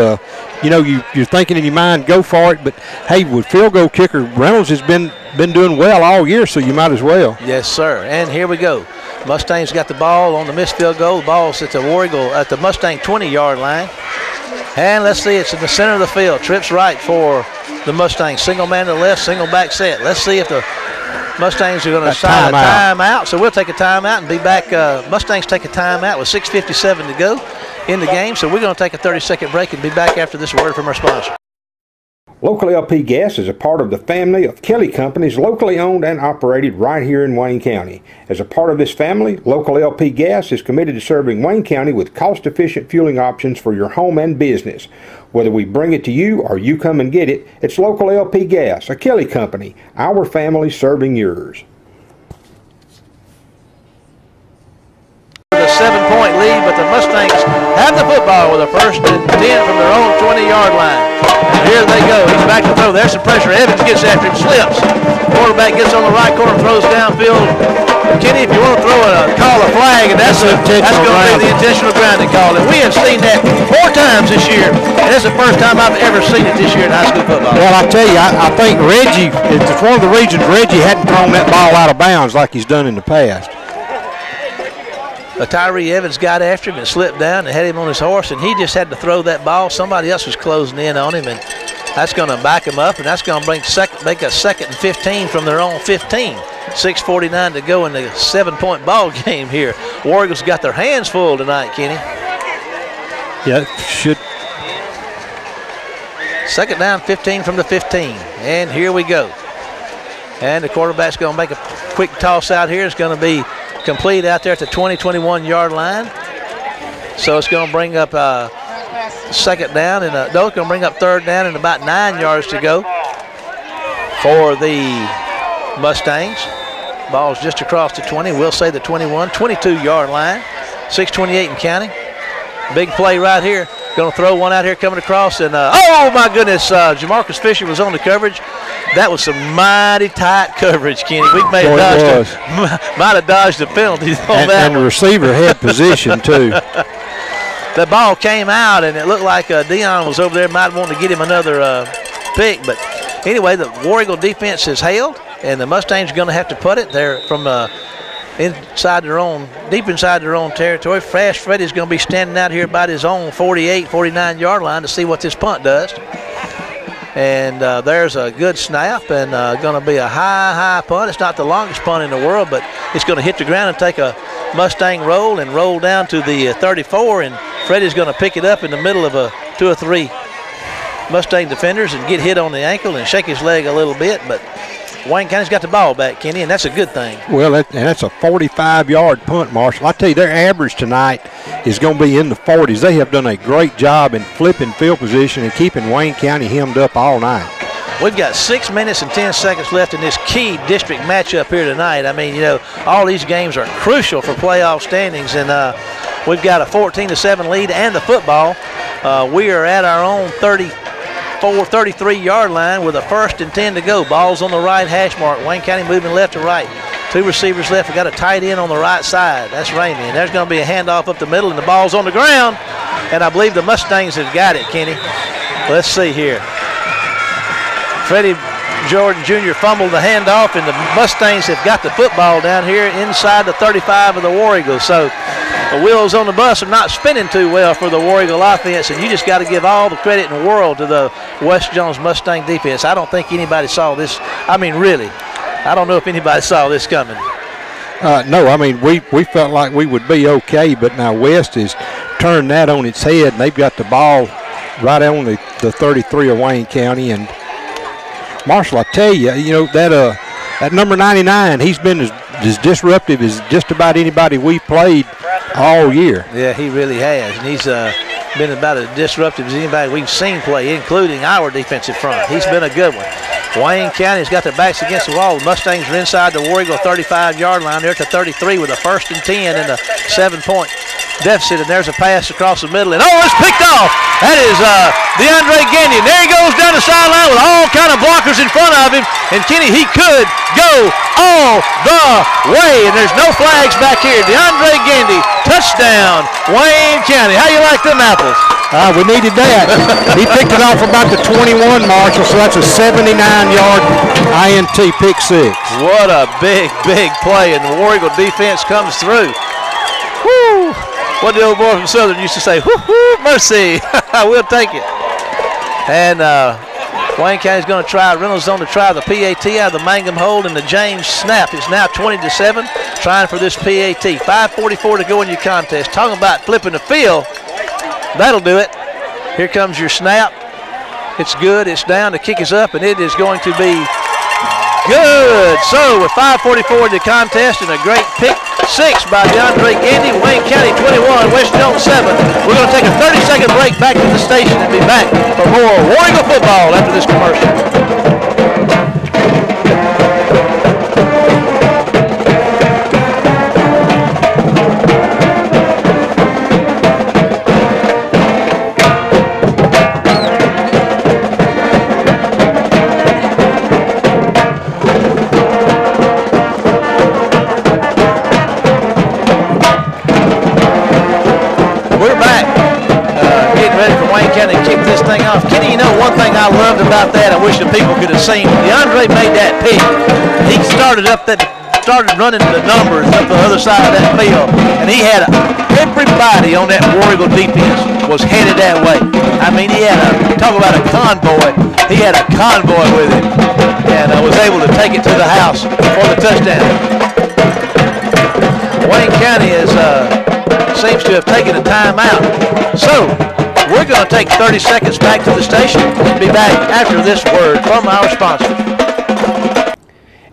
Speaker 2: you know you're thinking in your mind, go for it. But hey, with field goal kicker Reynolds has been doing well all year, so you might as well.
Speaker 1: Yes, sir. And here we go. Mustangs got the ball on the missed field goal. The ball's at the War Eagle at the Mustang 20-yard line. And let's see, it's in the center of the field. Trips right for the Mustangs. Single man to the left, single back set. Let's see if the Mustangs are going to side timeout. So we'll take a timeout and be back. Mustangs take a timeout with 6:57 to go in the game. So we're going to take a 30-second break and be back after this word from our sponsor.
Speaker 3: Local LP Gas is a part of the family of Kelly Companies, locally owned and operated right here in Wayne County. As a part of this family, Local LP Gas is committed to serving Wayne County with cost-efficient fueling options for your home and business. Whether we bring it to you or you come and get it, it's Local LP Gas, a Kelly Company, our family serving yours.
Speaker 1: A 7-point lead, but the Mustangs have the football with a 1st and 10 from their own 20-yard line. And here they go. He's back to throw. There's some pressure. Evans gets after him, slips. Quarterback gets on the right corner, throws downfield. Kenny, if you want to throw call a flag, and that's going to be the intentional grounding call. And we have seen that 4 times this year, and it's the first time I've ever seen it this year in high school football.
Speaker 2: Well, I tell you, I think Reggie, it's one of the reasons Reggie hadn't thrown that ball out of bounds like he's done in the past.
Speaker 1: Tyree Evans got after him and slipped down and had him on his horse, and he just had to throw that ball. Somebody else was closing in on him, and that's going to back him up, and that's going to make a 2nd and 15 from their own 15. 6:49 to go in the 7-point ball game here. War Eagles got their hands full tonight, Kenny.
Speaker 2: Yeah, should.
Speaker 1: 2nd down, 15 from the 15, and here we go. And the quarterback's going to make a quick toss out here. It's going to be complete out there at the 21-yard line. So it's going to bring up 2nd down, and it's going to bring up 3rd down and about 9 yards to go for the Mustangs. Ball's just across the 20. We'll say the 21, 22-yard line. 6:28 in counting. Big play right here. Going to throw one out here coming across. And, oh, my goodness, Jamarcus Fisher was on the coverage. That was some mighty tight coverage, Kenny. We might have dodged the penalty on that.
Speaker 3: And the receiver had position, too.
Speaker 1: The ball came out, and it looked like Dion was over there, might want to get him another pick. But anyway, the War Eagle defense has held, and the Mustangs are going to have to put it there from inside their own, deep inside their own territory. Fast Freddy's going to be standing out here about his own 48, 49-yard line to see what this punt does. And there's a good snap, and going to be a high punt. It's not the longest punt in the world, but it's going to hit the ground and take a Mustang roll and roll down to the 34, and Freddie's going to pick it up in the middle of 2 or 3 Mustang defenders and get hit on the ankle and shake his leg a little bit. But Wayne County's got the ball back, Kenny, and that's a good thing.
Speaker 3: Well, that's a 45-yard punt, Marshall. I tell you, their average tonight is going to be in the 40s. They have done a great job in flipping field position and keeping Wayne County hemmed up all night.
Speaker 1: We've got 6 minutes and 10 seconds left in this key district matchup here tonight. I mean, you know, all these games are crucial for playoff standings, and we've got a 14-7 lead and the football. We are at our own 33-yard line with a 1st and 10 to go. Ball's on the right hash mark. Wayne County moving left to right. 2 receivers left. We got a tight end on the right side. That's Ramey. And there's going to be a handoff up the middle, and the ball's on the ground. And I believe the Mustangs have got it, Kenny. Let's see here. Freddie Jordan Jr. fumbled the handoff, and the Mustangs have got the football down here inside the 35 of the War Eagles. So the wheels on the bus are not spinning too well for the War Eagle offense, and you just got to give all the credit in the world to the West Jones Mustang defense. I don't think anybody saw this. I mean, really, I don't know if anybody saw this coming.
Speaker 3: No, I mean, we felt like we would be okay, but now West has turned that on its head, and they've got the ball right on the 33 of Wayne County. And Marshall, I tell you, you know, that number 99, he's been as disruptive as just about anybody we played all year.
Speaker 1: Yeah, he really has. And he's been about as disruptive as anybody we've seen play, including our defensive front. He's been a good one. Wayne County's got their backs against the wall. The Mustangs are inside the War Eagle 35-yard line. They're at the 33 with a 1st and 10 and a 7-point deficit, and there's a pass across the middle, and oh, it's picked off. That is DeAndre Gandy, and there he goes down the sideline with all kind of blockers in front of him, and Kenny, he could go all the way, and there's no flags back here. DeAndre Gandy, touchdown, Wayne County. How you like them apples?
Speaker 3: We needed that. He picked it off about the 21, Marshall, so that's a 79-yard INT pick 6.
Speaker 1: What a big play, and the War Eagle defense comes through. Woo! What the old boy from Southern used to say, whoo, mercy. We'll take it. And Wayne County's going to try, Reynolds on to try the PAT out of the Mangum hold, and the James snap. It's now 20-7, trying for this PAT. 5:44 to go in your contest. Talking about flipping the field. That'll do it. Here comes your snap. It's good. It's down. The kick is up, and it is going to be good. So with 5:44 in the contest and a great pick 6 by DeAndre Gandy, Wayne County 21, West Jones 7. We're going to take a 30-second break back to the station and be back for more War Eagle football after this commercial. Kick this thing off. Kenny, you know one thing I loved about that, I wish the people could have seen. DeAndre made that pick. He started running the numbers up the other side of that field, and he had everybody on that War Eagle defense was headed that way. I mean, he had talk about a convoy. He had a convoy with him, and was able to take it to the house for the touchdown. Wayne County seems to have taken a timeout. So we're going to take 30 seconds back to the station and be back after this word from our sponsor.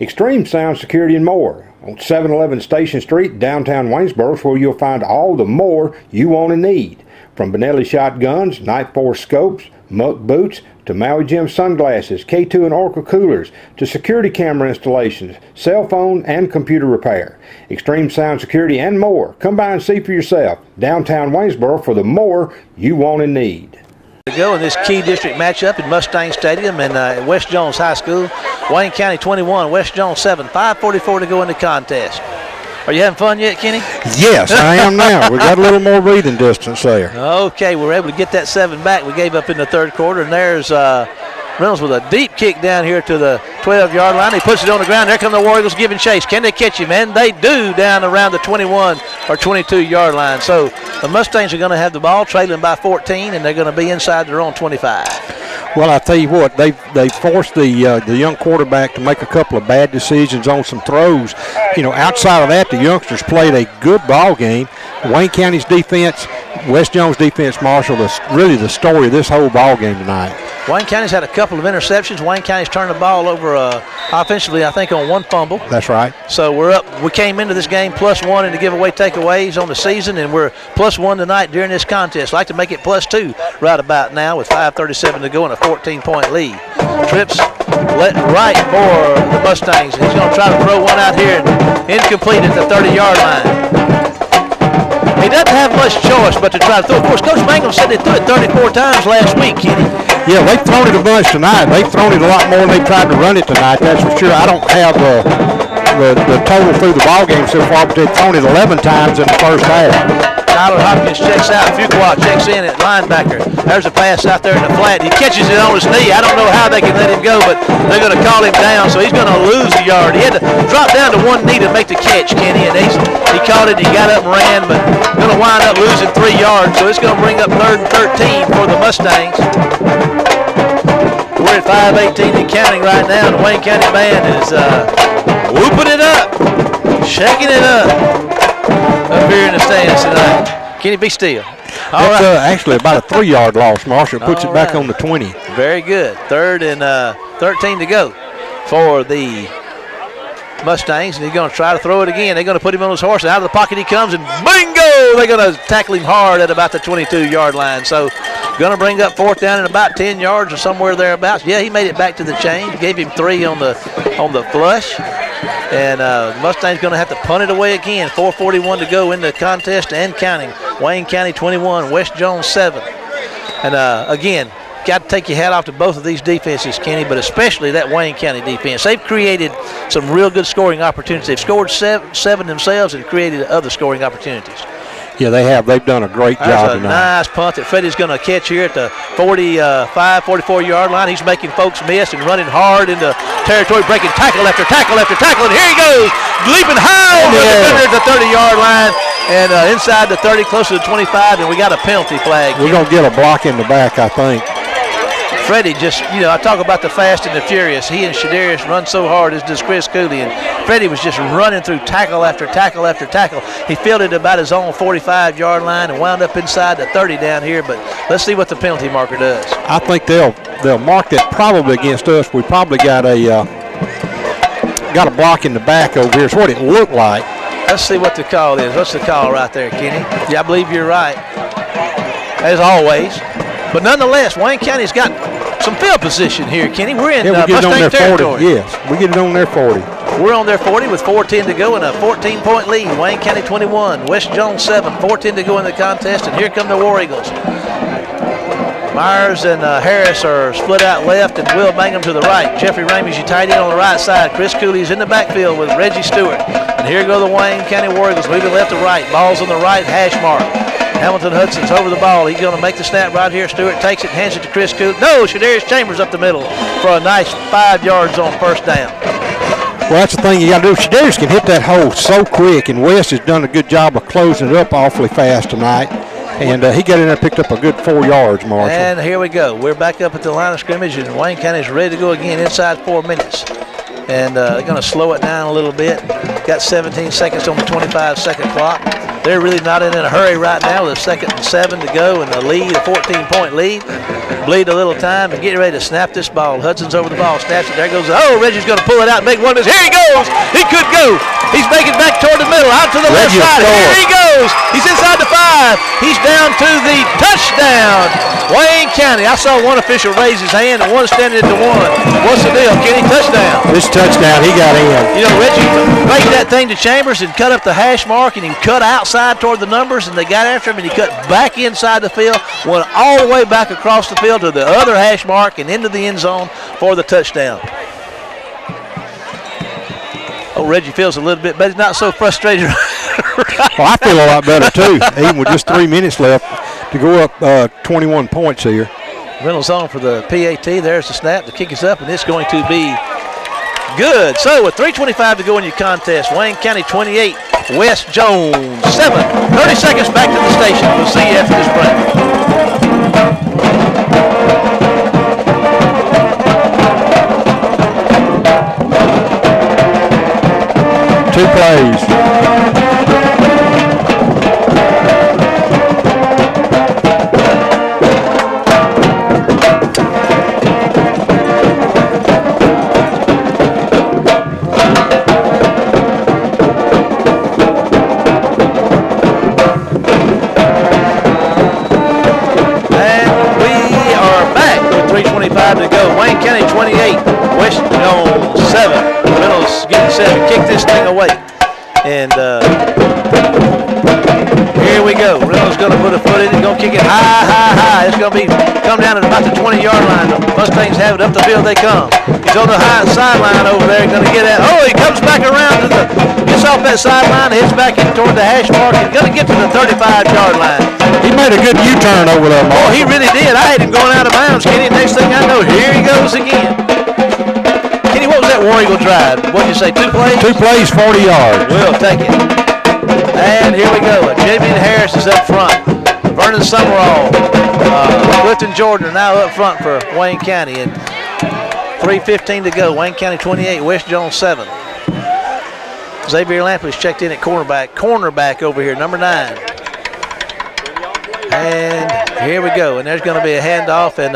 Speaker 3: Extreme Sound Security and More on 711 Station Street, downtown Waynesboro, is where you'll find all the more you want and need. From Benelli shotguns, Night Force scopes, Muck boots, to Maui Jim sunglasses, K2 and Oracle coolers, to security camera installations, cell phone and computer repair. Extreme Sound Security and more. Come by and see for yourself. Downtown Waynesboro for the more you want and need.
Speaker 1: To go in this key district matchup in Mustang Stadium and West Jones High School. Wayne County 21, West Jones 7, 5:44 to go in the contest. Are you having fun yet, Kenny?
Speaker 3: Yes, I am now. We got a little more breathing distance there.
Speaker 1: Okay, we were able to get that 7 back. We gave up in the third quarter, and there's Reynolds with a deep kick down here to the 12-yard line. He puts it on the ground. There come the War Eagles giving chase. Can they catch him? And they do down around the 21 or 22-yard line. So the Mustangs are going to have the ball trailing by 14, and they're going to be inside their own 25.
Speaker 2: Well, I tell you what, they forced the young quarterback to make a couple of bad decisions on some throws. You know, outside of that, the youngsters played a good ball game. Wayne County's defense, West Jones defense, Marshall, really the story of this whole ball game tonight.
Speaker 1: Wayne County's had a couple of interceptions. Wayne County's turned the ball over offensively, I think, on 1 fumble.
Speaker 2: That's right.
Speaker 1: So we're up. We came into this game +1 in the giveaway takeaways on the season, and we're +1 tonight during this contest. I'd like to make it +2 right about now with 5:37 to go and a 14-point lead. Trips right for the Mustangs. He's going to try to throw one out here and incomplete at the 30-yard line. He doesn't have much choice but to try to throw. Of course, Coach Mangum said they threw it 34 times last week, Kenny.
Speaker 2: Yeah, they've thrown it a bunch tonight. They've thrown it a lot more than they tried to run it tonight, that's for sure. I don't have the total through the ball game so far, but they've thrown it 11 times in the first half.
Speaker 1: Tyler Hopkins checks out. Fuqua checks in at linebacker. There's a pass out there in the flat. He catches it on his knee. I don't know how they can let him go, but they're going to call him down, so he's going to lose a yard. He had to drop down to one knee to make the catch, Kenny, and he caught it. He got up and ran, but going to wind up losing 3 yards, so it's going to bring up 3rd and 13 for the Mustangs. We're at 5:18 and counting right now, and the Wayne County band is whooping it up, shaking it up here in the stands tonight. Kenny, be still. All
Speaker 2: That's
Speaker 1: right.
Speaker 2: actually about a 3-yard loss, Marshall. Puts it back on the 20.
Speaker 1: Very good. 3rd and 13 to go for the Mustangs, and he's going to try to throw it again. They're going to put him on his horse, and out of the pocket he comes, and bingo! They're going to tackle him hard at about the 22-yard line. So going to bring up 4th down and about 10 yards or somewhere thereabouts. Yeah, he made it back to the chain. Gave him 3 on the flush. And Mustang's going to have to punt it away again. 4:41 to go in the contest and counting. Wayne County 21, West Jones 7. And again, got to take your hat off to both of these defenses, Kenny, but especially that Wayne County defense. They've created some real good scoring opportunities. They've scored seven themselves and created other scoring opportunities.
Speaker 2: Yeah, they have. They've done a great job tonight.
Speaker 1: Nice punt that Freddie's going to catch here at the 44-yard line. He's making folks miss and running hard into territory, breaking tackle after tackle after tackle, and here he goes, leaping high over the defender at the 30-yard line and inside the 30, close to the 25, and we got a penalty flag.
Speaker 2: We're going to get a block in the back, I think.
Speaker 1: Freddie just, I talk about the fast and the furious. He and Shadarius run so hard, as does Chris Cooley, and Freddie was just running through tackle after tackle after tackle. He fielded about his own 45-yard line and wound up inside the 30 down here, but let's see what the penalty marker does.
Speaker 2: I think they'll mark that probably against us. We probably got a block in the back over here. It's what it looked like.
Speaker 1: Let's see what the call is. What's the call right there, Kenny? Yeah, I believe you're right, as always. But nonetheless, Wayne County's got some field position here, Kenny. We're in Mustang territory.
Speaker 2: Yes, we get it on their 40.
Speaker 1: We're on their 40 with 4:10 to go and a 14-point lead. Wayne County 21, West Jones 7, 4:10 to go in the contest, and here come the War Eagles. Myers and Harris are split out left, and Will Mangum to the right. Jeffrey Ramey's your tight end on the right side. Chris Cooley's in the backfield with Reggie Stewart. And here go the Wayne County War Eagles moving left to right. Ball's on the right hash mark. Hamilton Hudson's over the ball. He's going to make the snap right here. Stewart takes it, hands it to Chris Cooley. No, Shadarius Chambers up the middle for a nice 5 yards on first down.
Speaker 2: Well, that's the thing you got to do. Shadarius can hit that hole so quick, and West has done a good job of closing it up awfully fast tonight. And he got in there and picked up a good 4 yards, Marshall.
Speaker 1: And here we go. We're back up at the line of scrimmage, and Wayne County's ready to go again inside 4 minutes. And they're going to slow it down a little bit. Got 17 seconds on the 25-second clock. They're really not in a hurry right now with a 2nd and 7 to go and a lead, a 14-point lead. Bleed a little time and get ready to snap this ball. Hudson's over the ball, snaps it. There goes. Oh, Reggie's going to pull it out and make one of his. Here he goes. He could go. He's making back toward the middle, out to the left side. Here he goes. He's inside the 5. He's down to the touchdown. Wayne County. I saw one official raise his hand and one standing at the 1. What's the deal, Kenny? Touchdown.
Speaker 3: This touchdown, he got in.
Speaker 1: You know, Reggie played that thing to Chambers and cut up the hash mark, and he cut outside toward the numbers, and they got after him, and he cut back inside the field, went all the way back across the field to the other hash mark and into the end zone for the touchdown. Oh, Reggie feels a little bit better. He's not so frustrated.
Speaker 3: Well, I feel a lot better, too, even with just 3 minutes left to go up 21 points here.
Speaker 1: Reynolds on for the PAT. There's the snap. The kick is up, and it's going to be good. So with 3:25 to go in your contest, Wayne County 28, West Jones 7. 30 seconds back to the station. We'll see you after this break.
Speaker 3: 2 plays.
Speaker 1: To go. Wayne County 28, West Jones 7. Reynolds getting set to kick this thing away. And here we go. Reynolds going to put a foot in it, going to kick it high. It's going to be come down at about the 20-yard line. The Mustangs have it. Up the field they come. He's on the high sideline over there. Going to get at. Oh, he comes back around to the. Gets off that sideline, heads back in toward the hash mark, and going to get to the 35-yard line.
Speaker 3: He made a good U-turn over there, Mark.
Speaker 1: Oh, he really did. I had him going out of bounds, Kenny. Next thing I know, here he goes again. Kenny, what was that War Eagle drive? What did you say, 2 plays?
Speaker 3: 2 plays, 40 yards.
Speaker 1: We'll take it. And here we go. Jamian Harris is up front. Vernon Summerall, Clifton Jordan are now up front for Wayne County. And 3:15 to go. Wayne County 28, West Jones 7. Xavier Lampley's checked in at cornerback over here, number 9. And here we go. And there's going to be a handoff and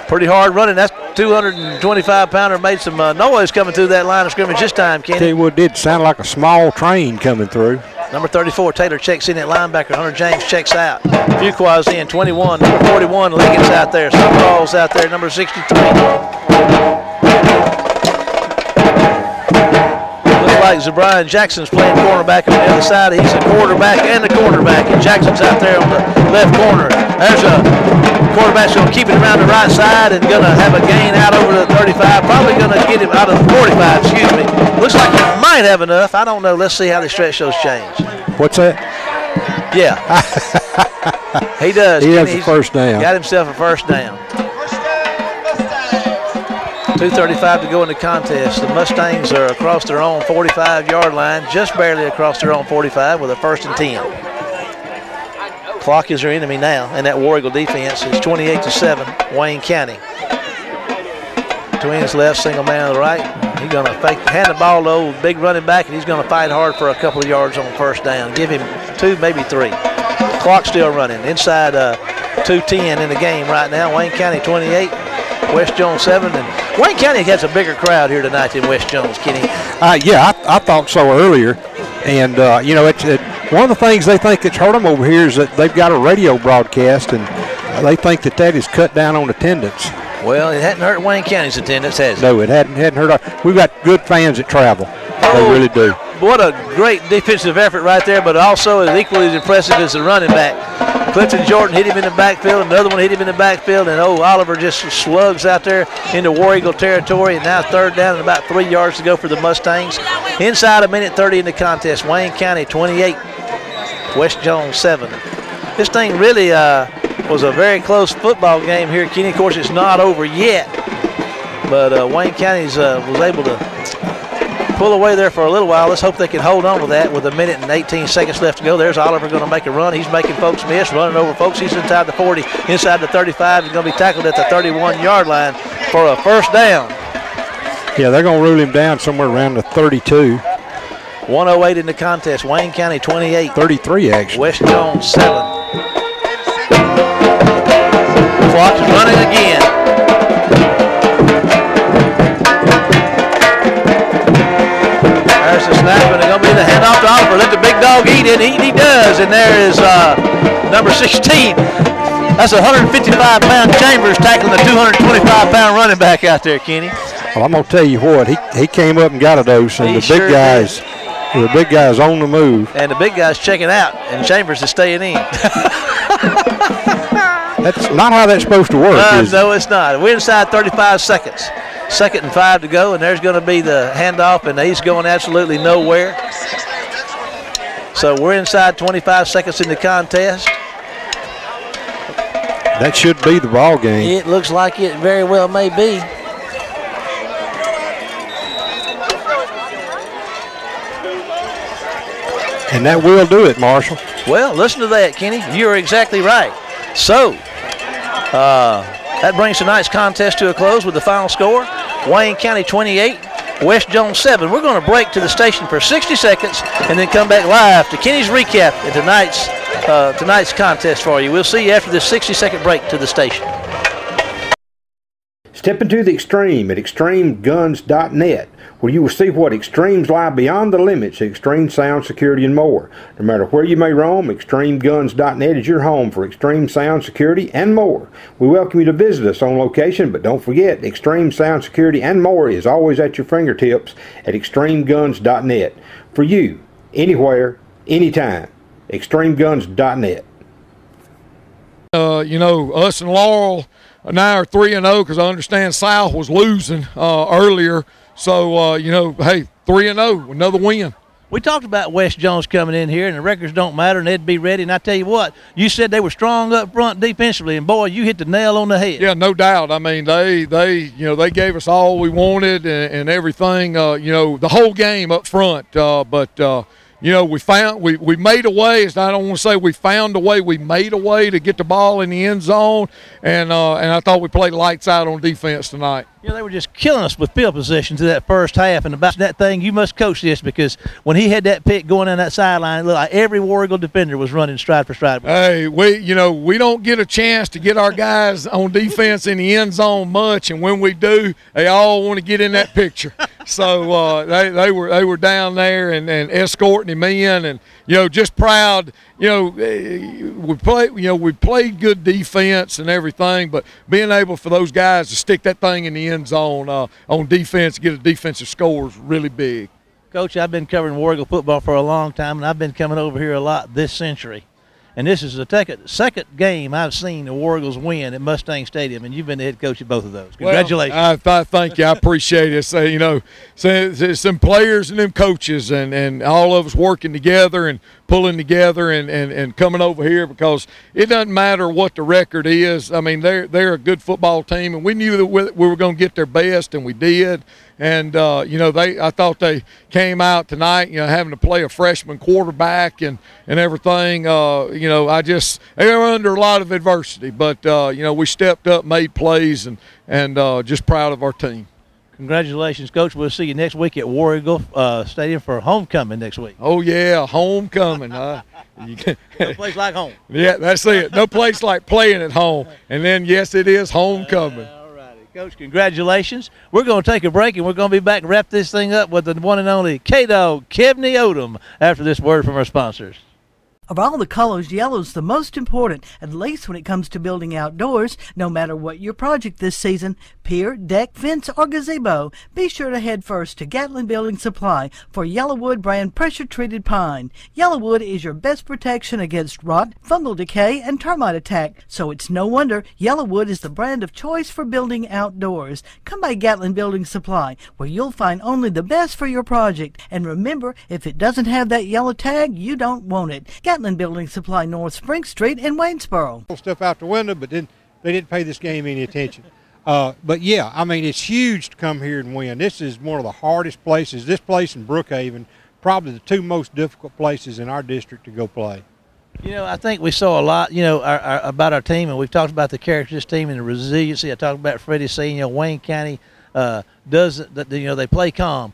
Speaker 1: pretty hard running. That's 225-pounder made some noise coming through that line of scrimmage this time, Kenny.
Speaker 3: Tell you what, it did sound like a small train coming through.
Speaker 1: Number 34, Taylor checks in at linebacker. Hunter James checks out. Fuqua's in, 21. Number 41, Liggett's out there. Summerall's out there, number 63. Like Zabrian Jackson's playing cornerback on the other side. He's a quarterback and a cornerback, and Jackson's out there on the left corner. There's a quarterback's going to keep it around the right side and going to have a gain out over the 35. Probably going to get him out of the 45, excuse me. Looks like he might have enough. I don't know. Let's see how the stretch shows change.
Speaker 3: What's that?
Speaker 1: Yeah. He does.
Speaker 3: He has a first down.
Speaker 1: Got himself a first down. 2:35 to go in the contest. The Mustangs are across their own 45-yard line, just barely across their own 45 with a 1st and 10. Clock is their enemy now, and that War Eagle defense is 28-7, Wayne County. Twins left, single man on the right. He's going to hand the ball to old big running back, and he's going to fight hard for a couple of yards on 1st down. Give him 2, maybe 3. Clock still running. Inside 2:10 in the game right now. Wayne County 28. West Jones 7, and Wayne County has a bigger crowd here tonight than West Jones, Kenny.
Speaker 3: Yeah, I thought so earlier, and you know, it's one of the things they think that's hurt them over here is that they've got a radio broadcast, and they think that has cut down on attendance.
Speaker 1: Well, it hadn't hurt Wayne County's attendance, has it?
Speaker 3: No, it hadn't hurt. We've got good fans that travel. They really do.
Speaker 1: What a great defensive effort right there, but also as equally as impressive as the running back. Clifton Jordan hit him in the backfield, another one hit him in the backfield, and Oliver just slugs out there into War Eagle territory, and now 3rd down and about 3 yards to go for the Mustangs. Inside 1:30 in the contest, Wayne County 28, West Jones 7. This thing really was a very close football game here, Kenny. Of course, it's not over yet, but Wayne County's was able to pull away there for a little while. Let's hope they can hold on with that with 1:18 left to go. There's Oliver going to make a run. He's making folks miss, running over folks. He's inside the 40, inside the 35. He's going to be tackled at the 31-yard line for a 1st down.
Speaker 3: Yeah, they're going to rule him down somewhere around the 32.
Speaker 1: 108 in the contest. Wayne County 28.
Speaker 2: 33 actually.
Speaker 1: West Jones 7. Clock is running again. There's the snap, and it's going to be the handoff to Oliver. Let the big dog eat it. He does, and there is number 16. That's 155-pound Chambers tackling the 225-pound running back out there, Kenny.
Speaker 2: Well, I'm going to tell you what, he came up and got a dose, and the big guy's on the move.
Speaker 1: And the big guy's checking out, and Chambers is staying in.
Speaker 2: That's not how that's supposed to work, is it?
Speaker 1: No, it's not. We're inside 35 seconds. 2nd and 5 to go, and there's going to be the handoff, and he's going absolutely nowhere. So we're inside 25 seconds in the contest.
Speaker 2: That should be the ball game.
Speaker 1: It looks like it very well may be.
Speaker 2: And that will do it, Marshall.
Speaker 1: Well, listen to that, Kenny. You're exactly right. So that brings tonight's contest to a close with the final score. Wayne County 28, West Jones 7. We're going to break to the station for 60 seconds and then come back live to Kenny's recap of tonight's contest for you. We'll see you after this 60-second break to the station.
Speaker 3: Step into the extreme at extremeguns.net, where you will see what extremes lie beyond the limits of extreme sound, security, and more. No matter where you may roam, extremeguns.net is your home for extreme sound, security, and more. We welcome you to visit us on location, but don't forget, extreme sound, security, and more is always at your fingertips at extremeguns.net. For you, anywhere, anytime, extremeguns.net.
Speaker 5: Us and Laurel now are 3-0 because I understand South was losing earlier. So, hey, 3-0, another win.
Speaker 1: We talked about West Jones coming in here, and the records don't matter, and they'd be ready. And I tell you what, you said they were strong up front defensively, and boy, you hit the nail on the head.
Speaker 5: Yeah, no doubt. I mean, they gave us all we wanted and everything. The whole game up front. We made a way. I don't want to say we found a way. We made a way to get the ball in the end zone, and I thought we played lights out on defense tonight.
Speaker 1: They were just killing us with field position to that first half. And about that thing, you must coach this, because when he had that pick going down that sideline, it looked like every War Eagle defender was running stride for stride.
Speaker 5: Hey, we don't get a chance to get our guys on defense in the end zone much, and when we do, they all want to get in that picture. So they were down there and escorting him in, and just proud. We played good defense and everything, but being able for those guys to stick that thing in the end zone on defense, get a defensive score is really big.
Speaker 1: Coach, I've been covering War Eagle football for a long time, and I've been coming over here a lot this century. And this is the second game I've seen the War Eagles win at Mustang Stadium, and you've been the head coach at both of those. Congratulations.
Speaker 5: Well, thank you. I appreciate it. So, some players and them coaches and all of us working together and pulling together and coming over here, because it doesn't matter what the record is. I mean, they're a good football team, and we knew that we were going to get their best, and we did. And, I thought they came out tonight, having to play a freshman quarterback and everything. They were under a lot of adversity. But, we stepped up, made plays, and just proud of our team.
Speaker 1: Congratulations, Coach. We'll see you next week at War Eagle Stadium for homecoming next week.
Speaker 5: Oh, yeah, homecoming. No
Speaker 1: place like home.
Speaker 5: Yeah, that's it. No place like playing at home. And then, yes, it is homecoming.
Speaker 1: Coach, congratulations. We're going to take a break, and we're going to be back and wrap this thing up with the one and only K-Dog, Kevney Odom, after this word from our sponsors.
Speaker 4: Of all the colors, yellow's the most important, at least when it comes to building outdoors. No matter what your project this season, pier, deck, fence, or gazebo, be sure to head first to Gatlin Building Supply for Yellowwood brand pressure-treated pine. Yellowwood is your best protection against rot, fungal decay, and termite attack, so it's no wonder Yellowwood is the brand of choice for building outdoors. Come by Gatlin Building Supply, where you'll find only the best for your project. And remember, if it doesn't have that yellow tag, you don't want it. Gatlin Building Supply, North Spring Street in Waynesboro.
Speaker 2: Stuff out the window, but they didn't pay this game any attention. But yeah, I mean, it's huge to come here and win. This is one of the hardest places. This place in Brookhaven, probably the two most difficult places in our district to go play.
Speaker 1: I think we saw a lot, about our team, and we've talked about the character of this team and the resiliency. I talked about Freddie saying, Wayne County they play calm.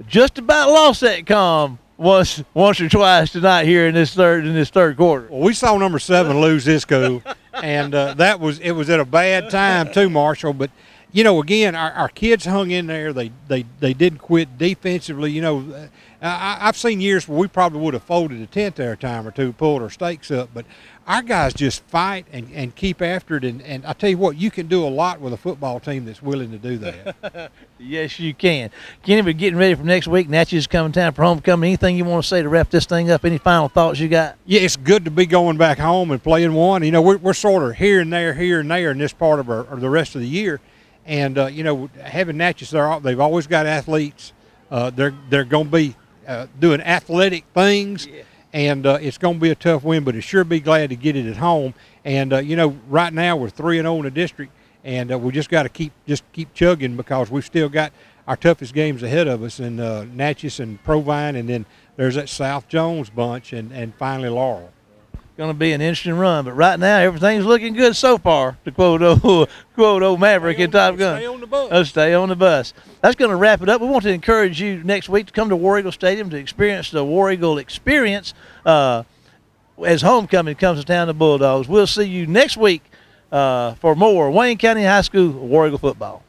Speaker 1: just about lost that calm once or twice tonight here in this third quarter.
Speaker 2: Well, we saw number 7 lose this goal, and it was at a bad time too, Marshall. But you know, again, our kids hung in there. They didn't quit defensively. You know, I've seen years where we probably would have folded a tent there a time or two, pulled our stakes up, but our guys just fight and keep after it. And I tell you what, you can do a lot with a football team that's willing to do that.
Speaker 1: Yes, you can. Kenny, we're getting ready for next week. Natchez coming down for homecoming. Anything you want to say to wrap this thing up? Any final thoughts you got?
Speaker 2: Yeah, it's good to be going back home and playing one. You know, we're sort of here and there in this part of the rest of the year. And, you know, having Natchez there, they've always got athletes. They're going to be doing athletic things. Yeah. And it's going to be a tough win, but it sure be glad to get it at home. And, you know, right now we're 3-0 in the district, and we just got to keep chugging because we've still got our toughest games ahead of us in Natchez and Provine, and then there's that South Jones bunch and finally Laurel.
Speaker 1: Going to be an interesting run, but right now everything's looking good so far, to quote old Maverick in Top Gun.
Speaker 2: Stay on the bus.
Speaker 1: Stay on the bus. That's going to wrap it up. We want to encourage you next week to come to War Eagle Stadium to experience the War Eagle experience as homecoming comes to town, the Bulldogs. We'll see you next week for more Wayne County High School War Eagle football.